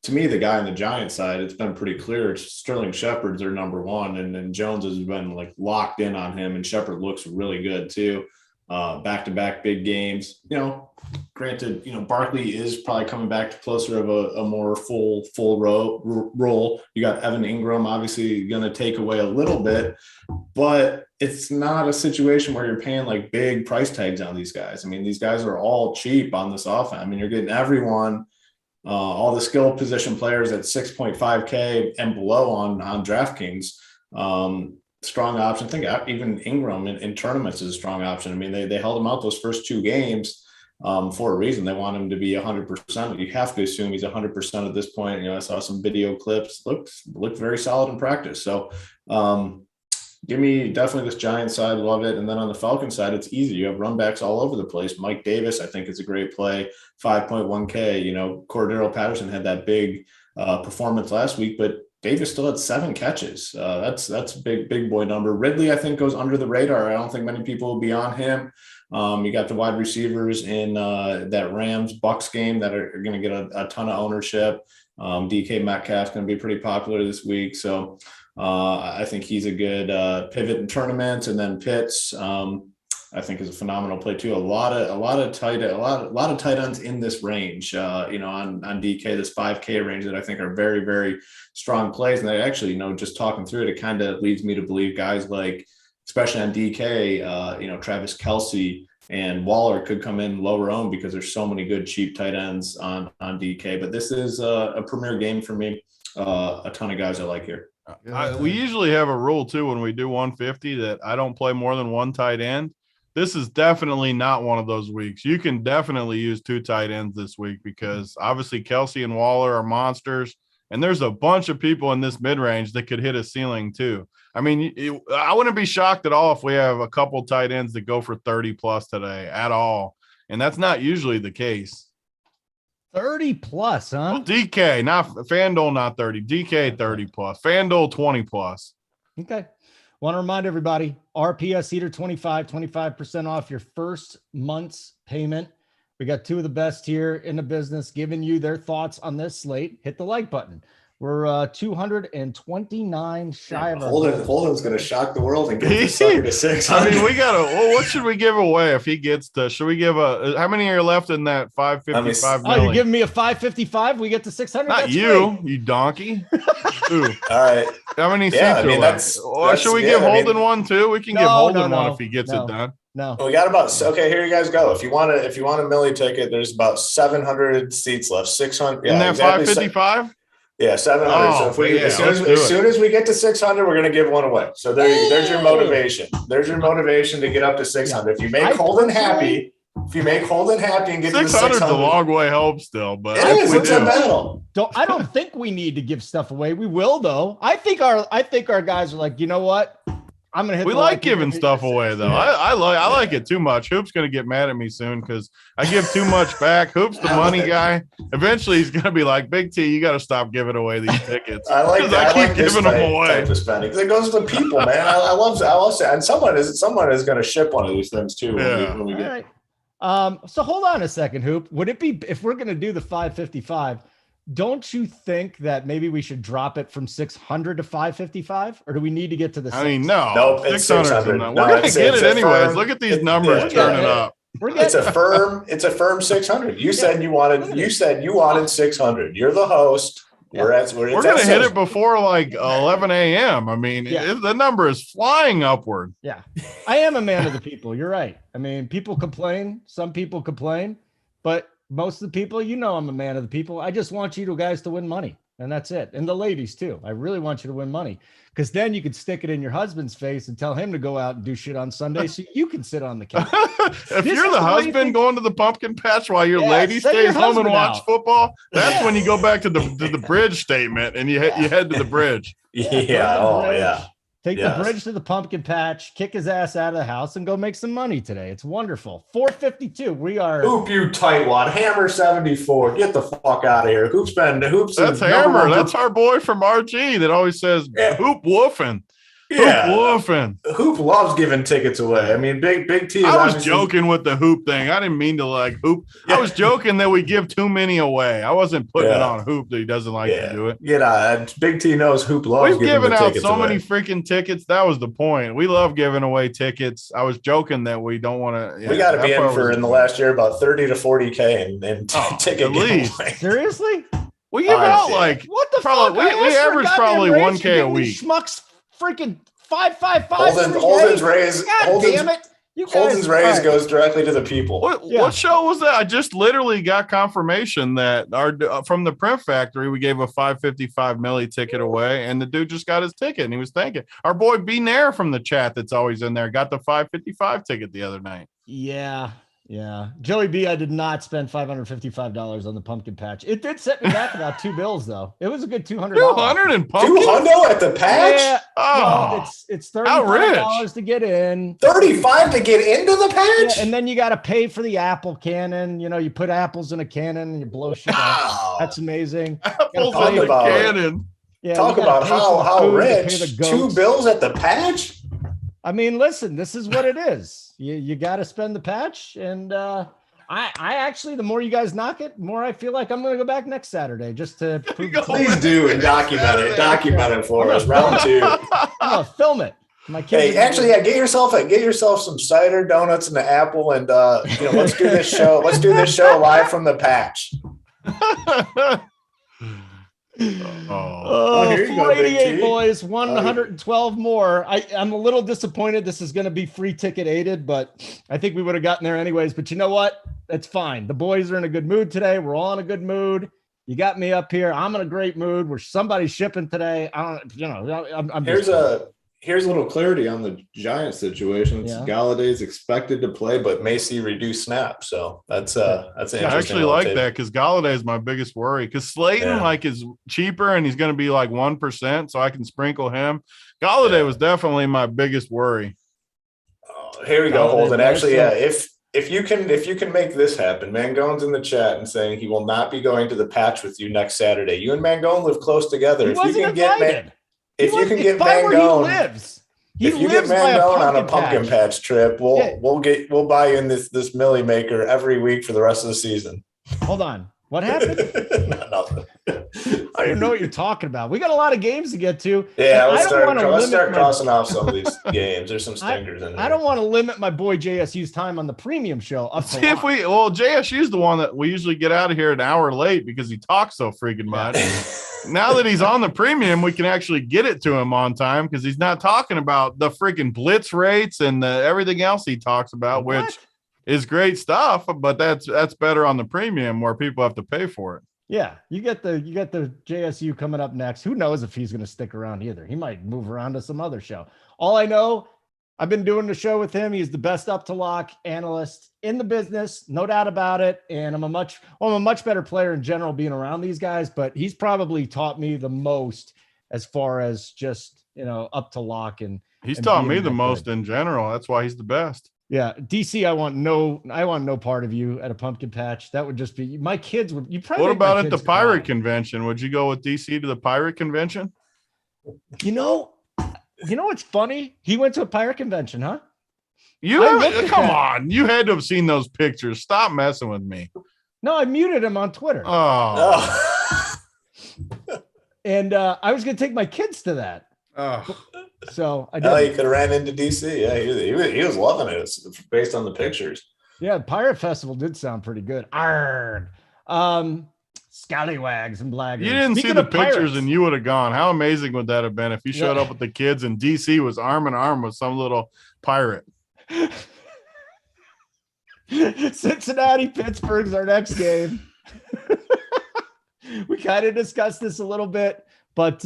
To me, the guy on the Giants side, it's been pretty clear. It's Sterling Shepard's their number one, and then Jones has been like locked in on him, and Shepard looks really good too. Back-to-back big games. Granted, Barkley is probably coming back to closer of a more full role. You got Evan Ingram obviously going to take away a little bit, but it's not a situation where you're paying like big price tags on these guys. I mean, these guys are all cheap on this offense. I mean, you're getting everyone, all the skill position players at 6.5K and below on DraftKings. Strong option. I think even Ingram in tournaments is a strong option. I mean, they held him out those first two games for a reason. They want him to be 100%. You have to assume he's 100% at this point. I saw some video clips. Looked very solid in practice. So give me definitely this Giants side. Love it. And then on the Falcons side, it's easy. You have run backs all over the place. Mike Davis, I think, is a great play. 5.1K. Cordero Patterson had that big performance last week, but Davis still had 7 catches. That's a big boy number. Ridley, I think, goes under the radar. I don't think many people will be on him. You got the wide receivers in that Rams-Bucks game that are going to get a ton of ownership. DK Metcalf's going to be pretty popular this week. So I think he's a good pivot in tournaments. And then Pitts, I think, is a phenomenal play too. A lot of tight ends in this range, on DK, this 5K range that I think are very, very strong plays. And I actually, just talking through it kind of leads me to believe guys like, especially on DK, Travis Kelce and Waller could come in lower owned because there's so many good cheap tight ends on DK. But this is a premier game for me. A ton of guys I like here. We usually have a rule too when we do 150 that I don't play more than one tight end. This is definitely not one of those weeks. You can definitely use 2 tight ends this week because obviously Kelce and Waller are monsters, and there's a bunch of people in this mid-range that could hit a ceiling too. I mean, I wouldn't be shocked at all if we have a couple tight ends that go for 30+ today at all, and that's not usually the case. 30+, huh? Well, DK, not FanDuel, not 30. DK 30+. FanDuel 20+. Okay. Want to remind everybody, RPS Heater 25% off your first month's payment. We got 2 of the best here in the business giving you their thoughts on this slate. Hit the like button. We're 229 shy of our Holden's going to shock the world and get this sucker to 600. I mean, we got to. Well, what should we give away if he gets to? Should we give how many are left in that 555? Oh, you're giving me a 555? We get to 600. Not That's you, great. you donkey. Ooh. All right. How many seats are left? Should we give Holden one too? We can give Holden one if he gets it done. No. We got here you guys go. If you want a Millie ticket, there's about 700 seats left. 600. In that 555. Yeah, 700. Oh, so as soon as we get to 600, we're going to give one away. So there's your motivation. There's your motivation to get up to 600. If you make Holden happy, and get to 600 is a long way home still, but it is. It's a battle. I don't think we need to give stuff away. We will though. I think our guys are like, you know what? I'm gonna hit. We like giving stuff away though. Yeah. I like it too much. Hoop's gonna get mad at me soon because I give too much back. Hoop's the money guy. Eventually, he's gonna be like, "Big T, you got to stop giving away these tickets." I keep giving them away. Because it goes to the people, man. I love that. And someone is gonna ship one of these things too. When we get. All right. So hold on a second, Hoop. Would it be if we're gonna do the 555? Don't you think that maybe we should drop it from 600 to 555, or do we need to get to the? I mean, no. Nope, 600. We're gonna get it anyways. Look at these numbers turning up. It's a firm 600. You said you wanted 600. You're the host. Yeah. We're gonna hit it before like 11 a.m. I mean, the number is flying upward. Yeah, I am a man of the people. You're right. I mean, people complain. Some people complain, but most of the people, I'm a man of the people. I just want you guys to win money. And that's it. And the ladies too. I really want you to win money, because then you could stick it in your husband's face and tell him to go out and do shit on Sunday so you can sit on the couch. If you're the husband going to the pumpkin patch while your lady stays home and watch football, that's when you go back to the bridge statement and you head to the bridge. Yeah. Oh, yeah. Take the bridge to the pumpkin patch, kick his ass out of the house, and go make some money today. It's wonderful. 452. We are Hoop, you tightwad. Hammer 74. Get the fuck out of here. Hoops. That's Hammer. That's our boy from RG that always says hoop woofing. Yeah. Hoop woofing. Hoop loves giving tickets away. I mean, Big T. I was joking with the hoop thing. I didn't mean to like hoop. I was joking that we give too many away. I wasn't putting it on Hoop that he doesn't like to do it. Big T knows Hoop loves We've given out so away. many freaking tickets. That was the point. We love giving away tickets. I was joking that we don't want to. We got to be in for in the last year about 30 to 40K and ticket giveaway. Seriously? We give out like what the fuck? We average probably 1K a week. Schmucks freaking 555. Holden's raise. God damn it. Holden's raise goes directly to the people. What show was that? I just literally got confirmation that from the Print Factory, we gave a 555 milli ticket away, and the dude just got his ticket, and he was thanking our boy B Nair from the chat that's always in there. Got the 555 ticket the other night. Yeah. Joey B, I did not spend $555 on the pumpkin patch. It did set me back about $2 though. It was a good $200. 200 and pumpkin? $200 at the patch? Yeah. Oh, it's $35 to get in. $35 to get into the patch? Yeah, and then you got to pay for the apple cannon. You know, you put apples in a cannon and you blow shit out. That's amazing. Apples in the cannon. Yeah, talk about how rich. $2 at the patch? I mean, listen, this is what it is. You got to spend the patch, and I actually, the more you guys knock it, more I feel like I'm going to go back next Saturday just to prove. Please do and document it for us. Round 2. I'm gonna film it. My kids. Hey, actually, get yourself some cider, donuts, and an apple, and let's do this show. Let's do this show live from the patch. Here you 488 go, boys, 112 more. I'm a little disappointed this is going to be free ticket aided, but I think we would have gotten there anyways. But you know what? That's fine. The boys are in a good mood today. We're all in a good mood. You got me up here. I'm in a great mood. Somebody's shipping today. Here's a little clarity on the Giants situation. Galladay's expected to play, but may see reduced snaps. So that's an interesting. I actually like that because Galladay is my biggest worry. Because Slayton is cheaper and he's going to be like 1%, so I can sprinkle him. Galladay was definitely my biggest worry. Here we go, Holden. Actually, if you can make this happen, Mangone's in the chat and saying he will not be going to the patch with you next Saturday. You and Mangone live close together. If you can get Mangone on a pumpkin patch trip, we'll buy you in this Millie Maker every week for the rest of the season. Hold on. What happened? Nothing. I don't know what you're talking about. We got a lot of games to get to. Yeah, let's start crossing off some of these games. There's some stinkers in there. I don't want to limit my boy JSU's time on the premium show. JSU's the one that we usually get out of here an hour late because he talks so freaking much. Now that he's on the premium, we can actually get it to him on time because he's not talking about the freaking blitz rates and everything else he talks about, which is great stuff, but that's better on the premium where people have to pay for it. Yeah, you get the JSU coming up next. Who knows if he's going to stick around either? He might move around to some other show. All I know, I've been doing the show with him. He's the best up to lock analyst in the business, no doubt about it. And I'm a much better player in general being around these guys, but he's probably taught me the most as far as just, up to lock. And he's taught me the most in general. That's why he's the best. Yeah, DC, I want no part of you at a pumpkin patch. That would just be my kids would. You probably. What about at the pirate convention? Would you go with DC to the pirate convention? You know what's funny? He went to a pirate convention, huh? Come on, you had to have seen those pictures. Stop messing with me. No, I muted him on Twitter. Oh. And I was going to take my kids to that. Oh. So I did. You could have ran into DC. Yeah, he was loving it. It's based on the pictures. Yeah, Pirate Festival did sound pretty good. Arrgh. Scallywags and blaggers. You didn't see the pictures and you would have gone. How amazing would that have been if you showed up with the kids and DC was arm in arm with some little pirate? Cincinnati, Pittsburgh's our next game. We kind of discussed this a little bit, but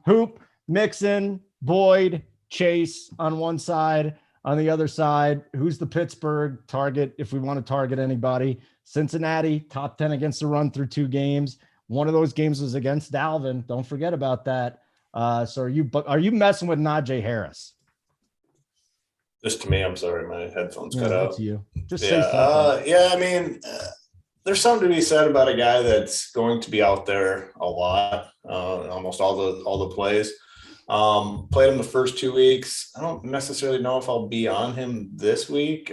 Hoop, Mixon, Boyd, Chase on one side. On the other side, who's the Pittsburgh target if we want to target anybody? Cincinnati, top 10 against the run through 2 games. One of those games was against Dalvin. Don't forget about that. So are you messing with Najee Harris? Just to me, I'm sorry, my headphones cut out. That's you. Just say something. I mean, there's something to be said about a guy that's going to be out there a lot, almost all the plays. Played him the first 2 weeks. I don't necessarily know if I'll be on him this week.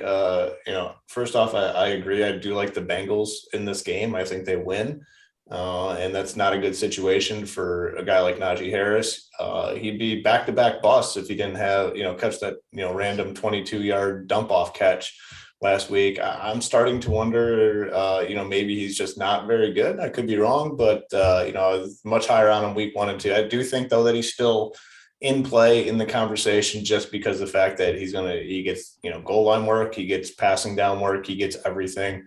First off, I agree. I do like the Bengals in this game. I think they win. And that's not a good situation for a guy like Najee Harris. He'd be back-to-back busts if he didn't have, catch that, random 22-yard dump-off catch last week. I'm starting to wonder, maybe he's just not very good. I could be wrong, but, I was much higher on him week 1 and 2. I do think, though, that he's still in play in the conversation just because of the fact that he gets, goal line work, he gets passing down work, he gets everything.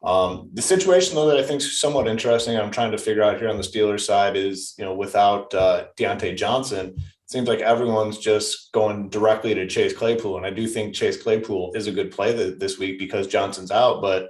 The situation, though, that I think is somewhat interesting, I'm trying to figure out here on the Steelers side is, without Deontay Johnson, it seems like everyone's just going directly to Chase Claypool. And I do think Chase Claypool is a good play this week because Johnson's out. But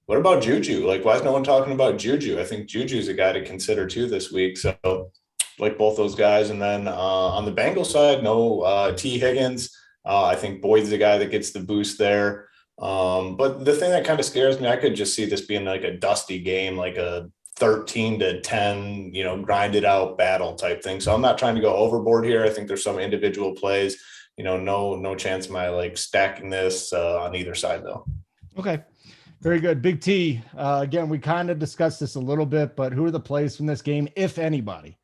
what about Juju? Like, why is no one talking about Juju? I think Juju's a guy to consider too this week. So like both those guys. And then on the Bengals side, no T. Higgins. I think Boyd's the guy that gets the boost there. But the thing that kind of scares me, I could just see this being like a dusty game, like a 13-10, grinded out battle type thing. So I'm not trying to go overboard here. I think there's some individual plays, no chance of my like stacking this on either side though. Okay. Very good. Big T. Again, we kind of discussed this a little bit, but who are the plays from this game, if anybody?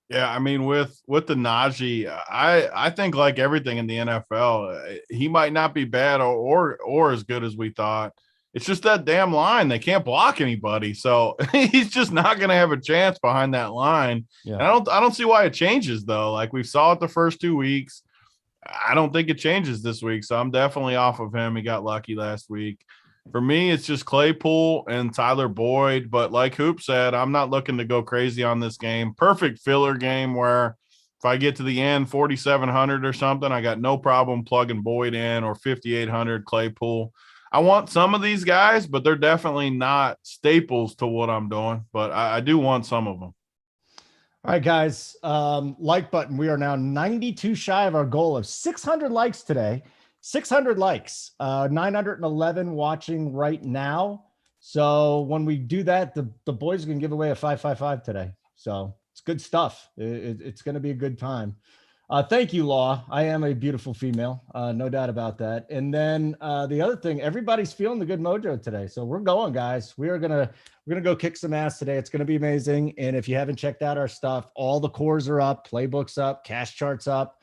Yeah, I mean, with the Najee, I think like everything in the NFL, he might not be bad or as good as we thought. It's just that damn line. They can't block anybody. So he's just not going to have a chance behind that line. Yeah. And I don't see why it changes though. Like we saw it the first 2 weeks. I don't think it changes this week. So I'm definitely off of him. He got lucky last week. For me, it's just Claypool and Tyler Boyd. But like Hoop said, I'm not looking to go crazy on this game. Perfect filler game where if I get to the end, 4,700 or something, I got no problem plugging Boyd in, or 5,800 Claypool. I want some of these guys, but they're definitely not staples to what I'm doing. But I do want some of them. All right, guys. Like button. We are now 92 shy of our goal of 600 likes today. 600 likes, 911 watching right now. So when we do that, the boys are going to give away a 555 today. So it's good stuff. It's going to be a good time. Thank you, Law. I am a beautiful female. No doubt about that. And then the other thing, everybody's feeling the good mojo today. So we're going, guys. We're going to go kick some ass today. It's going to be amazing. And if you haven't checked out our stuff, all the cores are up, playbooks up, cash charts up.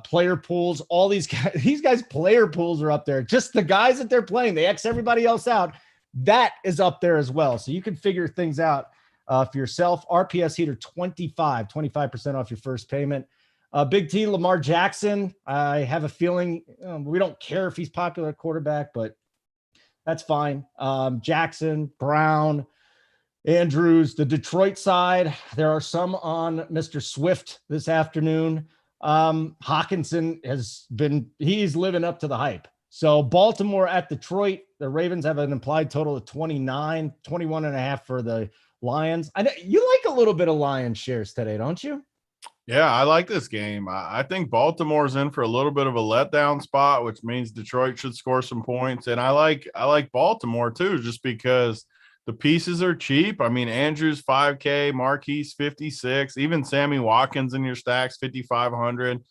Player pools, all these guys player pools are up there. Just the guys that they're playing, they X everybody else out. That is up there as well. So you can figure things out for yourself. RPS heater 25% off your first payment. Big T, Lamar Jackson. I have a feeling we don't care if he's popular quarterback, but that's fine. Jackson, Brown, Andrews, the Detroit side. There are some on Mr. Swift this afternoon. Hawkinson he's living up to the hype. So Baltimore at Detroit, the Ravens have an implied total of 21 and a half for the Lions. I know you like a little bit of Lions shares today, don't you? Yeah, I like this game. I think Baltimore's in for a little bit of a letdown spot, which means Detroit should score some points. And I like Baltimore too, just because the pieces are cheap. I mean, Andrews 5K, Marquise 56, even Sammy Watkins in your stacks 5,500.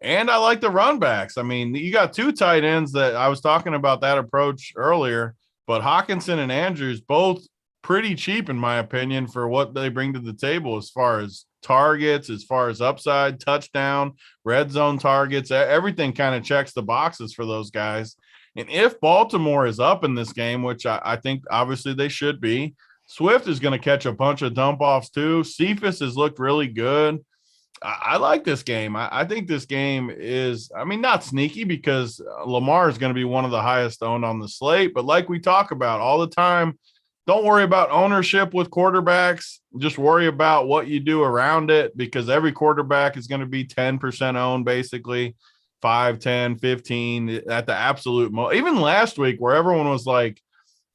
And I like the run backs. I mean, you got 2 tight ends that I was talking about that approach earlier, but Hawkinson and Andrews both pretty cheap in my opinion for what they bring to the table as far as targets, as far as upside, touchdown, red zone targets. Everything kind of checks the boxes for those guys. And if Baltimore is up in this game, which I think obviously they should be, Swift is going to catch a bunch of dump offs too. Cephas has looked really good. I like this game. I think this game is, not sneaky because Lamar is going to be one of the highest owned on the slate. But like we talk about all the time, Don't worry about ownership with quarterbacks. Just worry about what you do around it, because every quarterback is going to be 10% owned, basically 5, 10, 15 at the absolute most. Even last week where everyone was like,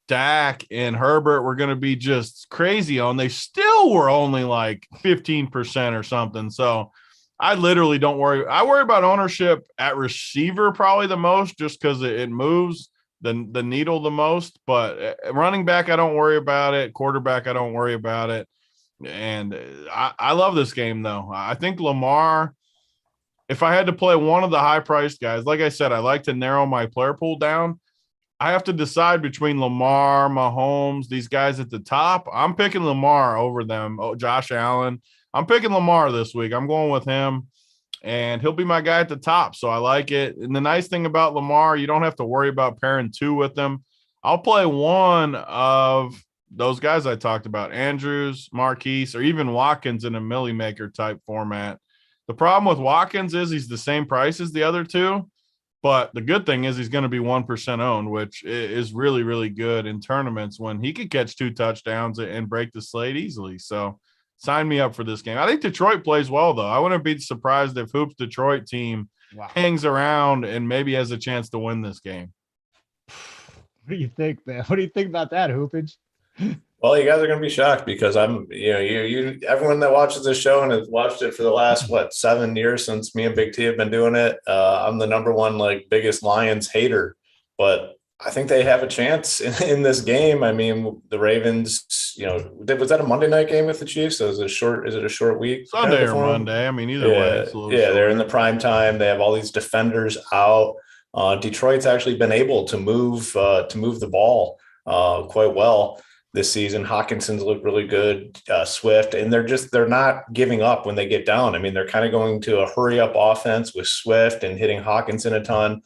Dak and Herbert were going to be just crazy on, they still were only like 15% or something. So I literally don't worry. I worry about ownership at receiver probably the most, just because it moves the needle the most. But running back, I don't worry about it. Quarterback, I don't worry about it. And I love this game, though. I think Lamar, if I had to play one of the high-priced guys, like I said, I like to narrow my player pool down. I have to decide between Lamar, Mahomes, these guys at the top. I'm picking Lamar over them. Oh, Josh Allen. I'm picking Lamar this week. I'm going with him, and he'll be my guy at the top. So I like it. And the nice thing about Lamar, you don't have to worry about pairing two with him. I'll play one of those guys I talked about, Andrews, Marquise, or even Watkins in a Millie Maker type format. The problem with Watkins is he's the same price as the other two. But the good thing is he's going to be 1% owned, which is really, really good in tournaments when he could catch 2 touchdowns and break the slate easily. So sign me up for this game. I think Detroit plays well, though. I wouldn't be surprised if Hoop's Detroit team hangs around and maybe has a chance to win this game. What do you think, man? What do you think about that, Hoopage? Well, you guys are going to be shocked because you everyone that watches this show and has watched it for the last 7 years since me and Big T have been doing it. I'm the number one biggest Lions hater, but I think they have a chance in this game. I mean, the Ravens, was that a Monday night game with the Chiefs? So is it a short week? Sunday or Monday? I mean, either way. It's they're in the prime time. They have all these defenders out. Detroit's actually been able to move the ball quite well this season. Hawkinson's looked really good, Swift, and they're not giving up when they get down. I mean, they're kind of going to a hurry up offense with Swift and hitting Hawkinson a ton.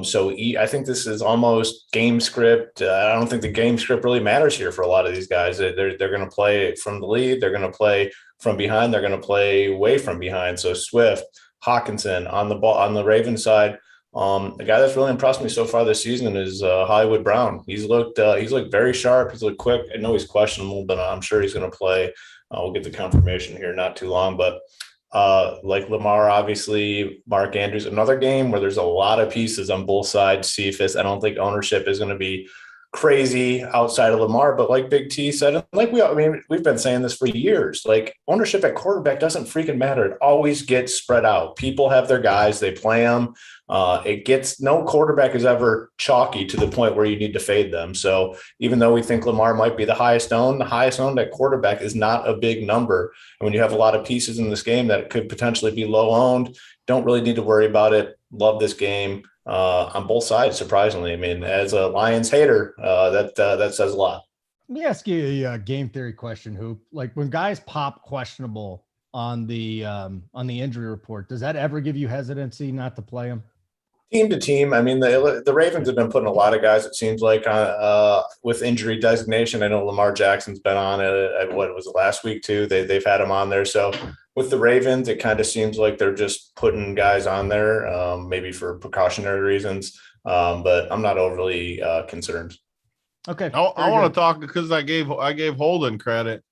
So I think this is almost game script. I don't think the game script really matters here for a lot of these guys. They're going to play from the lead. They're going to play from behind. They're going to play way from behind. So Swift, Hawkinson on the ball on the Ravens side. The guy that's really impressed me so far this season is Hollywood Brown. He's looked very sharp. He's looked quick. I know he's questionable, but I'm sure he's going to play. We'll get the confirmation here not too long. But like Lamar, obviously, Mark Andrews, another game where there's a lot of pieces on both sides. Cephas, I don't think ownership is going to be crazy outside of Lamar, but like Big T said, we've been saying this for years, ownership at quarterback doesn't freaking matter. It always gets spread out. People have their guys, they play them. No quarterback is ever chalky to the point where you need to fade them. So even though we think Lamar might be the highest owned at quarterback is not a big number. And when you have a lot of pieces in this game that could potentially be low owned, don't really need to worry about it. Love this game. On both sides, surprisingly. I mean, as a Lions hater, that says a lot. Let me ask you a game theory question, Hoop. When guys pop questionable on the injury report, does that ever give you hesitancy not to play them? Team to team, I mean, the Ravens have been putting a lot of guys, it seems like, with injury designation. I know Lamar Jackson's been on it. What was it, last week too? They've had him on there. So with the Ravens, it kind of seems like they're just putting guys on there, maybe for precautionary reasons. But I'm not overly concerned. Okay. I want to talk because I gave Holden credit.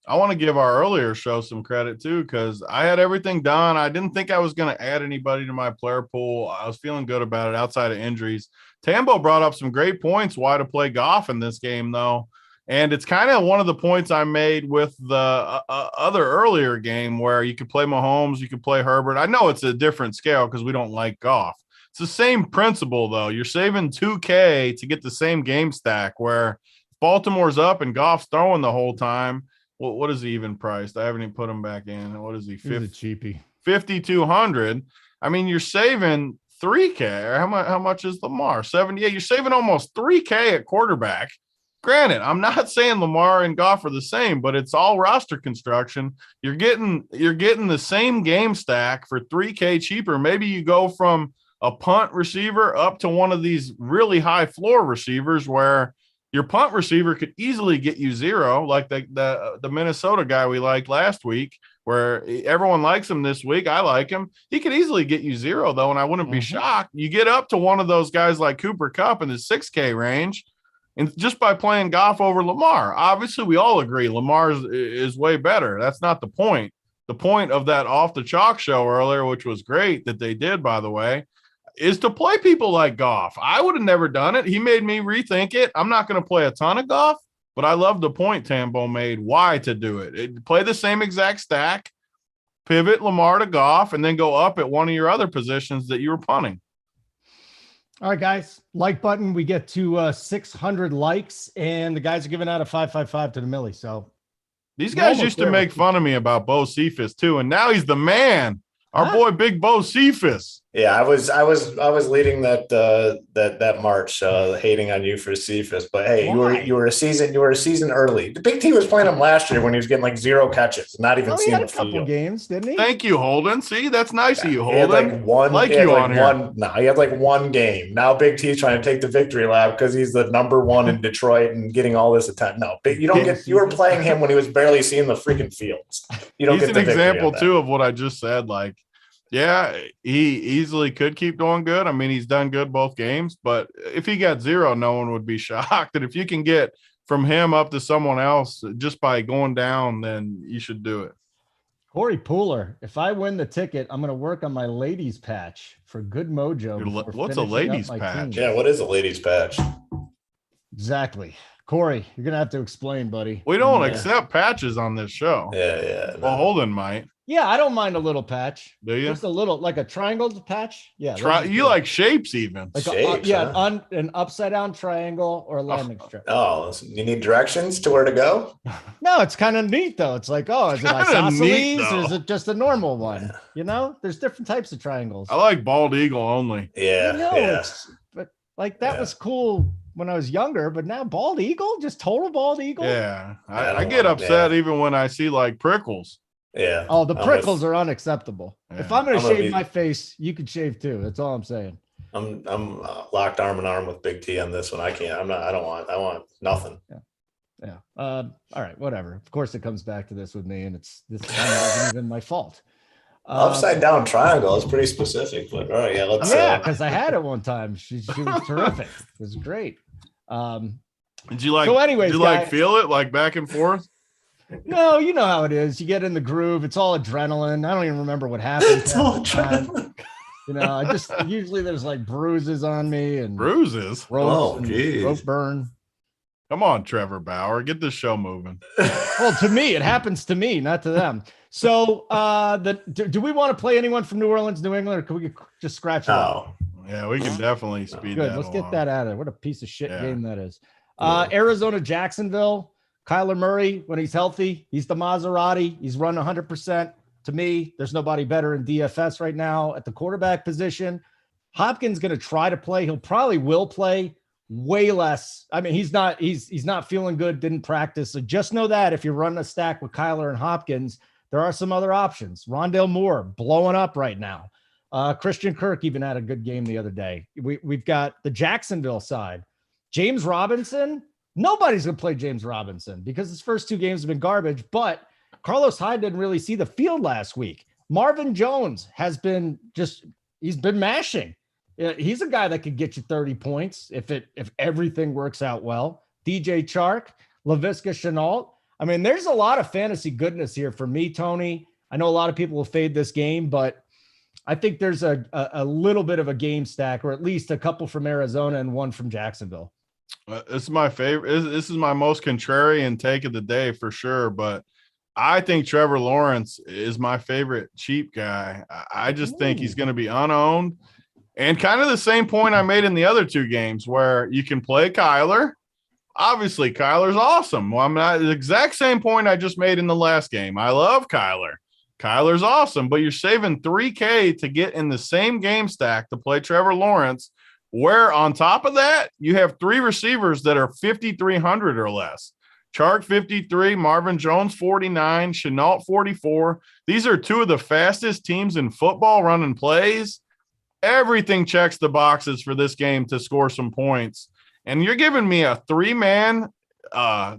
I want to give our earlier show some credit too, because I had everything done. I didn't think I was going to add anybody to my player pool. I was feeling good about it outside of injuries. Tambo brought up some great points why to play Goff in this game, though. And it's kind of one of the points I made with the other earlier game where you could play Mahomes, you could play Herbert. I know it's a different scale because we don't like Goff. It's the same principle, though. You're saving $2K to get the same game stack where Baltimore's up and Goff's throwing the whole time. What is he even priced? I haven't even put him back in. What is he? He's a cheapie. 5,200. I mean, you're saving $3K. How much is Lamar? 78. You're saving almost $3K at quarterback. Granted, I'm not saying Lamar and Goff are the same, but it's all roster construction. You're getting the same game stack for $3K cheaper. Maybe you go from a punt receiver up to one of these really high floor receivers where your punt receiver could easily get you 0, like the Minnesota guy we liked last week, where everyone likes him this week. I like him. He could easily get you 0, though, and I wouldn't be shocked. You get up to one of those guys like Cooper Kupp in the 6K range, and just by playing Goff over Lamar. Obviously, we all agree Lamar is way better. That's not the point. The point of that Off the Chalk show earlier, which was great that they did, by the way, is to play people like Goff. I would have never done it. He made me rethink it. I'm not going to play a ton of Goff, but I love the point Tambo made why to do it. Play the same exact stack, pivot Lamar to Goff, and then go up at one of your other positions that you were punting. All right, guys, like button. We get to 600 likes, and the guys are giving out a 555 to the Millie. So these guys used to make fun of me about Bo Cephas too, and now he's the man. Our boy, Big Bo Cephas. Yeah, I was leading that march, hating on you for Cephas. But hey, you were a season early. The Big T was playing him last year when he was getting like 0 catches, not even seeing the field. Couple games, didn't he? Thank you, Holden. See, that's nice of you, Holden. He had like one game. Now Big T's trying to take the victory lap because he's the number 1 in Detroit and getting all this attention. No, you were playing him when he was barely seeing the freaking fields. You don't he's get the an example too of what I just said. Like, yeah, he easily could keep doing good. I mean, he's done good both games, but if he got 0, no one would be shocked. And if you can get from him up to someone else just by going down, then you should do it. Corey Pooler, if I win the ticket, I'm going to work on my ladies patch for good mojo. What's a ladies patch? Yeah, what is a ladies patch? Exactly. Corey, you're going to have to explain, buddy. We don't accept patches on this show. Yeah. Well, Holden might. Yeah, I don't mind a little patch. Do you? Just a little, like a triangle patch. Yeah. You like shapes even. Like shapes, an upside down triangle or a landing strip. Oh, you need directions to where to go? No, it's kind of neat though. It's like, is it isosceles or is it just a normal one? Yeah. You know, there's different types of triangles. I like bald eagle only. Yeah. But like that was cool when I was younger, but now bald eagle, just total bald eagle. Yeah. I get upset even when I see like prickles. Yeah. Oh, the prickles are unacceptable. Yeah. If I'm going to shave my face, you can shave too. That's all I'm saying. I'm locked arm in arm with Big T on this one. I can't. I want nothing. Yeah. All right. Whatever. Of course, it comes back to this with me, and this isn't even my fault. Upside down triangle is pretty specific, but all right. Yeah. Let's. Because I had it one time. She was terrific. It was great. Did you like? So, anyways, did you like feel it like back and forth? No, you know how it is. You get in the groove. It's all adrenaline. I don't even remember what happened. It's all adrenaline. You know, I just usually there's like bruises on me and bruises. Rope burn. Come on, Trevor Bauer, get this show moving. Well, to me, it happens to me, not to them. So, do we want to play anyone from New Orleans, New England, or can we just scratch it out? Yeah, we can definitely speed Good. that Let's along. get that out of there. What a piece of shit game that is. Arizona, Jacksonville. Kyler Murray, when he's healthy, he's the Maserati. He's run 100%. To me, there's nobody better in DFS right now at the quarterback position. Hopkins going to try to play. He'll probably will play way less. I mean, he's not feeling good, didn't practice. So just know that if you're running a stack with Kyler and Hopkins, there are some other options. Rondale Moore blowing up right now. Christian Kirk even had a good game the other day. We've got the Jacksonville side. James Robinson. Nobody's going to play James Robinson because his first 2 games have been garbage, but Carlos Hyde didn't really see the field last week. Marvin Jones he's been mashing. He's a guy that could get you 30 points if everything works out well. DJ Chark, Laviska Shenault. I mean, there's a lot of fantasy goodness here for me, Tony. I know a lot of people will fade this game, but I think there's a little bit of a game stack, or at least a couple from Arizona and one from Jacksonville. This is my favorite. This is my most contrarian take of the day for sure. But I think Trevor Lawrence is my favorite cheap guy. I just think he's going to be unowned. And kind of the same point I made in the other 2 games where you can play Kyler. Obviously, Kyler's awesome. Well, I'm not the exact same point I just made in the last game. I love Kyler. Kyler's awesome, but you're saving $3K to get in the same game stack to play Trevor Lawrence, where on top of that, you have 3 receivers that are 5,300 or less. Chark 53, Marvin Jones 49, Shenault 44. These are 2 of the fastest teams in football running plays. Everything checks the boxes for this game to score some points. And you're giving me a 3-man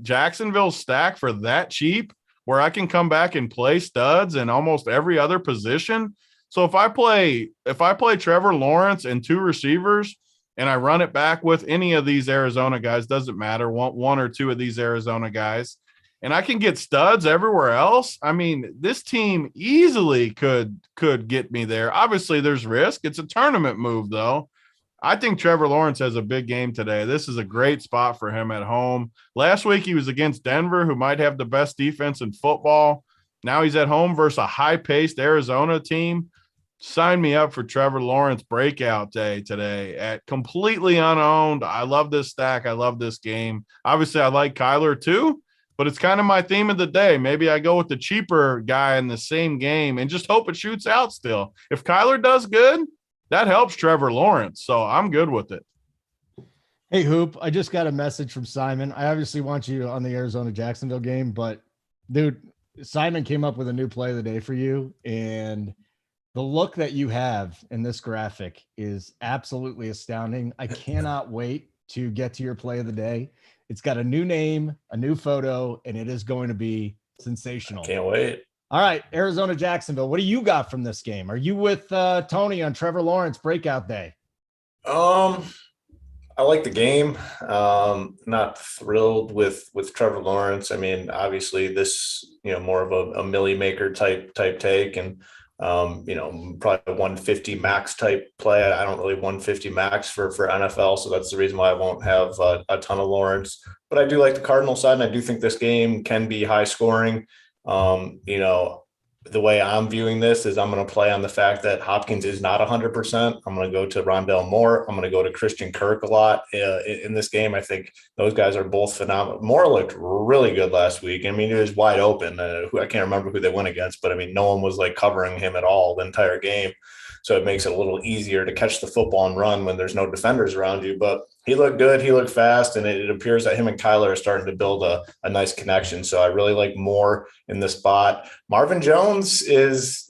Jacksonville stack for that cheap where I can come back and play studs in almost every other position. So if I play Trevor Lawrence and 2 receivers and I run it back with any of these Arizona guys, doesn't matter, one or two of these Arizona guys, and I can get studs everywhere else, I mean, this team easily could get me there. Obviously, there's risk. It's a tournament move, though. I think Trevor Lawrence has a big game today. This is a great spot for him at home. Last week, he was against Denver, who might have the best defense in football. Now he's at home versus a high-paced Arizona team. Sign me up for Trevor Lawrence breakout day today at completely unowned. I love this stack. I love this game. Obviously, I like Kyler too, but it's kind of my theme of the day. Maybe I go with the cheaper guy in the same game and just hope it shoots out still. If Kyler does good, that helps Trevor Lawrence. So I'm good with it. Hey, Hoop, I just got a message from Simon. I obviously want you on the Arizona-Jacksonville game, but, dude, Simon came up with a new play of the day for you, and the look that you have in this graphic is absolutely astounding. I cannot wait to get to your play of the day. It's got a new name, a new photo, and it is going to be sensational. Can't wait. All right, Arizona, Jacksonville. What do you got from this game? Are you with Tony on Trevor Lawrence breakout day? I like the game. Not thrilled with Trevor Lawrence. I mean, obviously this, more of a Millie Maker type take, and probably a 150 max type play. I don't really 150 max for NFL, so that's the reason why I won't have a ton of Lawrence. But I do like the Cardinal side, and I do think this game can be high scoring. The way I'm viewing this is I'm going to play on the fact that Hopkins is not 100%. I'm going to go to Rondale Moore. I'm going to go to Christian Kirk a lot in this game. I think those guys are both phenomenal. Moore looked really good last week. I mean, it was wide open. I can't remember who they went against, but I mean, no one was like covering him at all the entire game. So it makes it a little easier to catch the football and run when there's no defenders around you. But he looked good. He looked fast. And it appears that him and Kyler are starting to build a nice connection. So I really like Moore in this spot. Marvin Jones is,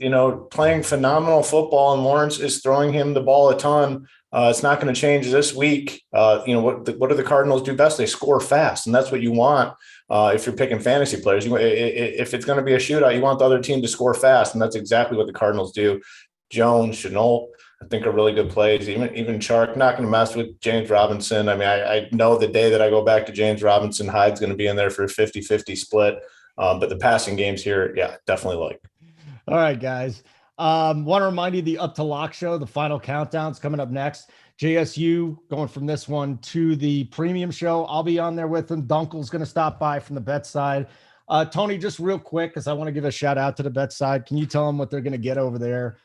playing phenomenal football, and Lawrence is throwing him the ball a ton. It's not going to change this week. What do the Cardinals do best? They score fast. And that's what you want. If you're picking fantasy players, if it's going to be a shootout, you want the other team to score fast. And that's exactly what the Cardinals do. Jones, Chenault, I think are really good plays. Even Chark, not going to mess with James Robinson. I mean, I know the day that I go back to James Robinson, Hyde's going to be in there for a 50-50 split. But the passing games here, yeah, definitely like. All right, guys. Want to remind you the Up to Lock show, the final countdown's coming up next. JSU going from this one to the premium show. I'll be on there with him. Dunkel's going to stop by from the bet side. Tony, just real quick, because I want to give a shout out to the bet side. Can you tell them what they're going to get over there?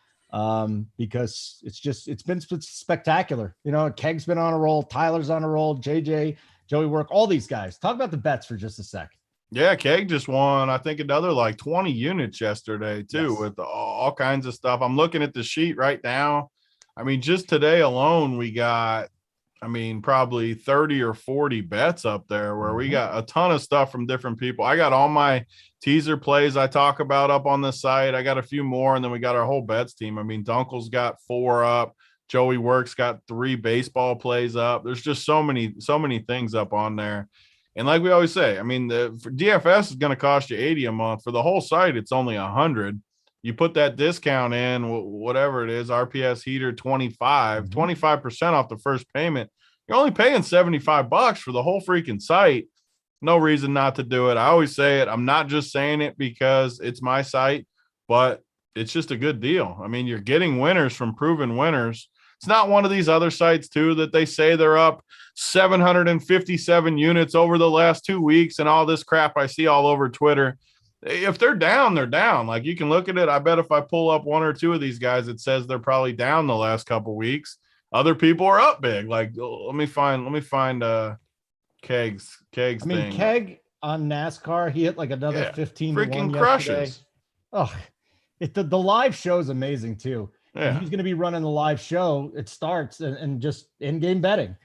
Because it's been spectacular. Keg's been on a roll. Tyler's on a roll. JJ, Joey Work, all these guys. Talk about the bets for just a sec. Yeah, Keg just won, I think, another like 20 units yesterday too, yes, with all kinds of stuff. I'm looking at the sheet right now. I mean, just today alone, we got, probably 30 or 40 bets up there where we got a ton of stuff from different people. I got all my teaser plays I talk about up on the site. I got a few more, and then we got our whole bets team. Dunkel's got 4 up. Joey Works got 3 baseball plays up. There's just so many things up on there. And like we always say, for DFS is going to cost you $80 a month. For the whole site, it's only $100. You put that discount in, whatever it is, RPS heater 25% off the first payment. You're only paying $75 for the whole freaking site. No reason not to do it. I always say it. I'm not just saying it because it's my site, but it's just a good deal. You're getting winners from proven winners. It's not one of these other sites too that they say they're up 757 units over the last 2 weeks and all this crap I see all over Twitter. If they're down, they're down. Like, you can look at it. I bet if I pull up 1 or 2 of these guys, it says they're probably down the last couple of weeks. Other people are up big. Like, let me find Keg's thing. Keg on NASCAR, he hit like another 15 freaking to 1 crushes. Yesterday. Oh, the live show is amazing too. Yeah. He's going to be running the live show. It starts and just in-game betting.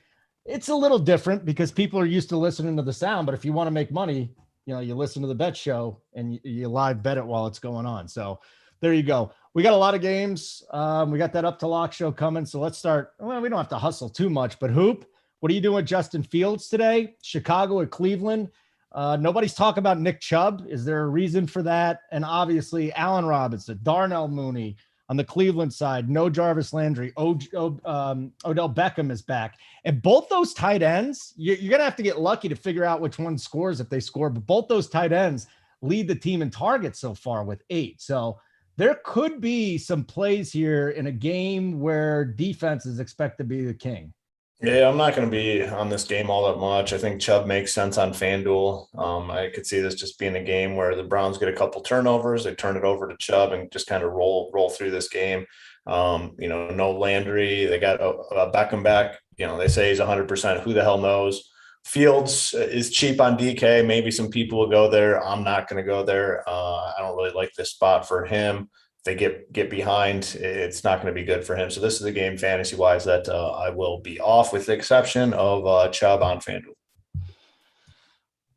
It's a little different because people are used to listening to the sound, but if you want to make money, you listen to the bet show and you live bet it while it's going on. So there you go. We got a lot of games. We got that Up to Lock show coming. So let's start. Well, we don't have to hustle too much, but Hoop, what are you doing with Justin Fields today? Chicago at Cleveland. Nobody's talking about Nick Chubb. Is there a reason for that? And obviously Allen Robinson, Darnell Mooney, On the Cleveland side, no Jarvis Landry. Odell Beckham is back. And both those tight ends, you're going to have to get lucky to figure out which one scores if they score. But both those tight ends lead the team in targets so far with 8. So there could be some plays here in a game where defenses expect to be the king. Yeah, I'm not going to be on this game all that much. I think Chubb makes sense on FanDuel. I could see this just being a game where the Browns get a couple turnovers, they turn it over to Chubb and just kind of roll through this game. No Landry. They got Beckham back. They say he's 100%. Who the hell knows? Fields is cheap on DK. Maybe some people will go there. I'm not going to go there. I don't really like this spot for him. If they get behind, it's not going to be good for him. So this is a game fantasy wise that I will be off, with the exception of Chubb on FanDuel.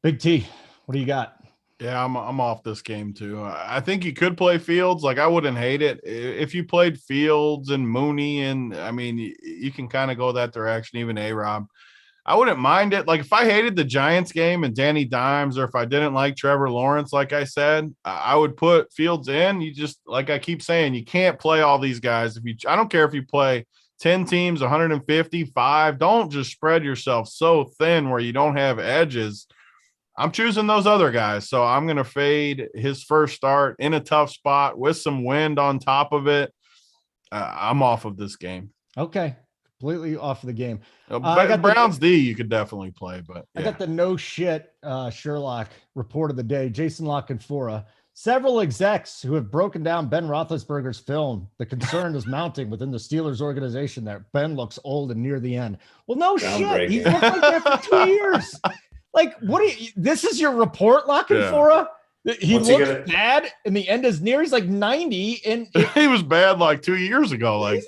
Big T, what do you got? Yeah, I'm off this game too. I think you could play Fields. Like, I wouldn't hate it if you played Fields and Mooney, and I mean, you can kind of go that direction. Even A-Rob, I wouldn't mind it. Like, if I hated the Giants game and Danny Dimes, or if I didn't like Trevor Lawrence, like I said, I would put Fields in. You just, like I keep saying, you can't play all these guys. I don't care if you play 10 teams, 155. Don't just spread yourself so thin where you don't have edges. I'm choosing those other guys. So I'm going to fade his first start in a tough spot with some wind on top of it. I'm off of this game. Okay. Completely off of the game. Browns D you could definitely play, but yeah. I got the no shit Sherlock report of the day. Jason La Canfora. Several execs who have broken down Ben Roethlisberger's film. The concern is mounting within the Steelers organization that Ben looks old and near the end. Well, no shit. He looked like that for 2 years. Like, this is your report, La Canfora? Yeah. He looks bad and the end is near. He's like 90 and he was bad like 2 years ago. Like,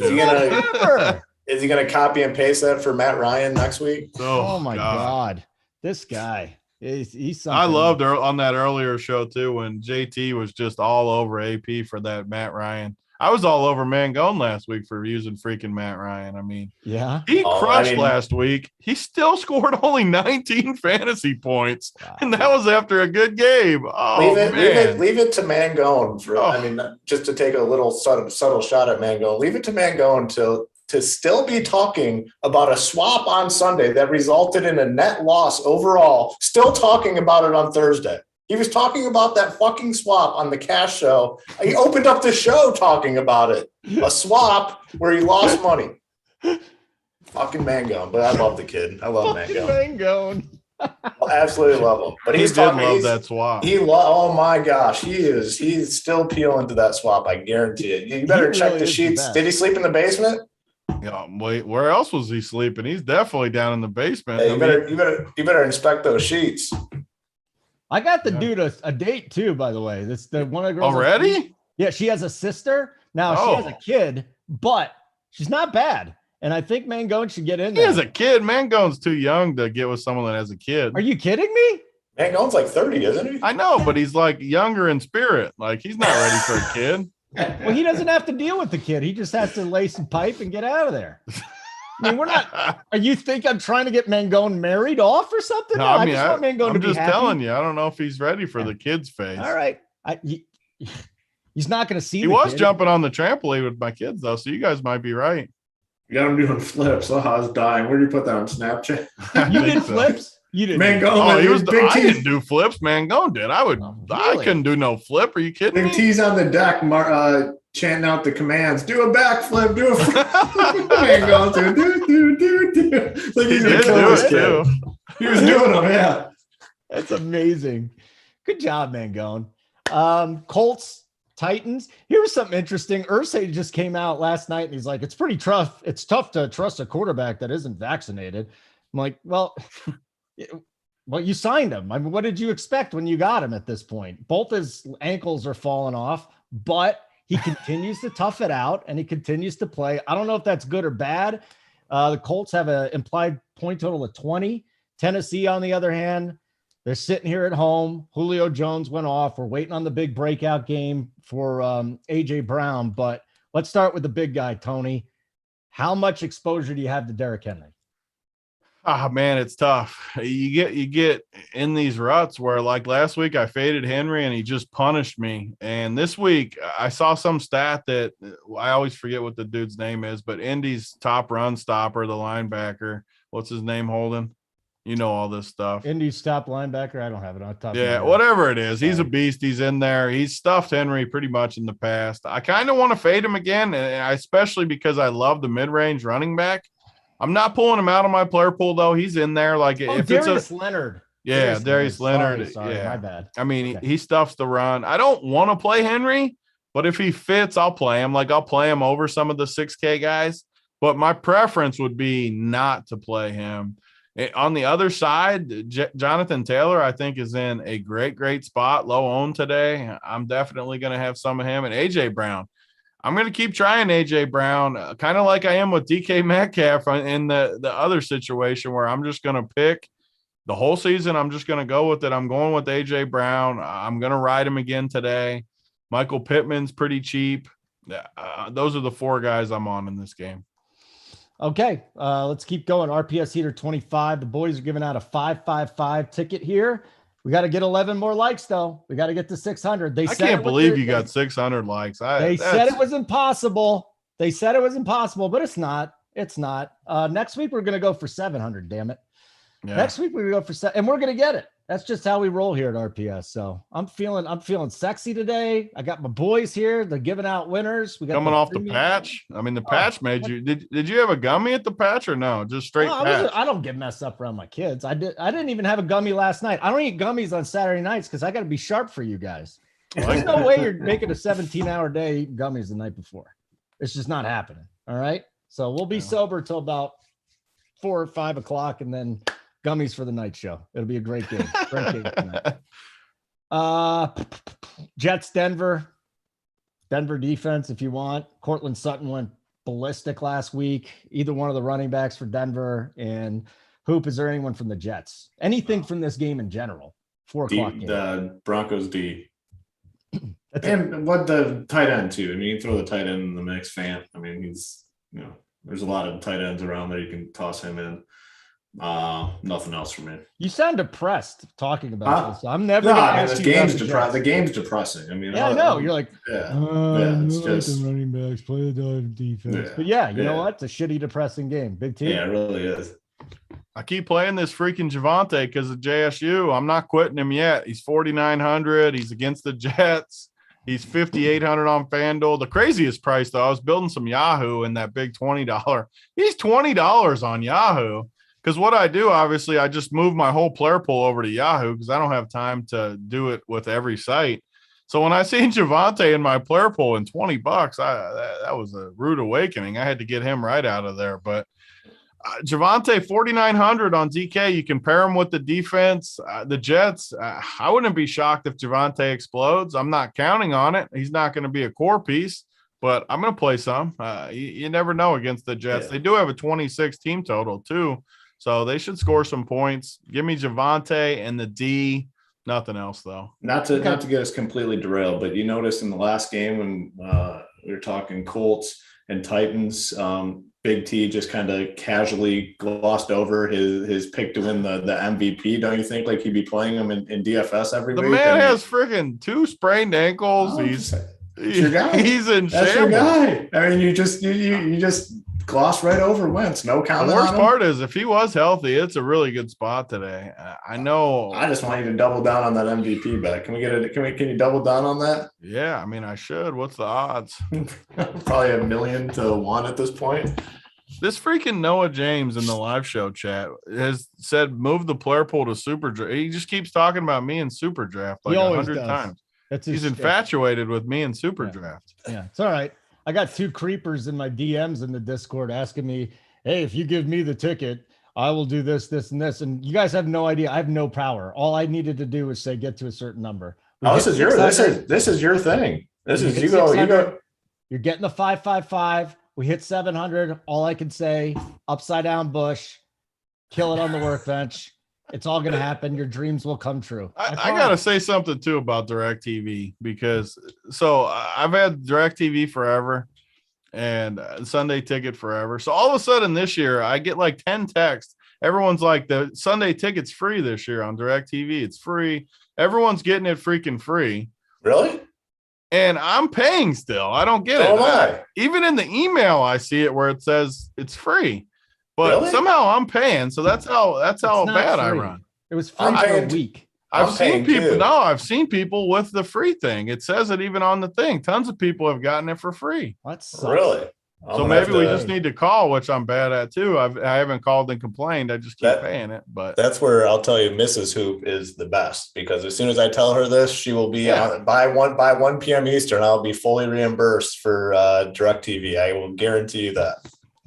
is he going to copy and paste that for Matt Ryan next week? Oh my God. This guy he's something. I loved her on that earlier show too, when JT was just all over AP for that Matt Ryan. I was all over Mangone last week for using freaking Matt Ryan. I mean, yeah, he crushed last week. He still scored only 19 fantasy points, and that was after a good game. Oh, leave it to Mangone I mean, just to take a little subtle shot at Mangone. Leave it to Mangone to still be talking about a swap on Sunday that resulted in a net loss overall. Still talking about it on Thursday. He was talking about that fucking swap on the Cash Show. He opened up the show talking about it. A swap where he lost money. Fucking Mangone. But I love the kid. I love Mangone. I absolutely love him. But he's talking about that swap. Oh my gosh. He's still peeling to that swap. I guarantee it. You better check the sheets. Did he sleep in the basement? Yeah, wait, where else was he sleeping? He's definitely down in the basement. Hey, you better inspect those sheets. I got the dude a date too, by the way. This the one of the girls already. Yeah, she has a sister now. She has a kid, but she's not bad. And I think Mangone should get in there. He has a kid. Mangone's too young to get with someone that has a kid. Are you kidding me? Mangone's like 30, isn't he? I know, but he's like younger in spirit. Like, he's not ready for a kid. Well, he doesn't have to deal with the kid. He just has to lay some pipe and get out of there. I mean, we're not. Are you think I'm trying to get Mangone married off or something? No, I mean, just want Mangone to be happy. I'm just telling you. I don't know if he's ready for the kid's phase. All right. He's not going to see. He was jumping on the trampoline with my kids though, so you guys might be right. You got him doing flips. Oh, I was dying. Where did you put that on Snapchat? You did flips. You didn't. Mangone. He was. I didn't do flips. Mangone did. I would. Really? I couldn't do no flip. Are you kidding me? Big T's on the deck. Chanting out the commands. Do a backflip. Do a flip. Mangone. Do. Like he's gonna kill this kid. He was doing them. Yeah. That's amazing. Good job, Mangone. Colts. Titans. Here's something interesting. Irsay just came out last night and he's like, it's pretty tough. It's tough to trust a quarterback that isn't vaccinated. I'm like, well, you signed him. I mean, what did you expect when you got him at this point? Both his ankles are falling off, but he continues to tough it out and he continues to play. I don't know if that's good or bad. The Colts have an implied point total of 20. Tennessee, on the other hand, they're sitting here at home. Julio Jones went off. We're waiting on the big breakout game for A.J. Brown. But let's start with the big guy, Tony. How much exposure do you have to Derrick Henry? Ah, man, it's tough. You get in these ruts where, like last week, I faded Henry and he just punished me. And this week, I saw some stat that I always forget what the dude's name is, but Indy's top run stopper, the linebacker, what's his name, Holden? You know all this stuff. Indy's top linebacker. I don't have it on top. Yeah, whatever it is. He's a beast. He's in there. He's stuffed Henry pretty much in the past. I kind of want to fade him again, and especially because I love the mid-range running back. I'm not pulling him out of my player pool, though. He's in there. Like if Darius Leonard. Yeah, Darius Leonard. Sorry, yeah, my bad. I mean, he stuffs the run. I don't want to play Henry, but if he fits, I'll play him. Like I'll play him over some of the 6K guys. But my preference would be not to play him. On the other side, Jonathan Taylor, I think, is in a great spot. Low owned today. I'm definitely going to have some of him. And A.J. Brown. I'm going to keep trying A.J. Brown, kind of like I am with DK Metcalf in the other situation where I'm just going to pick the whole season. I'm just going to go with it. I'm going with A.J. Brown. I'm going to ride him again today. Michael Pittman's pretty cheap. Those are the 4 guys I'm on in this game. Okay, let's keep going. RPS Heater 25. The boys are giving out a 555 ticket here. We got to get 11 more likes, though. We got to get to 600. I can't believe you got 600 likes. They said it was impossible. They said it was impossible, but it's not. It's not. Next week, we're going to go for 700, damn it. Yeah. Next week, we're going to go for 7, and we're going to get it. That's just how we roll here at RPS. So I'm feeling sexy today. I got my boys here. They're giving out winners. We got coming off the patch. I mean, the patch made you. Did you have a gummy at the patch or no? Just straight patch. I don't get messed up around my kids. I didn't even have a gummy last night. I don't eat gummies on Saturday nights because I got to be sharp for you guys. There's no way you're making a 17-hour day eating gummies the night before. It's just not happening. All right. So we'll be sober till about 4 or 5 o'clock, and then gummies for the night show. It'll be a great game. Great game tonight. Jets, Denver defense, if you want. Cortland Sutton went ballistic last week. Either one of the running backs for Denver. And Hoop, is there anyone from the Jets? Anything from this game in general? 4 o'clock game. The Broncos D. And what the tight end too. I mean, you can throw the tight end in the mix. Fant. I mean, he's, there's a lot of tight ends around there. You can toss him in. Nothing else for me. You sound depressed talking about this. I'm never. No, I mean, the game's depressing. I mean, yeah, I know. You're like, it's just the running backs play the defense. But you know what? It's a shitty, depressing game. Big T. Yeah, it really is. I keep playing this freaking Javonte because of JSU. I'm not quitting him yet. He's 4,900. He's against the Jets. He's 5,800 on FanDuel. The craziest price, though, I was building some Yahoo in that big $20. He's $20 on Yahoo. Because what I do, obviously, I just move my whole player pool over to Yahoo because I don't have time to do it with every site. So when I seen Javonte in my player pool in $20, that was a rude awakening. I had to get him right out of there. But Javonte, 4,900 on DK. You can pair him with the defense. The Jets, I wouldn't be shocked if Javonte explodes. I'm not counting on it. He's not going to be a core piece, but I'm going to play some. You never know against the Jets. Yeah. They do have a 26 team total, too. So they should score some points. Give me Javonte and the D. Nothing else, though. Not to get us completely derailed, but you noticed in the last game when we were talking Colts and Titans, Big T just kind of casually glossed over his pick to win the MVP. Don't you think like he'd be playing him in DFS every week? The man has freaking 2 sprained ankles. He's your guy. He's in That's shambles. Your guy. I mean, you just gloss right over Wentz. No comment. The worst part is if he was healthy, it's a really good spot today. I know. I just want you to double down on that MVP bet. Can we get it? Can you double down on that? Yeah, I mean, I should. What's the odds? Probably 1,000,000 to 1 at this point. This freaking Noah James in the live show chat has said move the player pool to super draft. He just keeps talking about me in super draft like 100 times. He's infatuated with me in super draft. Yeah, it's all right. I got 2 creepers in my DMs in the Discord asking me, hey, if you give me the ticket, I will do this, this, and this. And you guys have no idea. I have no power. All I needed to do was say, get to a certain number. This is your thing. This is you go. You're getting the 555. We hit 700. All I can say, upside down bush, kill it on the workbench. It's all going to happen. Your dreams will come true. I got to say something, too, about DirecTV because I've had DirecTV forever and Sunday Ticket forever. So all of a sudden this year, I get like 10 texts everyone's like, the Sunday ticket's free this year on DirecTV. It's free. Everyone's getting it freaking free. Really? And I'm paying still. I don't get So it. am I. Even in the email, I see it where it says it's free, but Really? somehow I'm paying. So that's how It's not bad I free. run. It was free I'm for a paying- week. I've I'm seen paying people. too. No, I've seen people with the free thing. It says it even on the thing. Tons of people have gotten it for free. That sucks. Really? I'm So gonna have maybe we to- just need to call, which I'm bad at too. I haven't called and complained. I just keep That- paying it. But That's where I'll tell you, Mrs. Hoop is the best, because as soon as I tell her this, she will be on by 1 p.m. Eastern. I'll be fully reimbursed for DirecTV. I will guarantee you that.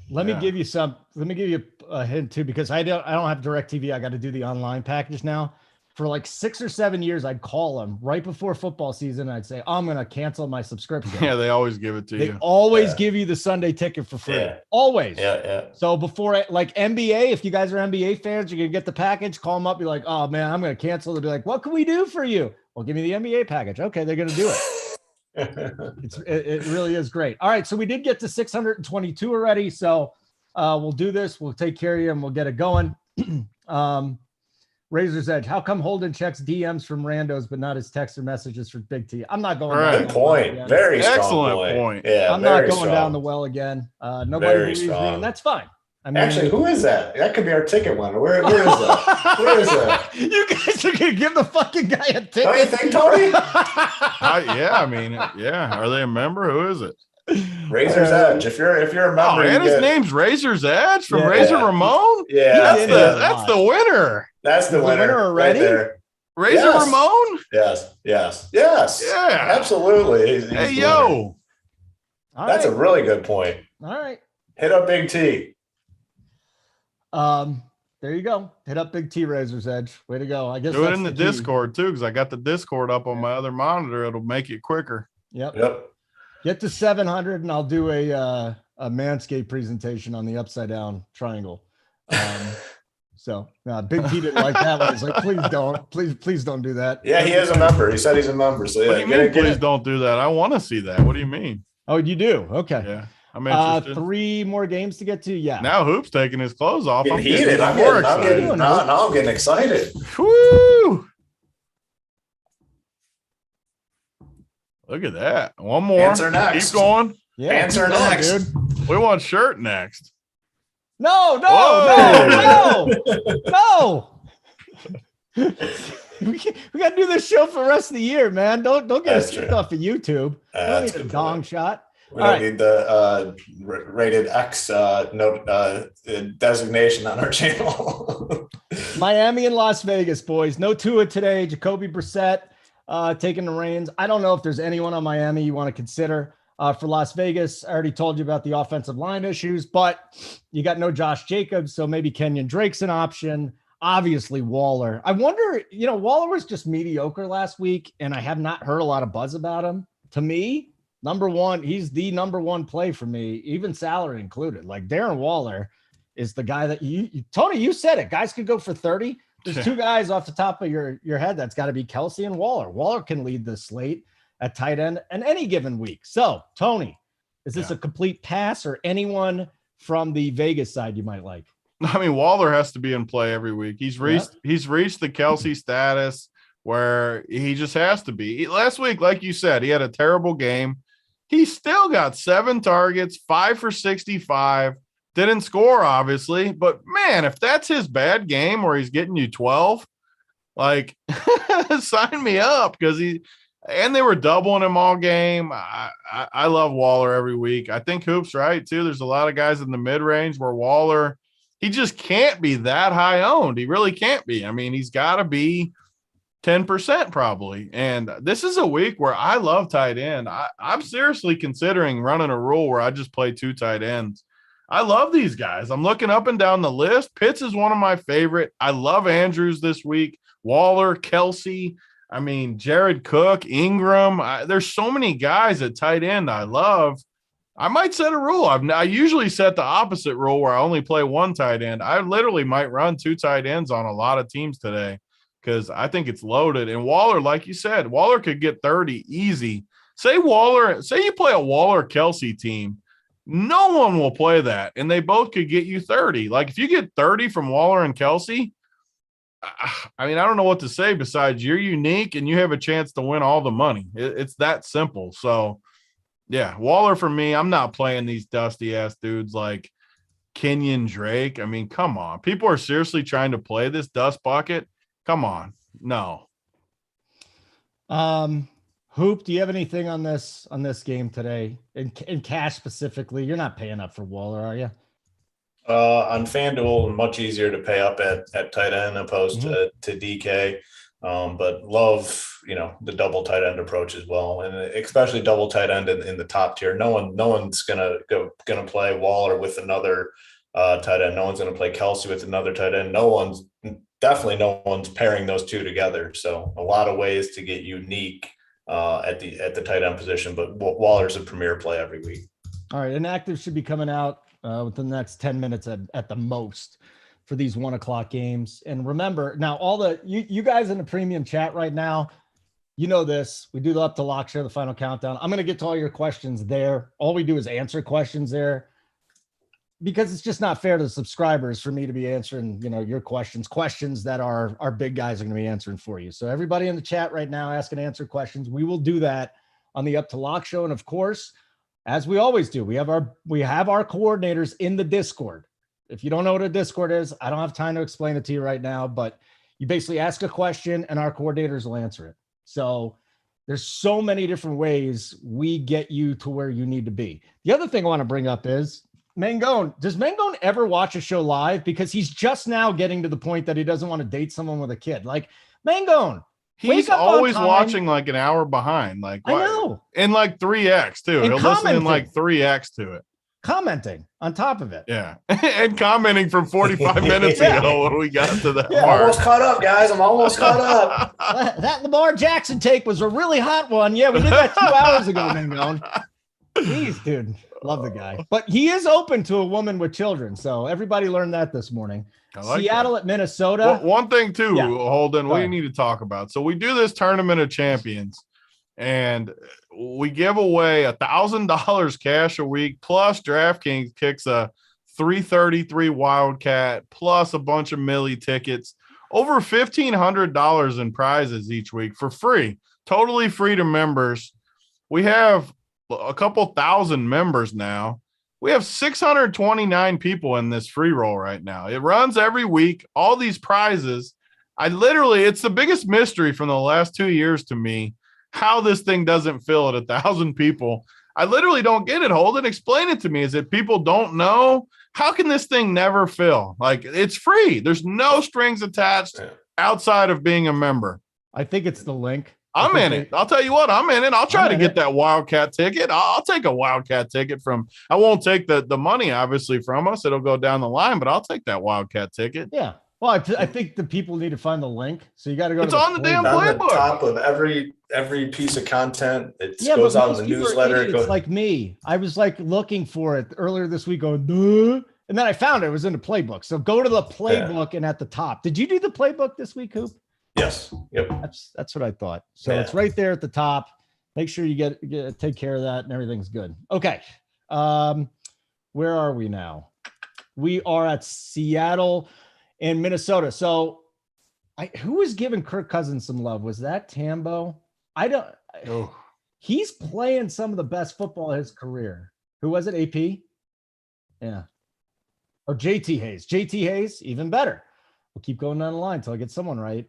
Let me Yeah. give you a hint too, because I don't have DirecTV. I got to do the online package now. For like 6 or 7 years, I'd call them right before football season. I'd say, I'm going to cancel my subscription. yeah, they always give it to They you. always Yeah. give you the Sunday ticket for free. Yeah. Always. Yeah. So before like NBA, if you guys are NBA fans, you're going to get the package, call them up, be like, oh man, I'm going to cancel. They'll be like, what can we do for you? Well, give me the NBA package. Okay. They're going to do it. It really is great. All right. So we did get to 622 already. So we'll do this. We'll take care of you and we'll get it going. Razor's Edge. How come Holden checks DMs from randos, but not his texts or messages for Big T? I'm not going. Right. down Good the well point. again. Very strong Excellent point. Yeah, I'm not very going strong. down the well again. Nobody Very believes me, strong. and that's fine. I mean, Actually, who is that? That could be our ticket winner. Where is that? Where is that? You guys are gonna give the fucking guy a ticket. Don't you think, Tony? Are they a member? Who is it? Razor's Edge. If you're a member, Oh, and you his get- name's Razor's Edge from Yeah. Razor Yeah. Ramon. Yeah, He did That's the winner. that's the The winner. winner already? Right there. Razor Yes. Ramon. Yes. Yeah. Absolutely. He's Hey, the yo. winner. All That's right. a really good point. All right. Hit up Big T. There you go. Hit up Big T Razor's Edge. Way to go. I guess Do it that's in the key. Discord too, because I got the Discord up on my other monitor. It'll make it quicker. Yep. Yep. Get to 700 and I'll do a Manscaped presentation on the upside down triangle. So Big T didn't like that one. He's like, please don't, please don't do that. Yeah, he is a member. He said he's a member. So What do yeah, you get mean? it, get Please it. don't do that. I want to see that. What do you mean? Oh, you do? Okay. Yeah, I'm interested. 3 more games to get to. Yeah. Now Hoop's taking his clothes off. Getting I'm getting heated. even I'm more getting, excited. now I'm getting excited. Woo! Look at that. One more. Answer next. Keep going. Yeah. Answer keep going, next. dude. We want shirt next. No. Whoa. We got to do this show for the rest of the year, man. Don't get us That's kicked true. off of YouTube. Don't That's need a a good dong point. shot. We All don't right. need the rated X designation on our channel. Miami and Las Vegas, boys. No Tua today. Jacoby Brissett taking the reins. I don't know if there's anyone on Miami you want to consider. For Las Vegas, I already told you about the offensive line issues, but you got no Josh Jacobs, so maybe Kenyan Drake's an option. Obviously, Waller. I wonder, Waller was just mediocre last week, and I have not heard a lot of buzz about him. To me, number one, he's the number one play for me, even salary included. Like Darren Waller is the guy that Tony, you said it. Guys could go for 30. There's 2 guys off the top of your head. That's got to be Kelsey and Waller. Waller can lead the slate at tight end in any given week. So, Tony, is this a complete pass or anyone from the Vegas side you might like? I mean, Waller has to be in play every week. He's reached the Kelsey status where he just has to be. Last week, like you said, he had a terrible game. He still got 7 targets, 5 for 65. Didn't score, obviously, but man, if that's his bad game where he's getting you 12, like sign me up, because they were doubling him all game. I love Waller every week. I think Hoop's right too. There's a lot of guys in the mid range where Waller, he just can't be that high owned. He really can't be. I mean, he's got to be 10% probably. And this is a week where I love tight end. I'm seriously considering running a rule where I just play 2 tight ends. I love these guys. I'm looking up and down the list. Pitts is one of my favorite. I love Andrews this week. Waller, Kelsey. I mean, Jared Cook, Ingram. There's so many guys at tight end I love. I might set a rule. I usually set the opposite rule where I only play 1 tight end. I literally might run 2 tight ends on a lot of teams today because I think it's loaded. And Waller, like you said, Waller could get 30 easy. Say you play a Waller Kelsey team. No one will play that, and they both could get you 30. Like, if you get 30 from Waller and Kelsey, I mean, I don't know what to say besides you're unique and you have a chance to win all the money. It's that simple. So, yeah, Waller for me. I'm not playing these dusty-ass dudes like Kenyan Drake. I mean, come on. People are seriously trying to play this dust bucket. Come on. No. Hoop, do you have anything on this game today? In cash specifically? You're not paying up for Waller, are you? On FanDuel, much easier to pay up at tight end opposed to DK. But love, the double tight end approach as well. And especially double tight end in the top tier. No one's gonna play Waller with another tight end. No one's gonna play Kelsey with another tight end. No one's pairing those two together. So a lot of ways to get unique at the tight end position, but Waller's a premier play every week. All right. An active should be coming out within the next 10 minutes at the most for these 1:00 games. And remember now, all you guys in the premium chat right now, you know this, we do the Up to Lock Show, the final countdown. I'm going to get to all your questions there. All we do is answer questions there, because it's just not fair to the subscribers for me to be answering, your questions that our big guys are going to be answering for you. So everybody in the chat right now, ask and answer questions. We will do that on the Up to Lock Show. And of course, as we always do, we have our coordinators in the Discord. If you don't know what a Discord is, I don't have time to explain it to you right now, but you basically ask a question and our coordinators will answer it. So there's so many different ways we get you to where you need to be. The other thing I want to bring up is Mangone. Does Mangone ever watch a show live? Because he's just now getting to the point that he doesn't want to date someone with a kid. Like, Mangone, he's always watching like an hour behind. Like, I know. And like 3X too. And he'll listen in like 3X to it. Commenting on top of it. Yeah. And commenting from 45 minutes ago when we got to that part. Almost caught up, guys. I'm almost caught up. That Lamar Jackson take was a really hot one. Yeah, we did that 2 hours ago, Mangone. Jeez, dude. Love the guy. But he is open to a woman with children. So everybody learned that this morning. Seattle at Minnesota. Well, one thing too, Holden, we need to talk about. So we do this Tournament of Champions and we give away $1,000 cash a week, plus DraftKings kicks a 333 Wildcat, plus a bunch of Millie tickets, over $1,500 in prizes each week for free, totally free to members. We have a couple thousand members now. We have 629 people in this free roll right now. It runs every week. All these prizes. It's the biggest mystery from the last 2 years to me, how this thing doesn't fill at 1,000 people. I literally don't get it. Holden, explain it to me. Is it people don't know? How can this thing never fill? Like, it's free. There's no strings attached outside of being a member. I think it's the link. I'm in it. I'll tell you what, I'm in it. I'll try to get that Wildcat ticket. I'll take a Wildcat ticket I won't take the money, obviously, from us. It'll go down the line, but I'll take that Wildcat ticket. Yeah. Well, I think the people need to find the link. So you got to go. It's on the damn playbook. On the top of every piece of content. It goes on the newsletter. It's like me. I was like looking for it earlier this week going, duh. And then I found it was in the playbook. So go to the playbook and at the top. Did you do the playbook this week, Coop? Yes. Yep. That's what I thought. So it's right there at the top. Make sure you get take care of that and everything's good. Okay. Where are we now? We are at Seattle and Minnesota. So who was giving Kirk Cousins some love? Was that Tambo? He's playing some of the best football of his career. Who was it? AP? Yeah. Or JT Hayes. JT Hayes, even better. We'll keep going down the line until I get someone right.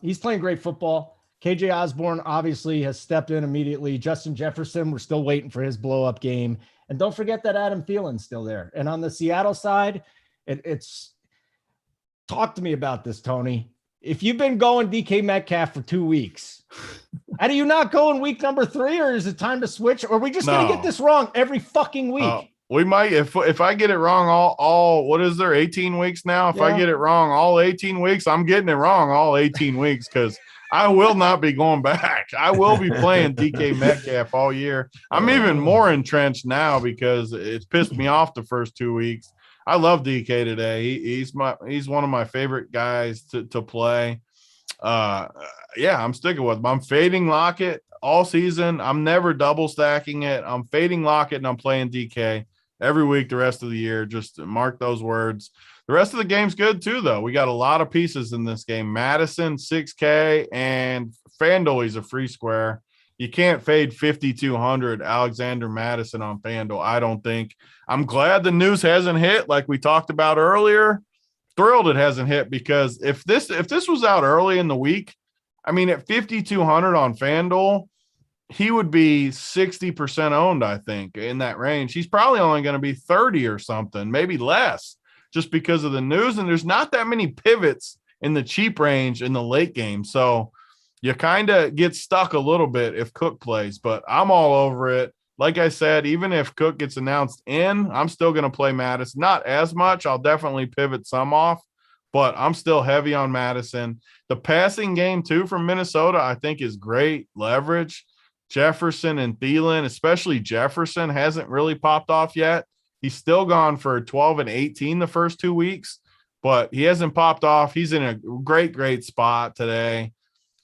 He's playing great football. KJ Osborne obviously has stepped in immediately. Justin Jefferson, we're still waiting for his blow-up game. And don't forget that Adam Thielen's still there. And on the Seattle side, it's talk to me about this, Tony. If you've been going DK Metcalf for 2 weeks, how do you not go in week number 3, or is it time to switch? Or are we just going to get this wrong every fucking week? We might, if I get it wrong all what is there, 18 weeks now? If I get it wrong all 18 weeks, I'm getting it wrong all 18 weeks because I will not be going back. I will be playing DK Metcalf all year. I'm even more entrenched now because it's pissed me off the first 2 weeks. I love DK today. He's one of my favorite guys to play. I'm sticking with him. I'm fading Lockett all season. I'm never double stacking it. I'm fading Lockett and I'm playing DK. every week the rest of the year. Just mark those words. The rest of the game's good too, though. We got a lot of pieces in this game. Madison, 6K, and FanDuel is a free square. You can't fade 5,200 Alexander Madison on FanDuel, I don't think. I'm glad the news hasn't hit like we talked about earlier. Thrilled it hasn't hit, because if this was out early in the week, I mean, at 5,200 on FanDuel, he would be 60% owned, I think, in that range. He's probably only going to be 30 or something, maybe less, just because of the news. And there's not that many pivots in the cheap range in the late game. So you kind of get stuck a little bit if Cook plays, but I'm all over it. Like I said, even if Cook gets announced in, I'm still going to play Madison. Not as much. I'll definitely pivot some off, but I'm still heavy on Madison. The passing game, too, from Minnesota, I think is great leverage. Jefferson and Thielen, especially Jefferson, hasn't really popped off yet. He's still gone for 12 and 18 the first 2 weeks, but he hasn't popped off. He's in a great spot today.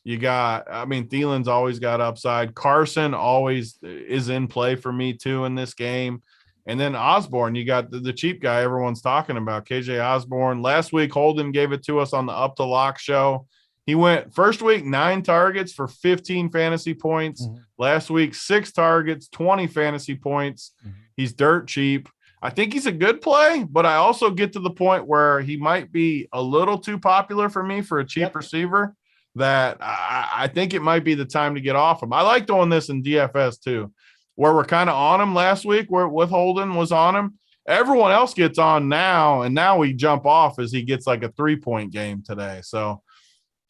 You got, I mean, Thielen's always got upside. Carson always is in play for me too in this game. And then Osborne, you got the cheap guy everyone's talking about, KJ Osborne. Last week, Holden gave it to us on the Up to Lock show. He went first week, 9 targets for 15 fantasy points. Mm-hmm. Last week, 6 targets, 20 fantasy points. Mm-hmm. He's dirt cheap. I think he's a good play, but I also get to the point where he might be a little too popular for me for a cheap receiver, that I think it might be the time to get off him. I like doing this in DFS too, where we're kind of on him last week, where with Holden was on him. Everyone else gets on now, and now we jump off as he gets like a 3-point game today. So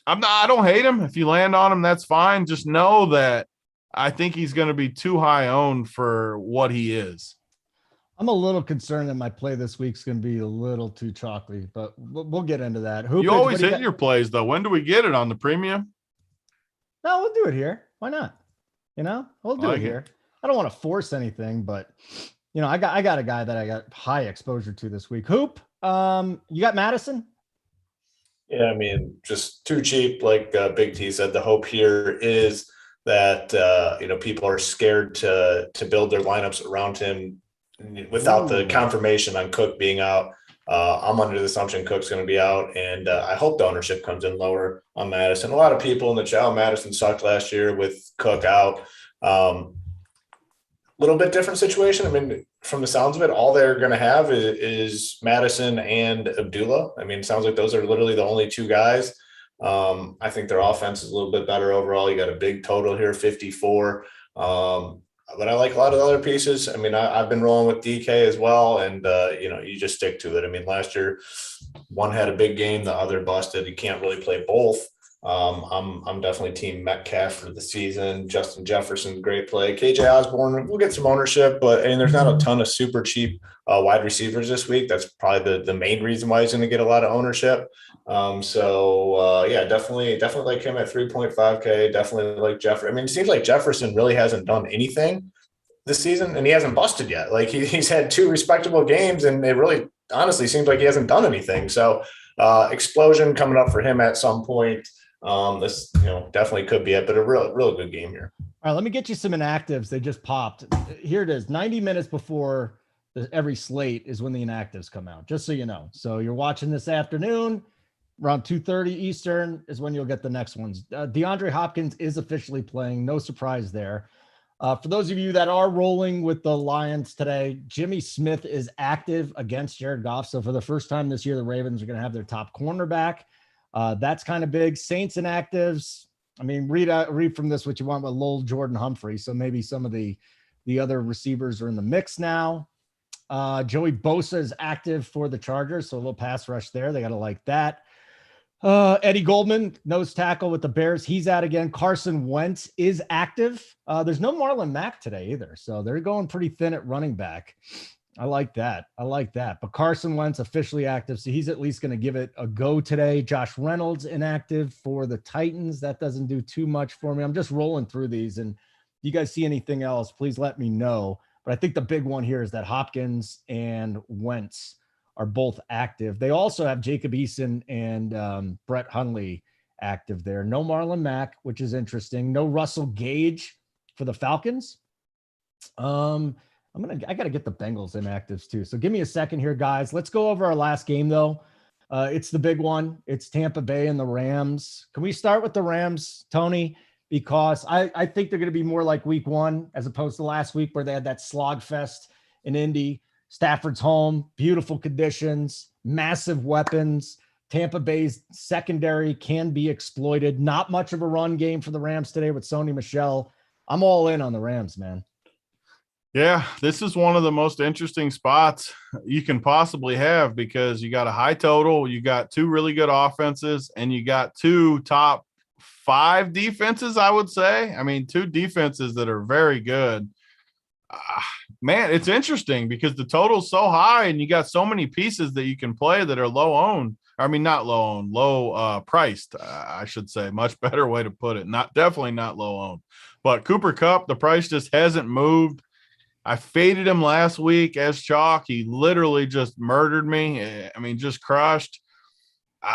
I don't hate him. If you land on him, that's fine. Just know that I think he's going to be too high owned for what he is. I'm a little concerned that my play this week's going to be a little too chalky, but we'll get into that. You always hit your plays, though. When do we get it on the premium? No, we'll do it here. Why not? We'll do it here. I don't want to force anything, but I got a guy that I got high exposure to this week. Hoop, you got Madison? Yeah, I mean, just too cheap. Like Big T said, the hope here is that people are scared to build their lineups around him without the confirmation on Cook being out. I'm under the assumption Cook's going to be out, and I hope the ownership comes in lower on Madison. A lot of people in the chat, Madison sucked last year with Cook out. Little bit different situation. I mean, from the sounds of it, all they're going to have is Madison and Abdullah. I mean, it sounds like those are literally the only 2 guys. I think their offense is a little bit better overall. You got a big total here, 54. But I like a lot of the other pieces. I mean, I've been rolling with DK as well, and you just stick to it. I mean, last year one had a big game, the other busted. You can't really play both. I'm definitely team Metcalf for the season. Justin Jefferson, great play. KJ Osborne, we'll get some ownership, but there's not a ton of super cheap wide receivers this week. That's probably the main reason why he's going to get a lot of ownership. Definitely like him at 3.5K. Definitely like Jefferson. I mean, it seems like Jefferson really hasn't done anything this season, and he hasn't busted yet. Like he's had 2 respectable games, and it really honestly seems like he hasn't done anything. So explosion coming up for him at some point. This definitely could be it, but a real good game here. All right, let me get you some inactives. They just popped. Here it is. 90 minutes before every slate is when the inactives come out, just so you know. So you're watching this afternoon around 2:30 Eastern is when you'll get the next ones. DeAndre Hopkins is officially playing. No surprise there. For those of you that are rolling with the Lions today, Jimmy Smith is active against Jared Goff. So for the first time this year, the Ravens are going to have their top cornerback. That's kind of big. Saints inactives. I mean, read from this what you want with Lowell, Jordan, Humphrey. So maybe some of the other receivers are in the mix now. Joey Bosa is active for the Chargers, so a little pass rush there. They got to like that. Eddie Goldman, nose tackle with the Bears. He's out again. Carson Wentz is active. There's no Marlon Mack today either, so they're going pretty thin at running back. I like that. But Carson Wentz officially active, so he's at least going to give it a go today. Josh Reynolds inactive for the Titans. That doesn't do too much for me. I'm just rolling through these, and if you guys see anything else, please let me know. But I think the big one here is that Hopkins and Wentz are both active. They also have Jacob Eason and Brett Hundley active there. No Marlon Mack, which is interesting. No Russell Gage for the Falcons. I got to get the Bengals inactives too. So give me a second here, guys. Let's go over our last game though. It's the big one. It's Tampa Bay and the Rams. Can we start with the Rams, Tony? Because I think they're going to be more like week one as opposed to last week where they had that slog fest in Indy. Stafford's home, beautiful conditions, massive weapons. Tampa Bay's secondary can be exploited. Not much of a run game for the Rams today with Sony Michel. I'm all in on the Rams, man. Yeah, this is one of the most interesting spots you can possibly have because you got a high total, you got two really good offenses, and you got two top 5 defenses, I would say. I mean, 2 defenses that are very good. Man, it's interesting because the total's so high and you got so many pieces that you can play that are low owned. I mean, not low owned, low priced, I should say. Much better way to put it. Definitely not low owned. But Cooper Kupp, the price just hasn't moved. I faded him last week as chalk. He literally just murdered me. I mean, just crushed.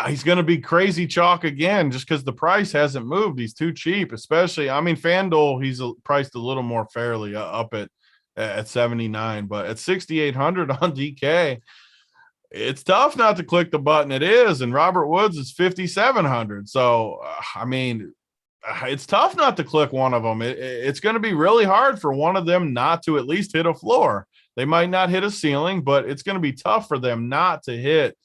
He's going to be crazy chalk again just because the price hasn't moved. He's too cheap, especially. I mean, FanDuel, he's priced a little more fairly up at 79, but at 6,800 on DK, it's tough not to click the button. It is, and Robert Woods is 5,700. So, I mean, it's tough not to click one of them. It's going to be really hard for one of them not to at least hit a floor. They might not hit a ceiling, but it's going to be tough for them not to hit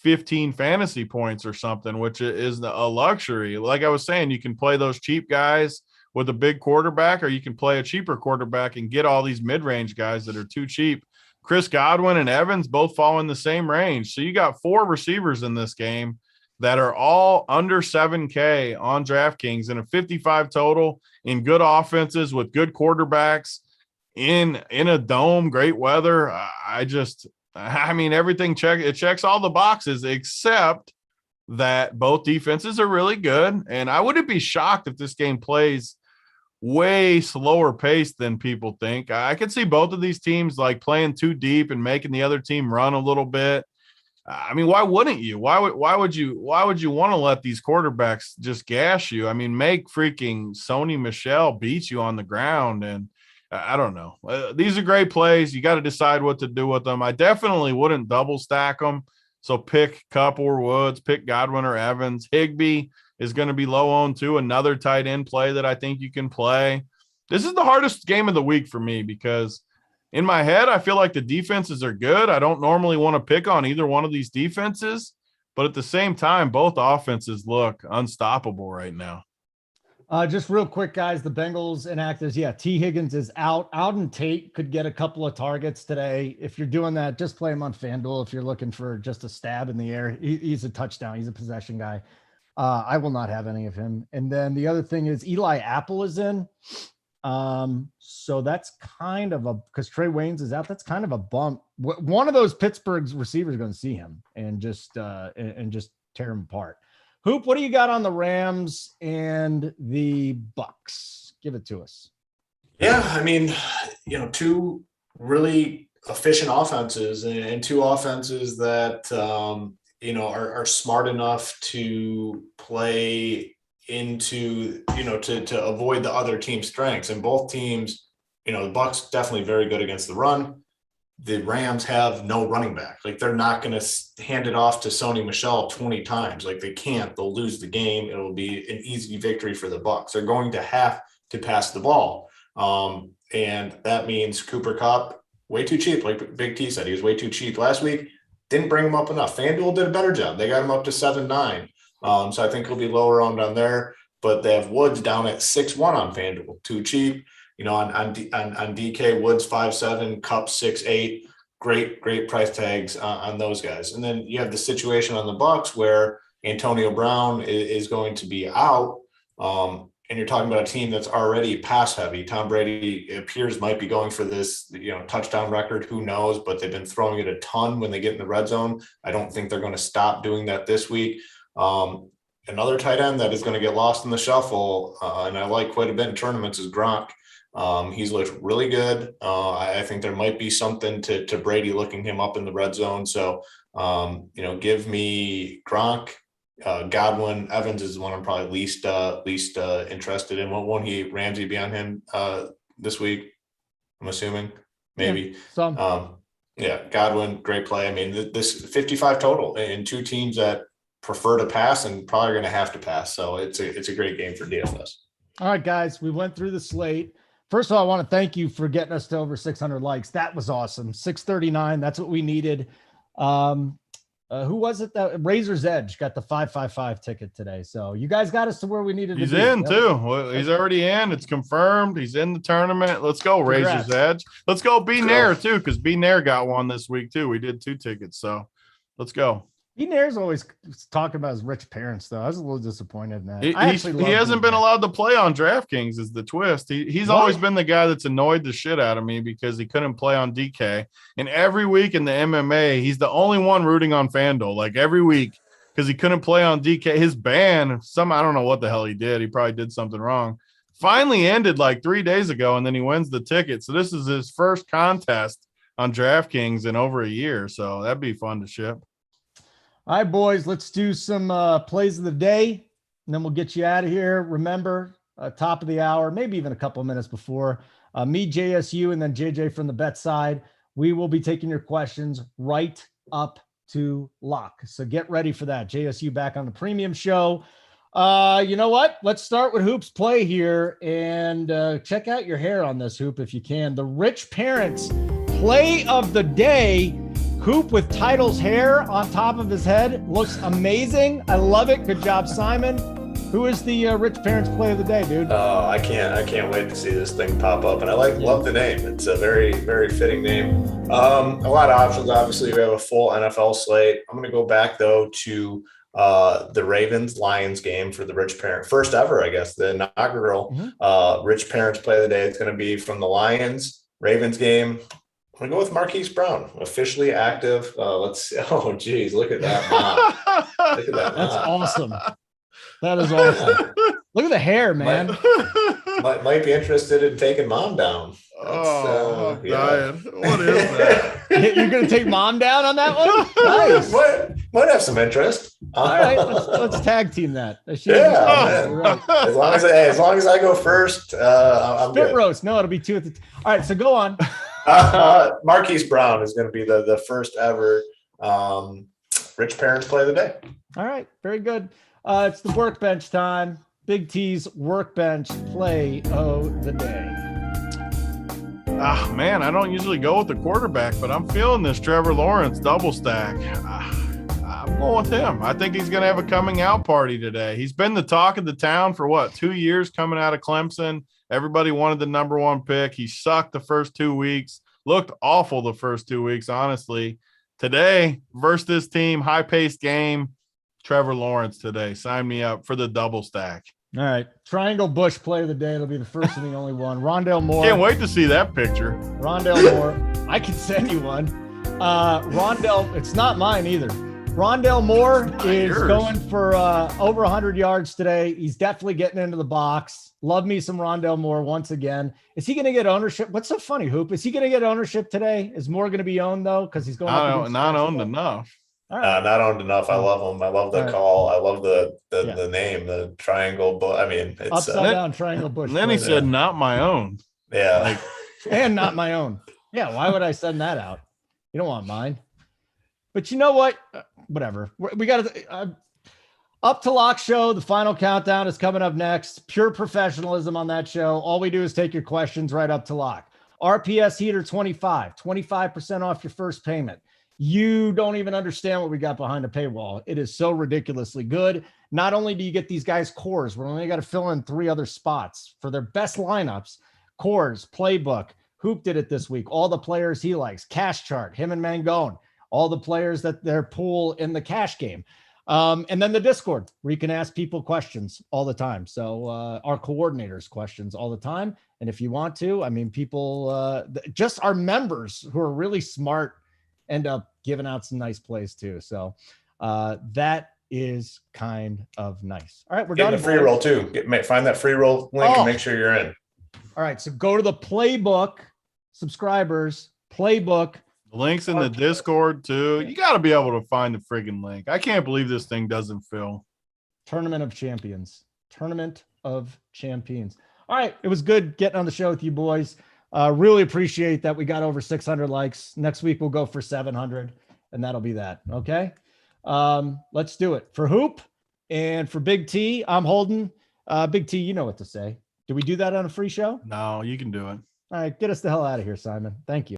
15 fantasy points or something, which is a luxury. Like I was saying, you can play those cheap guys with a big quarterback, or you can play a cheaper quarterback and get all these mid-range guys that are too cheap. Chris Godwin and Evans both fall in the same range. So you got 4 receivers in this game that are all under 7K on DraftKings and a 55 total in good offenses with good quarterbacks in a dome, great weather. I mean, everything checks all the boxes except that both defenses are really good. And I wouldn't be shocked if this game plays way slower pace than people think. I could see both of these teams like playing too deep and making the other team run a little bit. I mean, why wouldn't you? Why would you want to let these quarterbacks just gash you? I mean, make freaking Sony Michel beat you on the ground. And I don't know. These are great plays. You got to decide what to do with them. I definitely wouldn't double stack them. So pick Kupp or Woods, pick Godwin or Evans. Higbee is going to be low owned too. Another tight end play that I think you can play. This is the hardest game of the week for me because in my head, I feel like the defenses are good. I don't normally want to pick on either one of these defenses, but at the same time, both offenses look unstoppable right now. Just real quick, guys, the Bengals inactives. Yeah, T. Higgins is out. Auden Tate could get a couple of targets today. If you're doing that, just play him on FanDuel. If you're looking for just a stab in the air, he's a touchdown. He's a possession guy. I will not have any of him. And then the other thing is Eli Apple is in. So that's kind of because Trey Waynes is out. That's kind of a bump. One of those Pittsburgh's receivers is going to see him and just tear him apart. Hoop, what do you got on the Rams and the Bucks? Give it to us. Yeah, I mean, 2 really efficient offenses and 2 offenses that, are smart enough to play into, to avoid the other team's strengths. And both teams, the Bucks definitely very good against the run. The Rams have no running back. Like, they're not going to hand it off to Sony Michel 20 times. Like, they can't. They'll lose the game. It'll be an easy victory for the Bucks. They're going to have to pass the ball. And that means Cooper Kupp, way too cheap. Like Big T said, he was way too cheap last week. Didn't bring him up enough. FanDuel did a better job. They got him up to 7.9. So I think he'll be lower on there. But they have Woods down at 6.1 on FanDuel. Too cheap. On DK, Woods 5.7, Kupp 6.8, great price tags on those guys. And then you have the situation on the Bucks where Antonio Brown is going to be out, and you're talking about a team that's already pass heavy. Tom Brady might be going for this, touchdown record. Who knows? But they've been throwing it a ton when they get in the red zone. I don't think they're going to stop doing that this week. Another tight end that is going to get lost in the shuffle, and I like quite a bit in tournaments, is Gronk. He's looked really good. I think there might be something to Brady looking him up in the red zone. So, give me Gronk, Godwin. Evans is the one I'm probably least interested in. Won't Ramsey be on him this week? I'm assuming. maybe. Yeah, Godwin, great play. I mean, this 55 total in two teams that prefer to pass and probably going to have to pass. So it's a great game for DFS. All right, guys, we went through the slate. First of all, I want to thank you for getting us to over 600 likes. That was awesome. 639. That's what we needed. Who was it that Razor's Edge got the 555 ticket today? So you guys got us to where we needed to be. He's in too. Well, he's already in. It's confirmed. He's in the tournament. Let's go, Congrats. Razor's Edge. Let's go, B Nair too, because B Nair got one this week too. We did 2 tickets, so let's go. He Nair's always talking about his rich parents, though. I was a little disappointed in that. He hasn't been allowed to play on DraftKings is the twist. He's always been the guy that's annoyed the shit out of me because he couldn't play on DK. And every week in the MMA, he's the only one rooting on FanDuel, like every week, because he couldn't play on DK. His ban, I don't know what the hell he did. He probably did something wrong. Finally ended like 3 days ago, and then he wins the ticket. So this is his first contest on DraftKings in over a year. So that'd be fun to ship. All right, boys, let's do some plays of the day, and then we'll get you out of here. Remember, top of the hour, maybe even a couple of minutes before, me, JSU, and then JJ from the bet side. We will be taking your questions right up to lock. So get ready for that. JSU back on the premium show. You know what? Let's start with Hoop's play here, and check out your hair on this, Hoop, if you can. The Rich Parents play of the day. Hoop with Title's hair on top of his head looks amazing. I love it. Good job, Simon. Who is the Rich Parents play of the day, dude? Oh, I can't wait to see this thing pop up. And I love the name. It's a very, very fitting name. A lot of options. Obviously, we have a full NFL slate. I'm going to go back though to the Ravens Lions game for the Rich Parent, first ever, I guess, the inaugural Rich Parents play of the day. It's going to be from the Lions Ravens game. I'm going to go with Marquise Brown, officially active. Let's see. Oh, geez. Look at that. Look at that. That's awesome. That is awesome. Look at the hair, man. Might be interested in taking Mom down. I'm dying. What is that? You're going to take Mom down on that one? Nice. Might have some interest. All right. Let's tag team that. Right. As long as I go first, I'm Spit good. roast. No, it'll be 2 at the all right, so go on. Marquise Brown is going to be the first ever Rich Parents play of the day. All right, very good. It's the workbench time. Big T's workbench play of the day. Man, I don't usually go with the quarterback, but I'm feeling this Trevor Lawrence double stack. I'm going with him. I think he's going to have a coming out party today. He's been the talk of the town for 2 years coming out of Clemson. Everybody wanted the number 1 pick. He sucked the first 2 weeks, looked awful the first 2 weeks, honestly. Today, versus this team, high-paced game, Trevor Lawrence today. Sign me up for the double stack. All right. Triangle Bush play of the day. It'll be the first and the only one. Rondale Moore. Can't wait to see that picture. Rondale Moore. I can send you one. Rondale, it's not mine either. Rondale Moore is going for over 100 yards today. He's definitely getting into the box. Love me some Rondale Moore once again. Is he going to get ownership? What's so funny, Hoop? Is he going to get ownership today? Is Moore going to be owned, though? Because he's going not owned enough. Right. Not owned enough. I love him. I love the call. I love the name, the triangle. But I mean, it's upside down triangle bush. And then he said, "Not my own." Yeah, and not my own. Yeah, why would I send that out? You don't want mine. But you know what? Whatever. We got to up to lock show. The final countdown is coming up next. Pure professionalism on that show. All we do is take your questions right up to lock. RPS Heater 25% off your first payment. You don't even understand what we got behind the paywall. It is so ridiculously good. Not only do you get these guys cores, we're only got to fill in 3 other spots for their best lineups. Cores, playbook. Hoop did it this week. All the players he likes. Cash chart, him and Mangone. All the players that their pool in the cash game. And then the Discord, where you can ask people questions all the time. So our coordinators questions all the time. And if you want to, I mean, people, just our members who are really smart end up giving out some nice plays too. So that is kind of nice. All right, we're done. The free roll too. Find that free roll link and make sure you're in. All right, so go to the playbook, subscribers, playbook. The link's in the Discord too. You got to be able to find the friggin' link. I can't believe this thing doesn't fill. Tournament of Champions. All right, it was good getting on the show with you boys. Really appreciate that we got over 600 likes. Next week we'll go for 700, and that'll be that. Okay. Let's do it for Hoop and for Big T. I'm Holden. Big T, you know what to say. Do we do that on a free show? No, you can do it. All right, get us the hell out of here, Simon. Thank you.